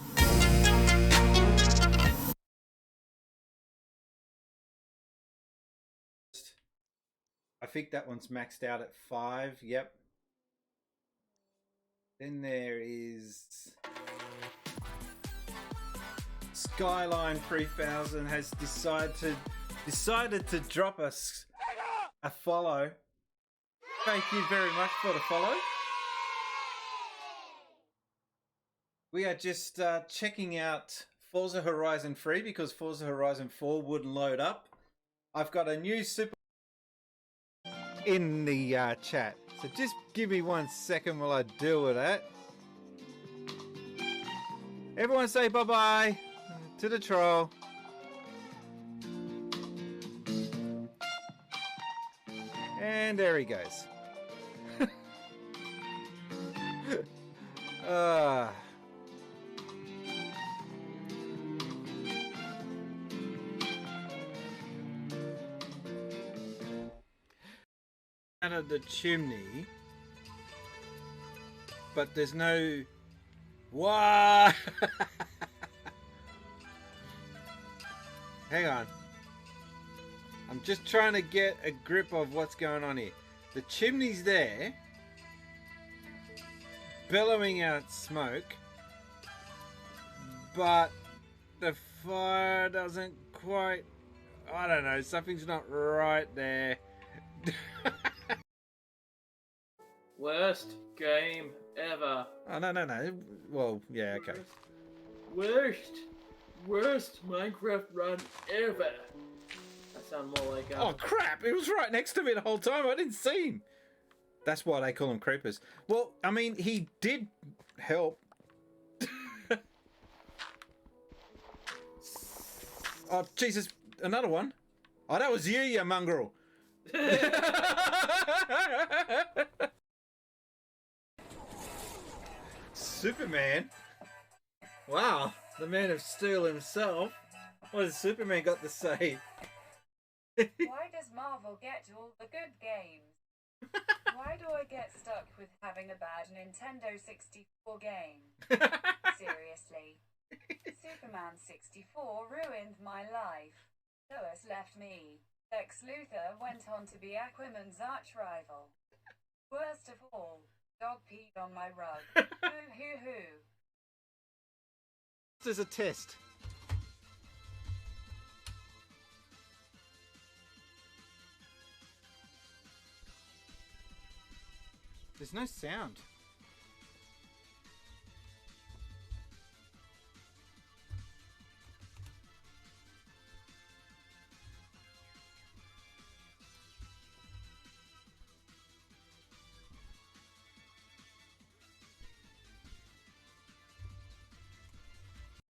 S2: I think that one's maxed out at 5. Yep. Then there is Skyline 3000 has decided to drop us a follow. Thank you very much for the follow. We are just checking out Forza Horizon 3 because Forza Horizon 4 wouldn't load up. I've got a new super in the chat, so just give me 1 second while I deal with that. Everyone say bye-bye to the troll. And there he goes. Out of the chimney,
S6: but there's no... What? Hang on. I'm just trying to get a grip of what's going on here. The chimney's there, bellowing out smoke, but the fire doesn't quite... I don't know, something's not right there.
S5: Worst game ever.
S6: Oh, no. Well, yeah, okay.
S5: Worst Minecraft run ever. That sounds more like
S6: Oh, crap! It was right next to me the whole time. I didn't see him. That's why they call him creepers. Well, I mean, he did help. Oh, Jesus. Another one. Oh, that was you mongrel. Superman? Wow, the Man of Steel himself. What has Superman got to say?
S9: Why does Marvel get all the good games? Why do I get stuck with having a bad Nintendo 64 game? Seriously. Superman 64 ruined my life. Lois left me. Lex Luthor went on to be Aquaman's arch-rival. Worst of all, dog peed on my rug. Hoo.
S6: This is a test. There's no sound.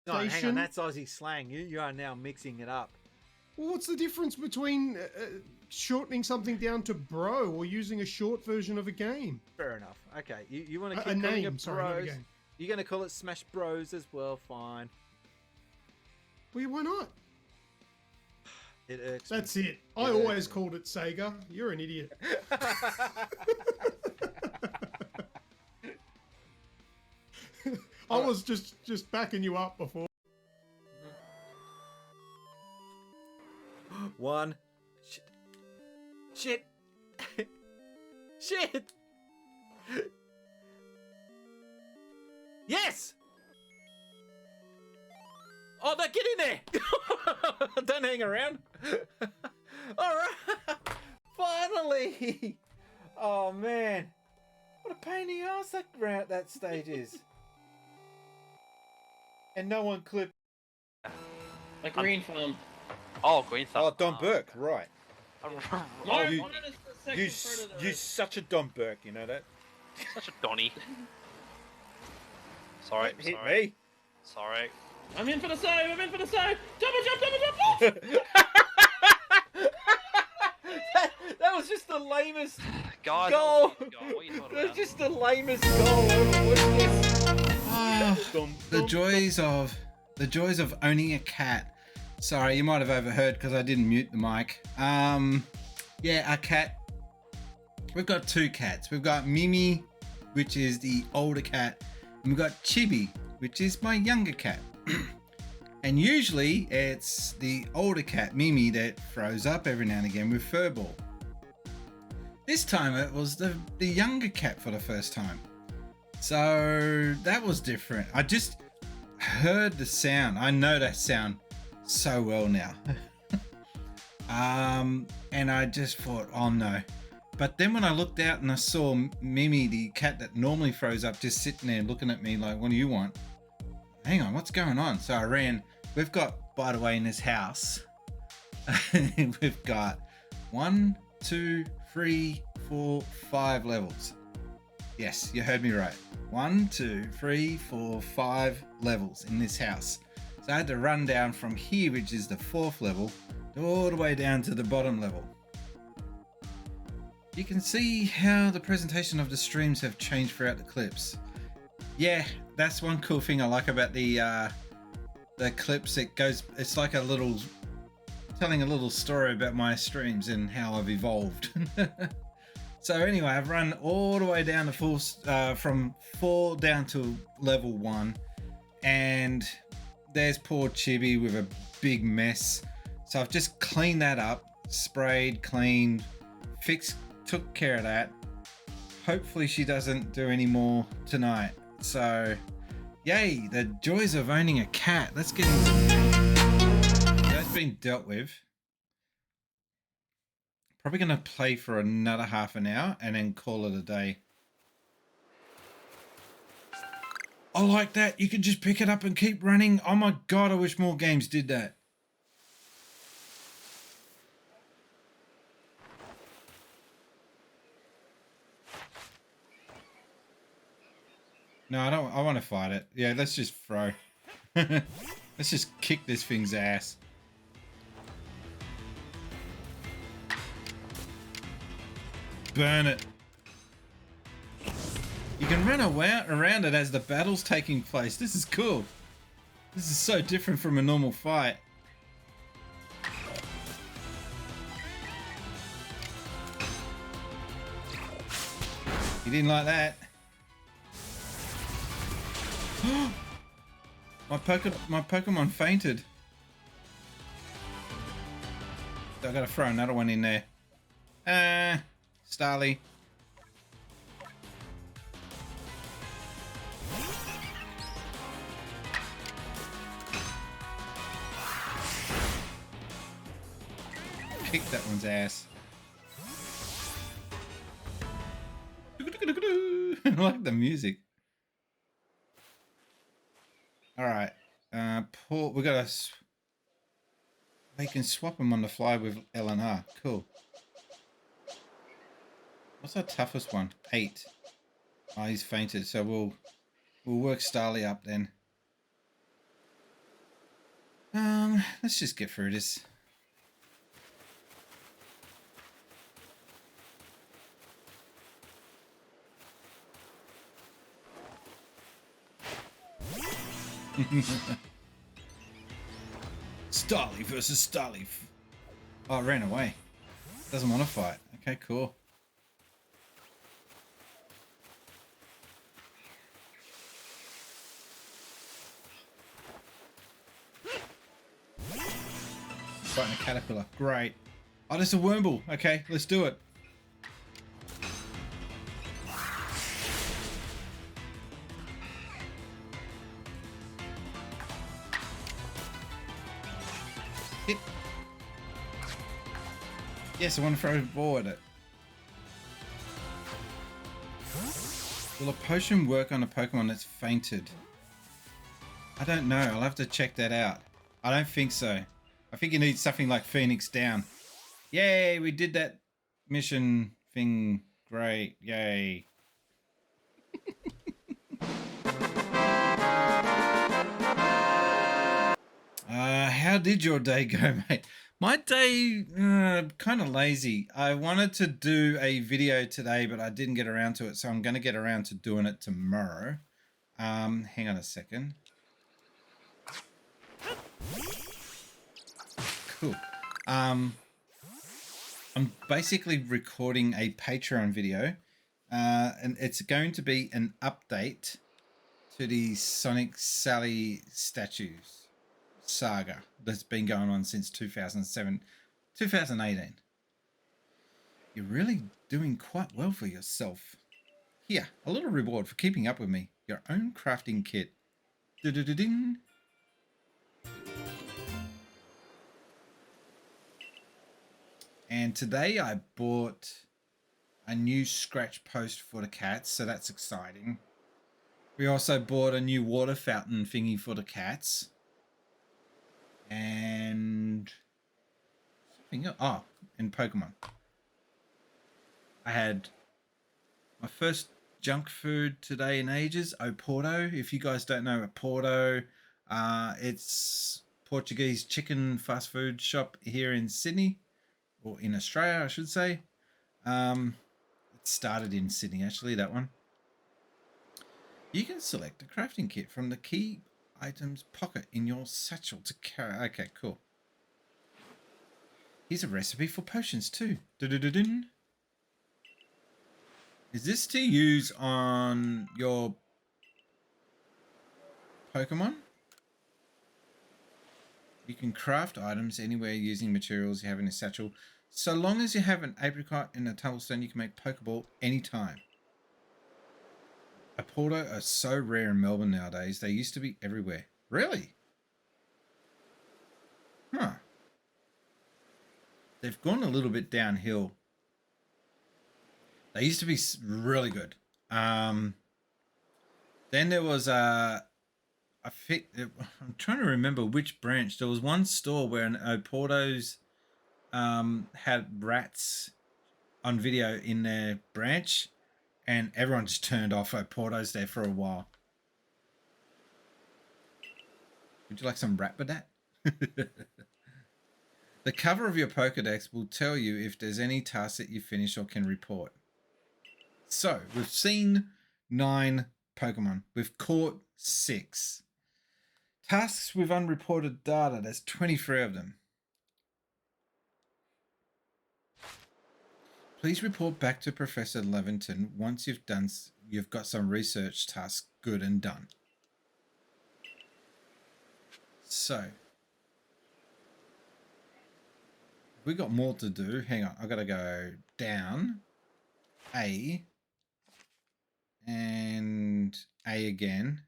S6: Oh, hang on,
S8: Station?
S6: that's Aussie slang. You are now mixing it up.
S8: Well, what's the difference between shortening something down to bro or using a short version of a game?
S6: Fair enough. Okay, you want to
S8: A
S6: keep calling
S8: name,
S6: it
S8: sorry, not a
S6: bros.
S8: game.
S6: You're going to call it Smash Bros as well, fine.
S8: Well, why not?
S6: It irks me.
S8: That's it. I
S6: Yeah.
S8: always called it Sega. You're an idiot. I was just backing you up before.
S6: One. Shit. Shit. Yes. Oh, no, get in there. Don't hang around. All right. Finally. Oh, man. What a pain in the ass that stage is. And no one clipped.
S5: a green farm.
S4: Oh, green thumb.
S6: Oh, Don Burke, right.
S5: No,
S6: you-
S5: mine is the second predator.
S6: You such a Don Burke, you know that?
S4: Such a Donny. Sorry,
S6: Hit
S4: sorry.
S6: me.
S4: Sorry.
S5: I'm in for the save. Double jump.
S6: that was just the lamest
S4: Guys,
S6: goal.
S4: that was a goal. What are you talking
S6: That's
S4: about?
S6: just the lamest goal ever. What's this?
S2: Ah,
S6: Dum,
S2: the
S6: dum,
S2: joys of owning a cat. Sorry, you might have overheard because I didn't mute the mic. Yeah, our cat. We've got two cats. We've got Mimi, which is the older cat, and we've got Chibi, which is my younger cat. And usually it's the older cat, Mimi, that throws up every now and again with furball. This time it was the younger cat for the first time. So that was different. I just heard the sound. I know that sound so well now. And I just thought, oh no. But then when I looked out and I saw Mimi, the cat that normally throws up, just sitting there looking at me like, what do you want? Hang on, what's going on? So I ran. We've got, by the way, in this house, we've got 1, 2, 3, 4, 5 levels. Yes, you heard me right. 1, 2, 3, 4, 5 levels in this house. So I had to run down from here, which is the 4th level, all the way down to the bottom level. You can see how the presentation of the streams have changed throughout the clips. Yeah, that's one cool thing I like about the clips. It's like a little, telling a little story about my streams and how I've evolved. So anyway, I've run all the way down to full, from 4 down to level 1, and there's poor Chibi with a big mess. So I've just cleaned that up, sprayed, cleaned, fixed, took care of that. Hopefully she doesn't do any more tonight. So, yay, the joys of owning a cat. Let's get into it. That's been dealt with. Probably going to play for another half an hour and then call it a day. I like that. You can just pick it up and keep running. Oh my God, I wish more games did that. No, I don't. I want to fight it. Yeah, let's just throw. Let's just kick this thing's ass. Burn it. You can run around it as the battle's taking place. This is cool. This is so different from a normal fight. You didn't like that? My Pokemon fainted. So I gotta throw another one in there. Starly. Kick that one's ass. I like the music. All right, Paul. We gotta. We can swap them on the fly with L and R. Cool. What's our toughest one? 8. Oh, he's fainted, so we'll work Starly up then. Let's just get through this. Starly versus Starly. Oh, it ran away. Doesn't want to fight. Okay, cool. Fighting a caterpillar. Great. Oh, there's a Wormble. Okay, let's do it. Hit. Yes, I want to throw a ball at it. Will a potion work on a Pokemon that's fainted? I don't know. I'll have to check that out. I don't think so. I think you need something like Phoenix Down. Yay, we did that mission thing. Great. Yay. How did your day go, mate? My day, kind of lazy. I wanted to do a video today, but I didn't get around to it, so I'm going to get around to doing it tomorrow. Hang on a second. Cool. I'm basically recording a Patreon video, and it's going to be an update to the Sonic Sally statues saga that's been going on since 2018. You're really doing quite well for yourself. Here, a little reward for keeping up with me. Your own crafting kit. Du-du-du-ding. And today I bought a new scratch post for the cats, so that's exciting. We also bought a new water fountain thingy for the cats. And something else. Oh, in Pokemon. I had my first junk food today in ages, Oporto. If you guys don't know Oporto, it's Portuguese chicken fast food shop here in Sydney. Or in Australia, I should say. It started in Sydney, actually, that one. You can select a crafting kit from the key items pocket in your satchel to carry. Okay, cool. Here's a recipe for potions, too. Du-du-du-dun. Is this to use on your Pokemon? You can craft items anywhere using materials you have in a satchel. So long as you have an apricot and a tumblestone, you can make Pokeball anytime. A Porto are so rare in Melbourne nowadays. They used to be everywhere. Really? Huh. They've gone a little bit downhill. They used to be really good. Then there was I'm trying to remember which branch. There was one store where an Oporto's had rats on video in their branch, and everyone just turned off Oporto's there for a while. Would you like some rat badat? The cover of your Pokedex will tell you if there's any tasks that you finish or can report. So, we've seen 9 Pokemon. We've caught 6. Tasks with unreported data, there's 23 of them. Please report back to Professor Levinton once you've got some research tasks good and done. So, we got more to do. Hang on, I gotta go down, A, and A again.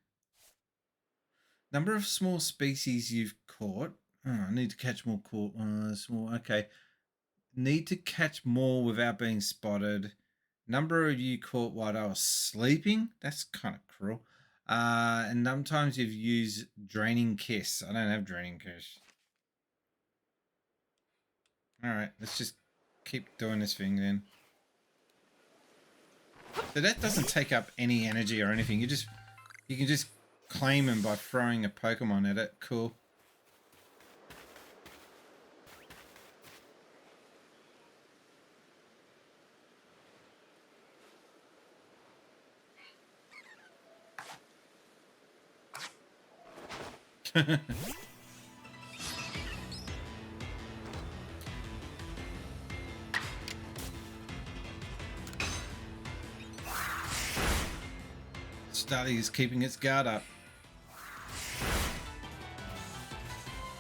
S2: Number of small species you've caught. Oh, I need to catch more small. Okay. Need to catch more without being spotted. Number of you caught while I was sleeping. That's kind of cruel. And sometimes you've used Draining Kiss. I don't have Draining Kiss. Alright, let's just keep doing this thing then. So that doesn't take up any energy or anything. You can just claim them by throwing a Pokemon at it. Cool. Starly is keeping its guard up.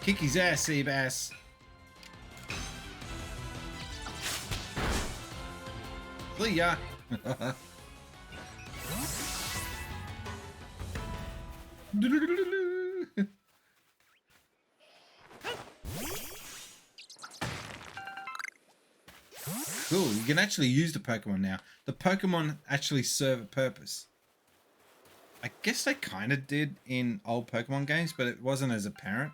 S2: Kick his ass, Seabass. See ya. Cool, you can actually use the Pokemon now. The Pokemon actually serve a purpose. I guess they kind of did in old Pokemon games, but it wasn't as apparent.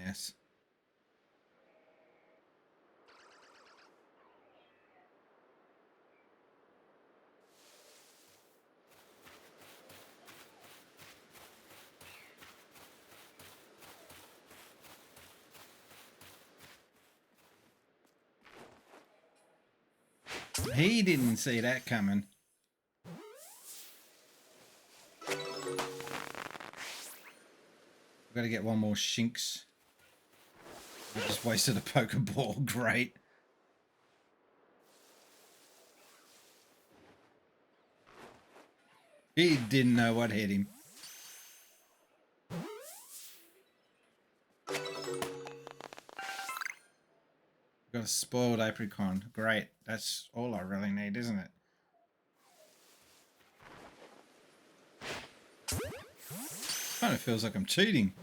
S2: Dumbass. He didn't see that coming. We've got to get one more Shinx. I just wasted a Pokeball. Great. He didn't know what hit him. Got a spoiled apricot. Great. That's all I really need, isn't it? Kind of feels like I'm cheating.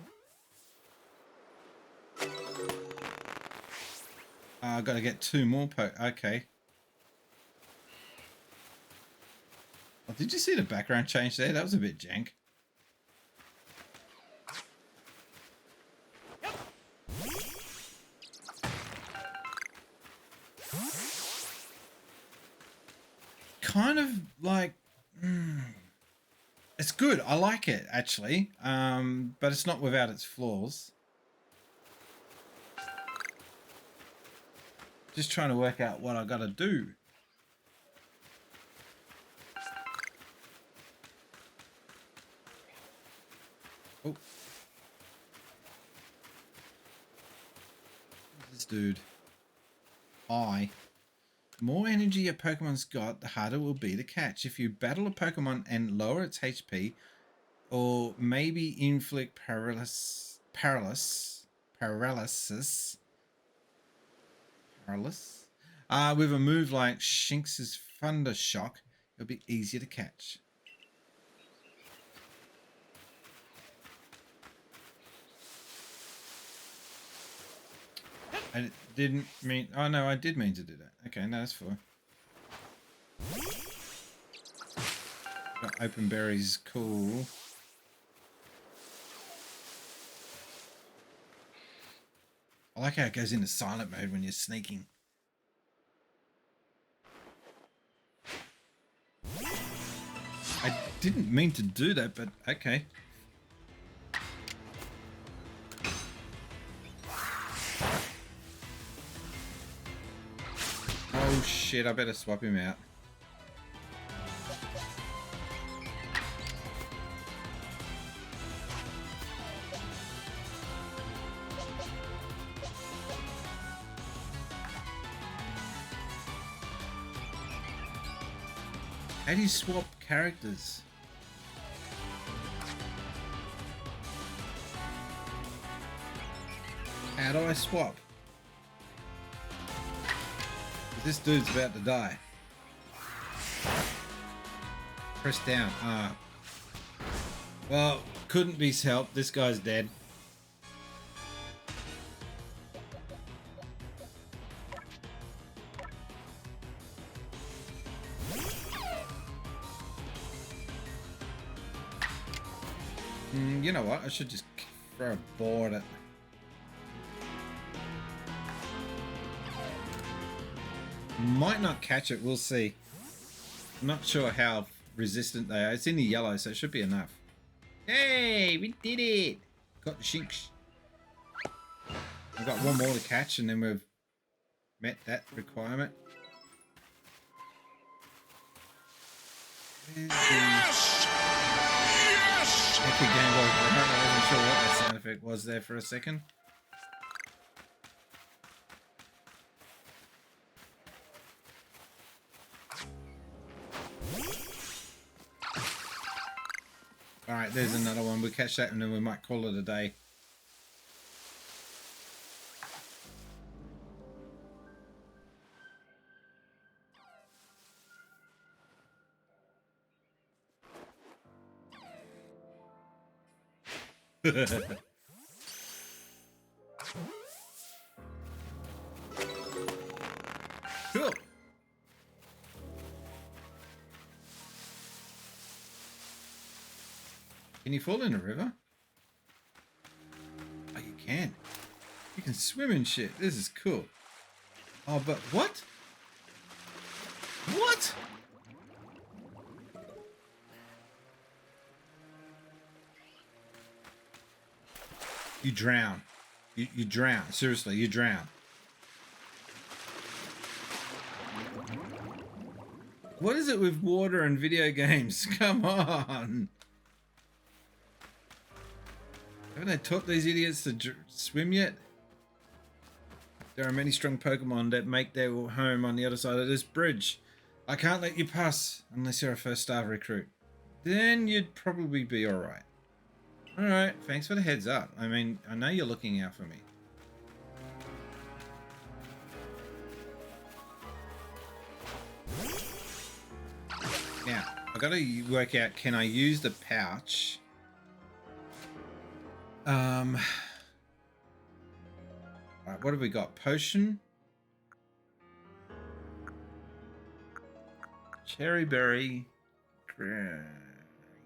S2: I got to get 2 more okay. Oh, did you see the background change there? That was a bit jank. Kind of like it's good. I like it actually, but it's not without its flaws. Just trying to work out what I gotta do. Oh. This dude. The more energy a Pokemon's got, the harder it will be to catch. If you battle a Pokemon and lower its HP, or maybe inflict paralysis with a move like Shinx's Thunder Shock, it'll be easier to catch. I didn't mean... Oh, no, I did mean to do that. Okay, no, that's fine. Got open berries, cool. I like how it goes into silent mode when you're sneaking. I didn't mean to do that, but okay. Oh shit, I better swap him out. How do you swap characters? How do I swap? This dude's about to die. Press down. Ah. Well, couldn't be helped. This guy's dead. You know what? I should just throw a ball at it. Might not catch it. We'll see. I'm not sure how resistant they are. It's in the yellow, so it should be enough. Hey, we did it! Got the Shinx. I've got one more to catch, and then we've met that requirement. Yes! Yes! Epic Game Boy. I wasn't sure what that sound effect was there for a second. Alright, there's another one. We'll catch that and then we might call it a day. Cool. Can you fall in a river? Oh, you can. You can swim and shit. This is cool. Oh, but what? What? You drown. You drown. Seriously, you drown. What is it with water and video games? Come on. Haven't they taught these idiots to swim yet? There are many strong Pokemon that make their home on the other side of this bridge. I can't let you pass unless you're a first star recruit. Then you'd probably be alright. Alright, thanks for the heads up. I mean, I know you're looking out for me. Now, I've got to work out, can I use the pouch? Alright, what have we got? Potion? Cherry berry.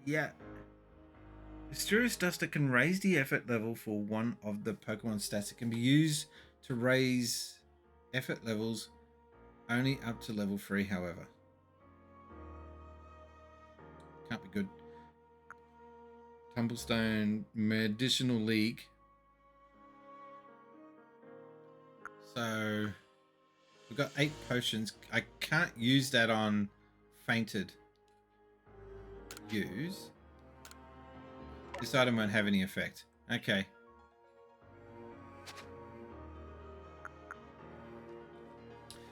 S2: Yeah. Mysterious Duster can raise the effort level for one of the Pokemon stats. It can be used to raise effort levels only up to level 3, however. Can't be good. Tumblestone, Medicinal League. So, We've got 8 potions. I can't use that on fainted. Use. This item won't have any effect. Okay.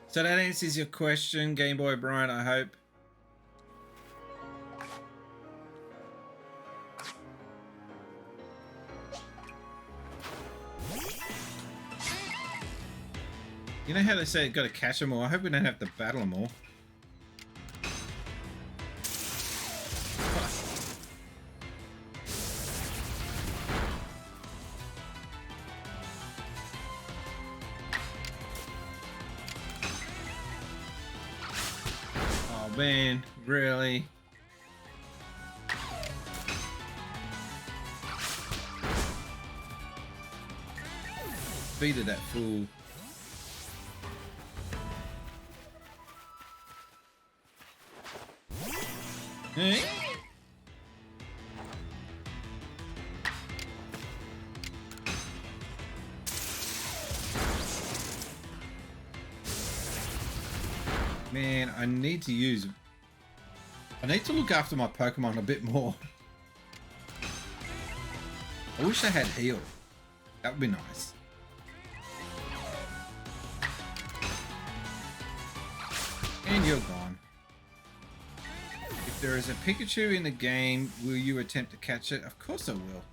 S2: So that answers your question, Game Boy Brian, I hope. You know how they say you got to catch them all? I hope we don't have to battle them all. Oh man, really? Beat that fool. Hey? Man, I need to look after my Pokemon a bit more. I wish I had heal. That would be nice. And you're gone. If there is a Pikachu in the game, will you attempt to catch it? Of course I will.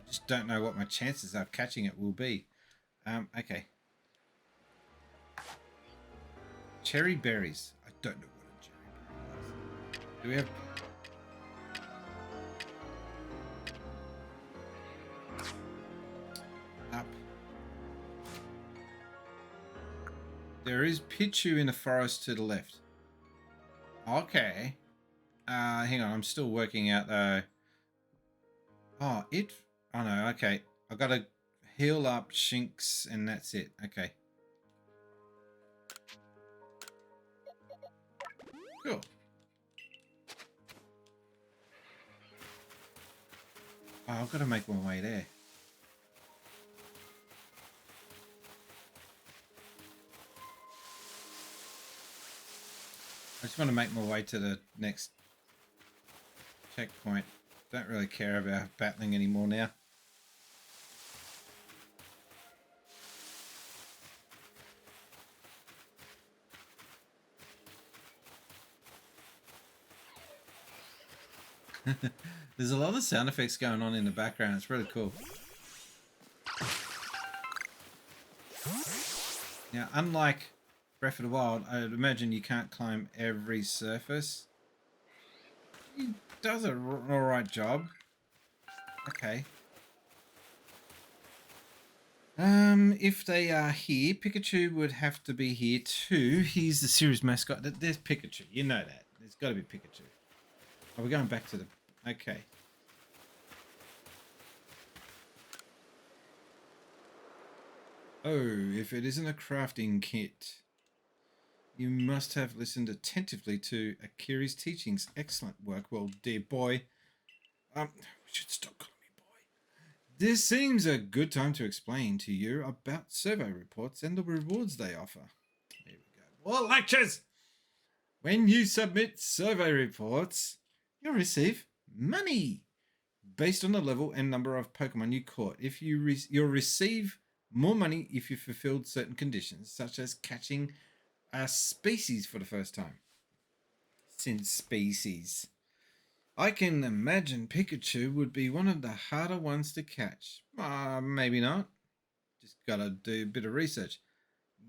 S2: I just don't know what my chances of catching it will be. Okay. Cherry berries. I don't know what a cherry berry is. Do we have... Up. There is Pichu in the forest to the left. Okay. Hang on, I'm still working out though. Oh, oh no, okay. I've got to heal up Shinx and that's it. Okay. Cool. Oh, I've got to make my way there. I just want to make my way to the next checkpoint. Don't really care about battling anymore now. There's a lot of sound effects going on in the background. It's really cool. Now, unlike Breath of the Wild, I'd imagine you can't climb every surface. He does an alright job. Okay. If they are here, Pikachu would have to be here too. He's the series mascot. There's Pikachu. You know that. There's got to be Pikachu. Oh, we're going back to the... Okay. Oh, if it isn't a crafting kit. You must have listened attentively to Akiri's teachings. Excellent work. Well, dear boy. We should stop calling me boy. This seems a good time to explain to you about survey reports and the rewards they offer. Here we go. More lectures! When you submit survey reports, you'll receive money based on the level and number of Pokemon you caught. If you'll receive more money if you fulfilled certain conditions, such as catching a species for the first time. Since species. I can imagine Pikachu would be one of the harder ones to catch. Maybe not. Just gotta do a bit of research.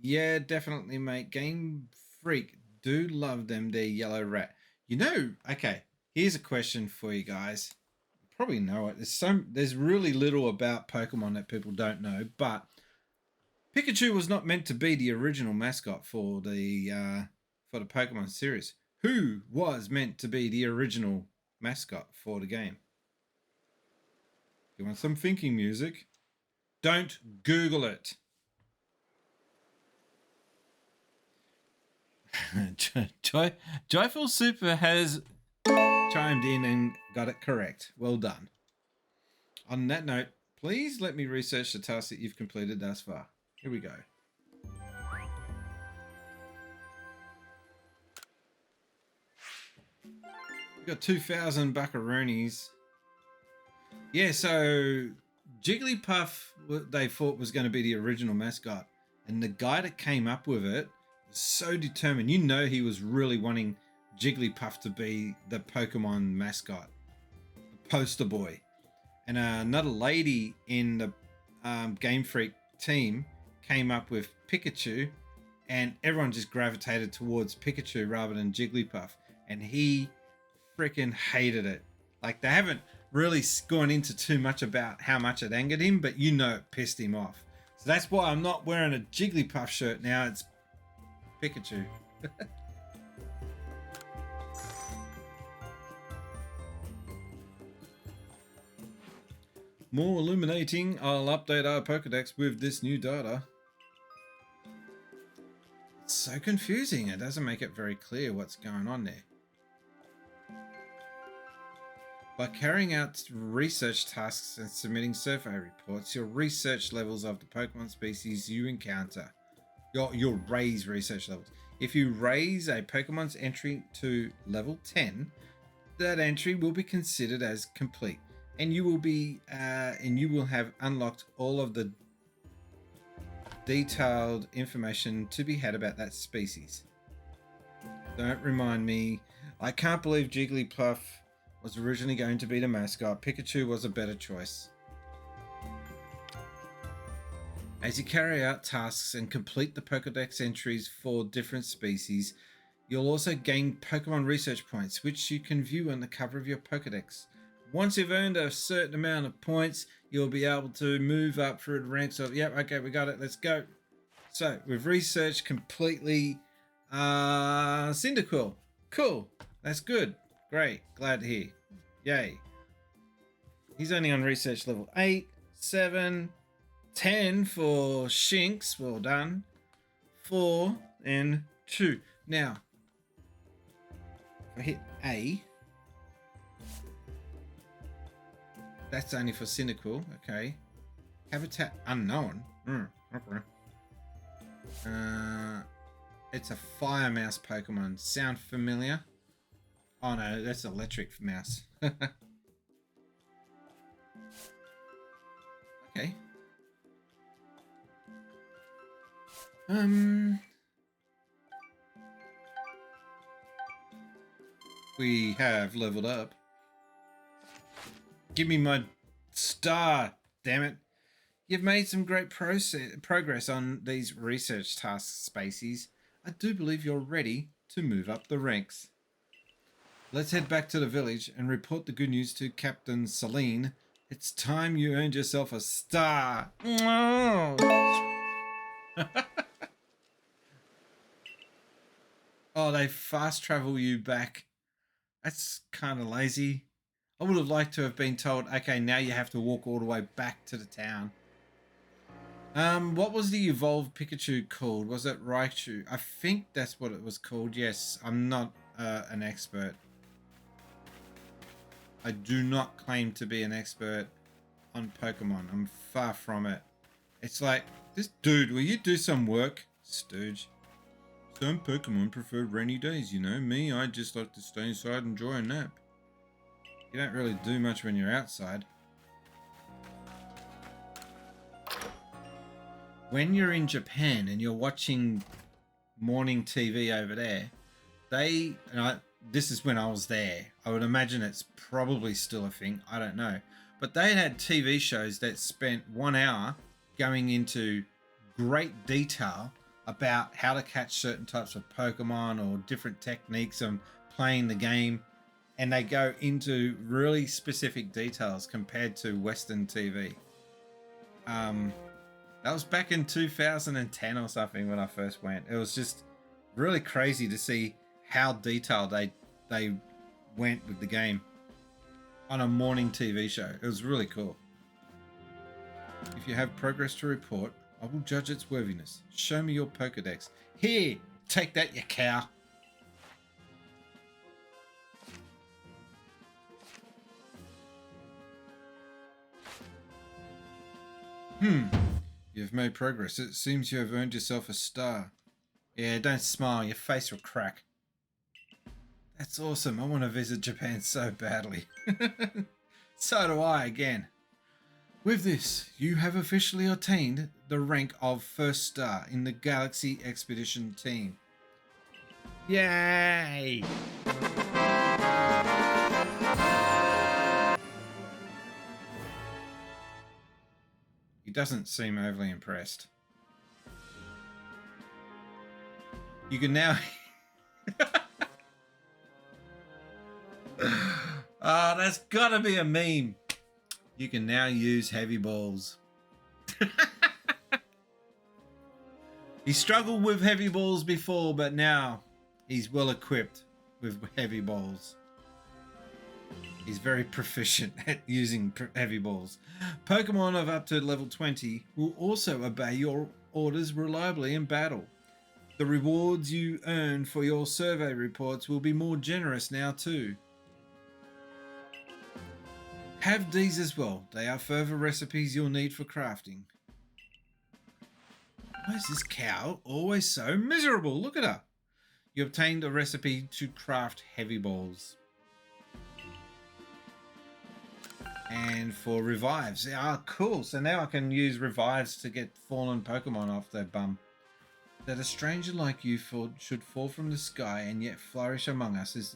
S2: Yeah, definitely, mate. Game Freak do love them, their yellow rat. You know, okay, here's a question for you guys. You probably know it. There's really little about Pokemon that people don't know, but Pikachu was not meant to be the original mascot for the Pokemon series. Who was meant to be the original mascot for the game? You want some thinking music? Don't Google it. Joyful Super has chimed in and got it correct. Well done. On that note, please let me research the tasks that you've completed thus far. Here we go. We got 2,000 buckaroonies. Yeah, so Jigglypuff, they thought was going to be the original mascot. And the guy that came up with it was so determined. You know he was really wanting Jigglypuff to be the Pokemon mascot, the poster boy. And another lady in the Game Freak team came up with Pikachu, and everyone just gravitated towards Pikachu rather than Jigglypuff. And he freaking hated it. Like, they haven't really gone into too much about how much it angered him, but you know it pissed him off. So that's why I'm not wearing a Jigglypuff shirt now. It's Pikachu. More illuminating. I'll update our Pokedex with this new data. It's so confusing. It doesn't make it very clear what's going on there. By carrying out research tasks and submitting survey reports, your research levels of the Pokemon species you encounter. You'll raise research levels. If you raise a Pokemon's entry to level 10, that entry will be considered as complete, and you will have unlocked all of the detailed information to be had about that species. Don't remind me. I can't believe Jigglypuff was originally going to be the mascot. Pikachu was a better choice. As you carry out tasks and complete the Pokedex entries for different species, you'll also gain Pokemon research points, which you can view on the cover of your Pokedex. Once you've earned a certain amount of points, you'll be able to move up through the ranks of, yep, okay, we got it, let's go. So, we've researched completely Cyndaquil. Cool, that's good. Great, glad to hear. Yay. He's only on research level 8, 7, 10 for Shinx. Well done. 4 and 2. Now, if I hit A, that's only for Cyndaquil. Okay. Habitat unknown. Okay. It's a fire mouse Pokemon. Sound familiar? Oh no, that's electric mouse. Okay. We have leveled up. Give me my star, damn it. You've made some great progress on these research task species. I do believe you're ready to move up the ranks. Let's head back to the village and report the good news to Captain Celine. It's time you earned yourself a star. Oh, they fast travel you back. That's kind of lazy. I would have liked to have been told, okay, now you have to walk all the way back to the town. What was the evolved Pikachu called? Was it Raichu? I think that's what it was called. Yes, I'm not an expert. I do not claim to be an expert on Pokemon. I'm far from it. It's like, this dude, will you do some work, stooge? Some Pokemon prefer rainy days, you know. Me, I just like to stay inside and enjoy a nap. You don't really do much when you're outside. When you're in Japan and you're watching morning TV over there, this is when I was there. I would imagine it's probably still a thing. I don't know. But they had TV shows that spent 1 hour going into great detail about how to catch certain types of Pokemon or different techniques of playing the game. And they go into really specific details compared to Western TV. That was back in 2010 or something when I first went. It was just really crazy to see how detailed they went with the game on a morning TV show. It was really cool. If you have progress to report, I will judge its worthiness. Show me your Pokedex. Here, take that, you cow. You've made progress. It seems you have earned yourself a star. Yeah, don't smile. Your face will crack. That's awesome. I want to visit Japan so badly. So do I again. With this, you have officially attained the rank of first star in the Galaxy Expedition team. Yay! He doesn't seem overly impressed. You can now... Ah, that's gotta be a meme. You can now use heavy balls. He struggled with heavy balls before, but now he's well equipped with heavy balls. He's very proficient at using heavy balls. Pokemon of up to level 20 will also obey your orders reliably in battle. The rewards you earn for your survey reports will be more generous now too. Have these as well. They are further recipes you'll need for crafting. Why is this cow always so miserable? Look at her. You obtained a recipe to craft heavy balls. And for revives. Ah, cool. So now I can use revives to get fallen Pokemon off their bum. That a stranger like you should fall from the sky and yet flourish among us is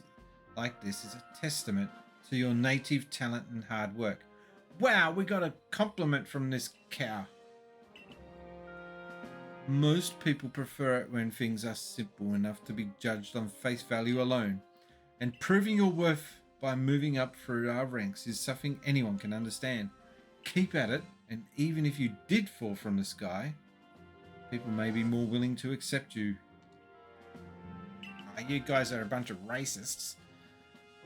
S2: like this is a testament to your native talent and hard work. Wow, we got a compliment from this cow. Most people prefer it when things are simple enough to be judged on face value alone, and proving your worth by moving up through our ranks is something anyone can understand. Keep at it, and even if you did fall from the sky, people may be more willing to accept you. Oh, you guys are a bunch of racists.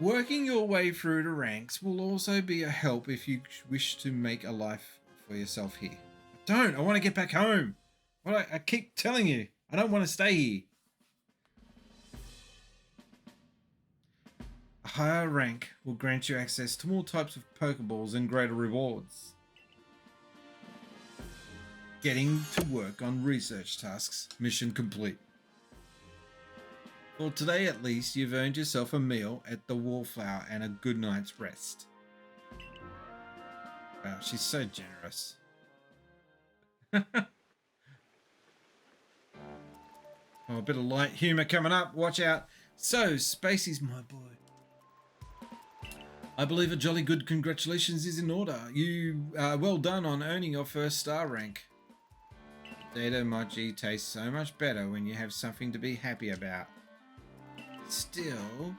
S2: Working your way through the ranks will also be a help if you wish to make a life for yourself here. I want to get back home. Well, I keep telling you, I don't want to stay here. A higher rank will grant you access to more types of Pokeballs and greater rewards. Getting to work on research tasks. Mission complete. For today at least, you've earned yourself a meal at the Wallflower and a good night's rest. Wow, she's so generous. Oh, a bit of light humor coming up. Watch out. So, Spacey's my boy. I believe a jolly good congratulations is in order. You well done on earning your first star rank. Data Mochi tastes so much better when you have something to be happy about. Still,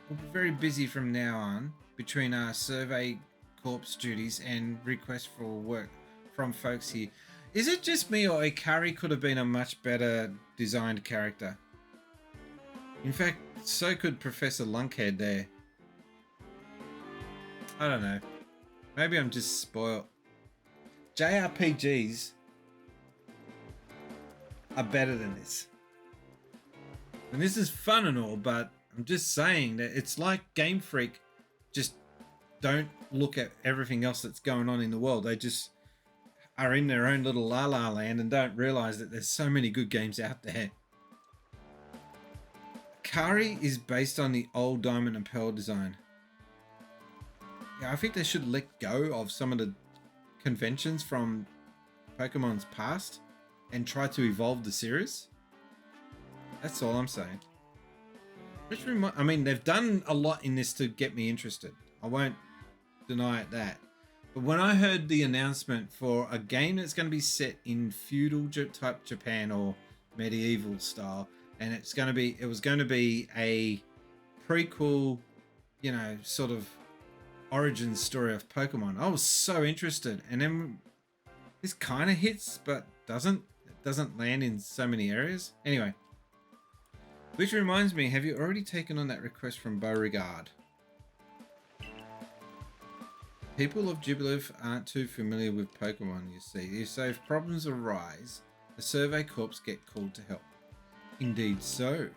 S2: we'll be very busy from now on between our survey corps duties and requests for work from folks here. Is it just me, or Ikari could have been a much better designed character? In fact, so could Professor Lunkhead there. I don't know. Maybe I'm just spoiled. JRPGs are better than this. And this is fun and all, but I'm just saying that it's like Game Freak just don't look at everything else that's going on in the world. They just are in their own little la la land and don't realize that there's so many good games out there. Kari is based on the old Diamond and Pearl design. Yeah, I think they should let go of some of the conventions from Pokemon's past and try to evolve the series. That's all I'm saying. Which I mean, they've done a lot in this to get me interested. I won't deny it that. But when I heard the announcement for a game that's going to be set in feudal type Japan or medieval style, and it was going to be a prequel, you know, sort of origin story of Pokemon, I was so interested. And then this kind of hits, but doesn't land in so many areas. Anyway. Which reminds me, have you already taken on that request from Beauregard? People of Jubileef aren't too familiar with Pokemon, you see. So if problems arise, the Survey Corps get called to help. Indeed so.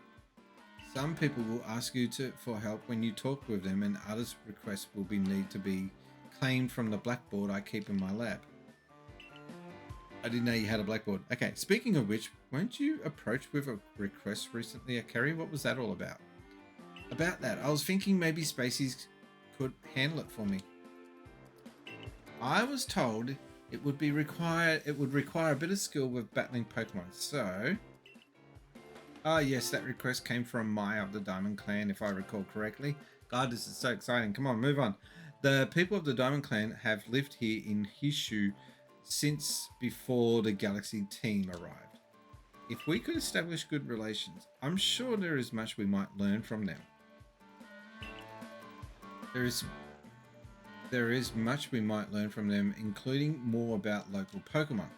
S2: Some people will ask you for help when you talk with them, and others' requests will need to be claimed from the blackboard I keep in my lab. I didn't know you had a blackboard. Okay, speaking of which, weren't you approached with a request recently, Akari? What was that all about? about that. I was thinking maybe Spaceys could handle it for me. I was told it would require a bit of skill with battling Pokemon. So, yes, that request came from Maya of the Diamond Clan, if I recall correctly. God, this is so exciting. Come on, move on. The people of the Diamond Clan have lived here in Hishu since before the Galaxy team arrived. If we could establish good relations, I'm sure there is much we might learn from them. There is much we might learn from them, including more about local Pokemon.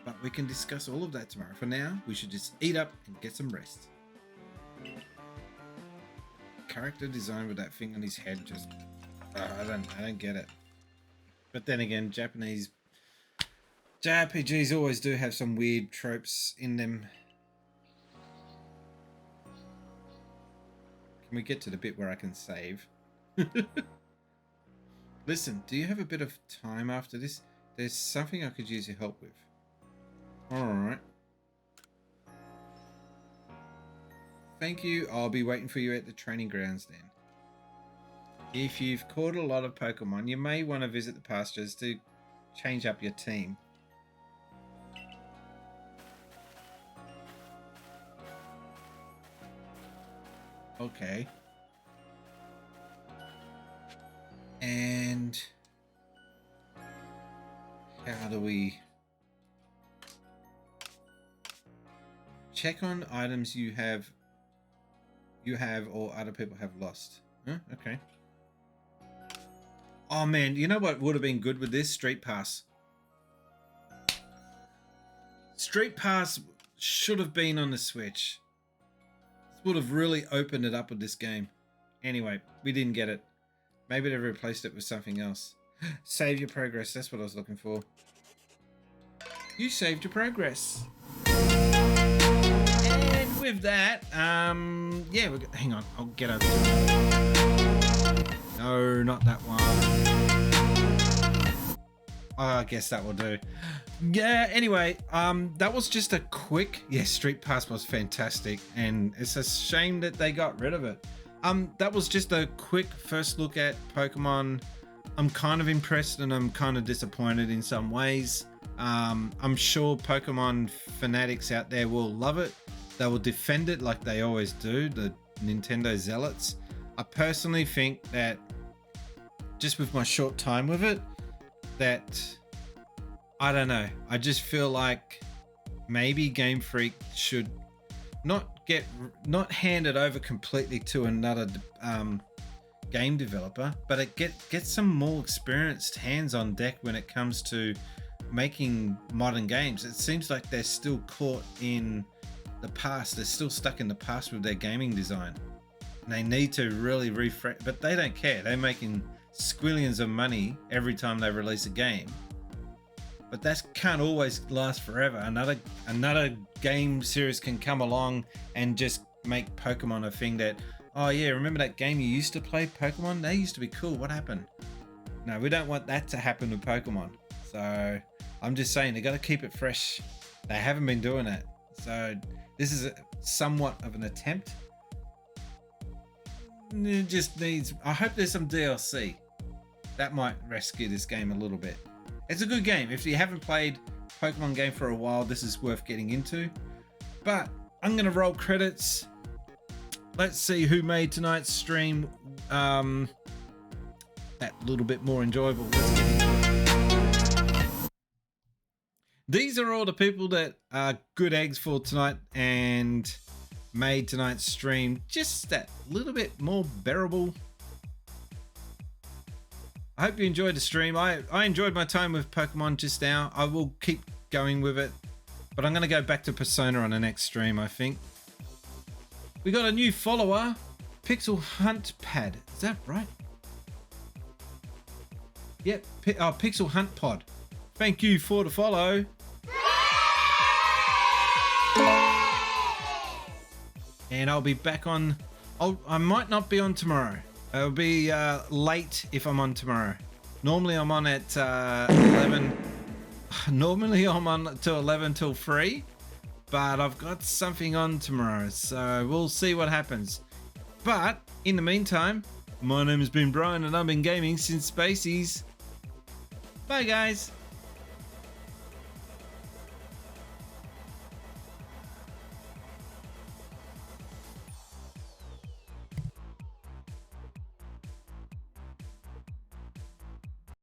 S2: But we can discuss all of that tomorrow. For now, we should just eat up and get some rest. Character design with that thing on his head just... I don't get it. But then again, Japanese JRPGs always do have some weird tropes in them. Can we get to the bit where I can save? Listen, do you have a bit of time after this? There's something I could use your help with. Alright. Thank you. I'll be waiting for you at the training grounds then. If you've caught a lot of Pokemon, you may want to visit the pastures to change up your team. Okay. And how do we check on items you have or other people have lost? Huh? Okay. Oh man, you know what would have been good with this? Street Pass. Street Pass should have been on the Switch. This would have really opened it up with this game. Anyway, we didn't get it. Maybe they replaced it with something else. Save your progress. That's what I was looking for. You saved your progress. And with that, yeah, hang on. I'll get over to it. No, not that one. I guess that will do. Yeah, anyway, that was just a quick... Yeah, Street Pass was fantastic. And it's a shame that they got rid of it. That was just a quick first look at Pokemon. I'm kind of impressed and I'm kind of disappointed in some ways. I'm sure Pokemon fanatics out there will love it. They will defend it like they always do, the Nintendo zealots. I personally think that, just with my short time with it, that, I don't know, I just feel like maybe Game Freak should not hand it over completely to another game developer, but get some more experienced hands on deck when it comes to making modern games. It seems like they're still caught in the past. They're still stuck in the past with their gaming design. And they need to really refresh, but they don't care. They're making squillions of money every time they release a game. But that can't always last forever. Another game series can come along and just make Pokemon a thing that, oh yeah, remember that game you used to play, Pokemon? They used to be cool. What happened? No, we don't want that to happen with Pokemon. So I'm just saying, they got to keep it fresh. They haven't been doing it. So this is somewhat of an attempt. It just needs, I hope there's some DLC. That might rescue this game a little bit. It's a good game. If you haven't played Pokemon game for a while, this is worth getting into. But I'm going to roll credits. Let's see who made tonight's stream that little bit more enjoyable. Let's get into it. These are all the people that are good eggs for tonight and made tonight's stream just that little bit more bearable. I hope you enjoyed the stream. I enjoyed my time with Pokemon just now. I will keep going with it, but I'm going to go back to Persona on the next stream, I think. We got a new follower, Pixel Hunt Pad. Is that right? Yep, Pixel Hunt Pod. Thank you for the follow. And I'll be back on. I might not be on tomorrow. It'll be late if I'm on tomorrow. Normally I'm on at 11. Normally I'm on till 11 till 3. But I've got something on tomorrow. So we'll see what happens. But in the meantime, my name has been Brian and I've been gaming since Spaceys. Bye guys.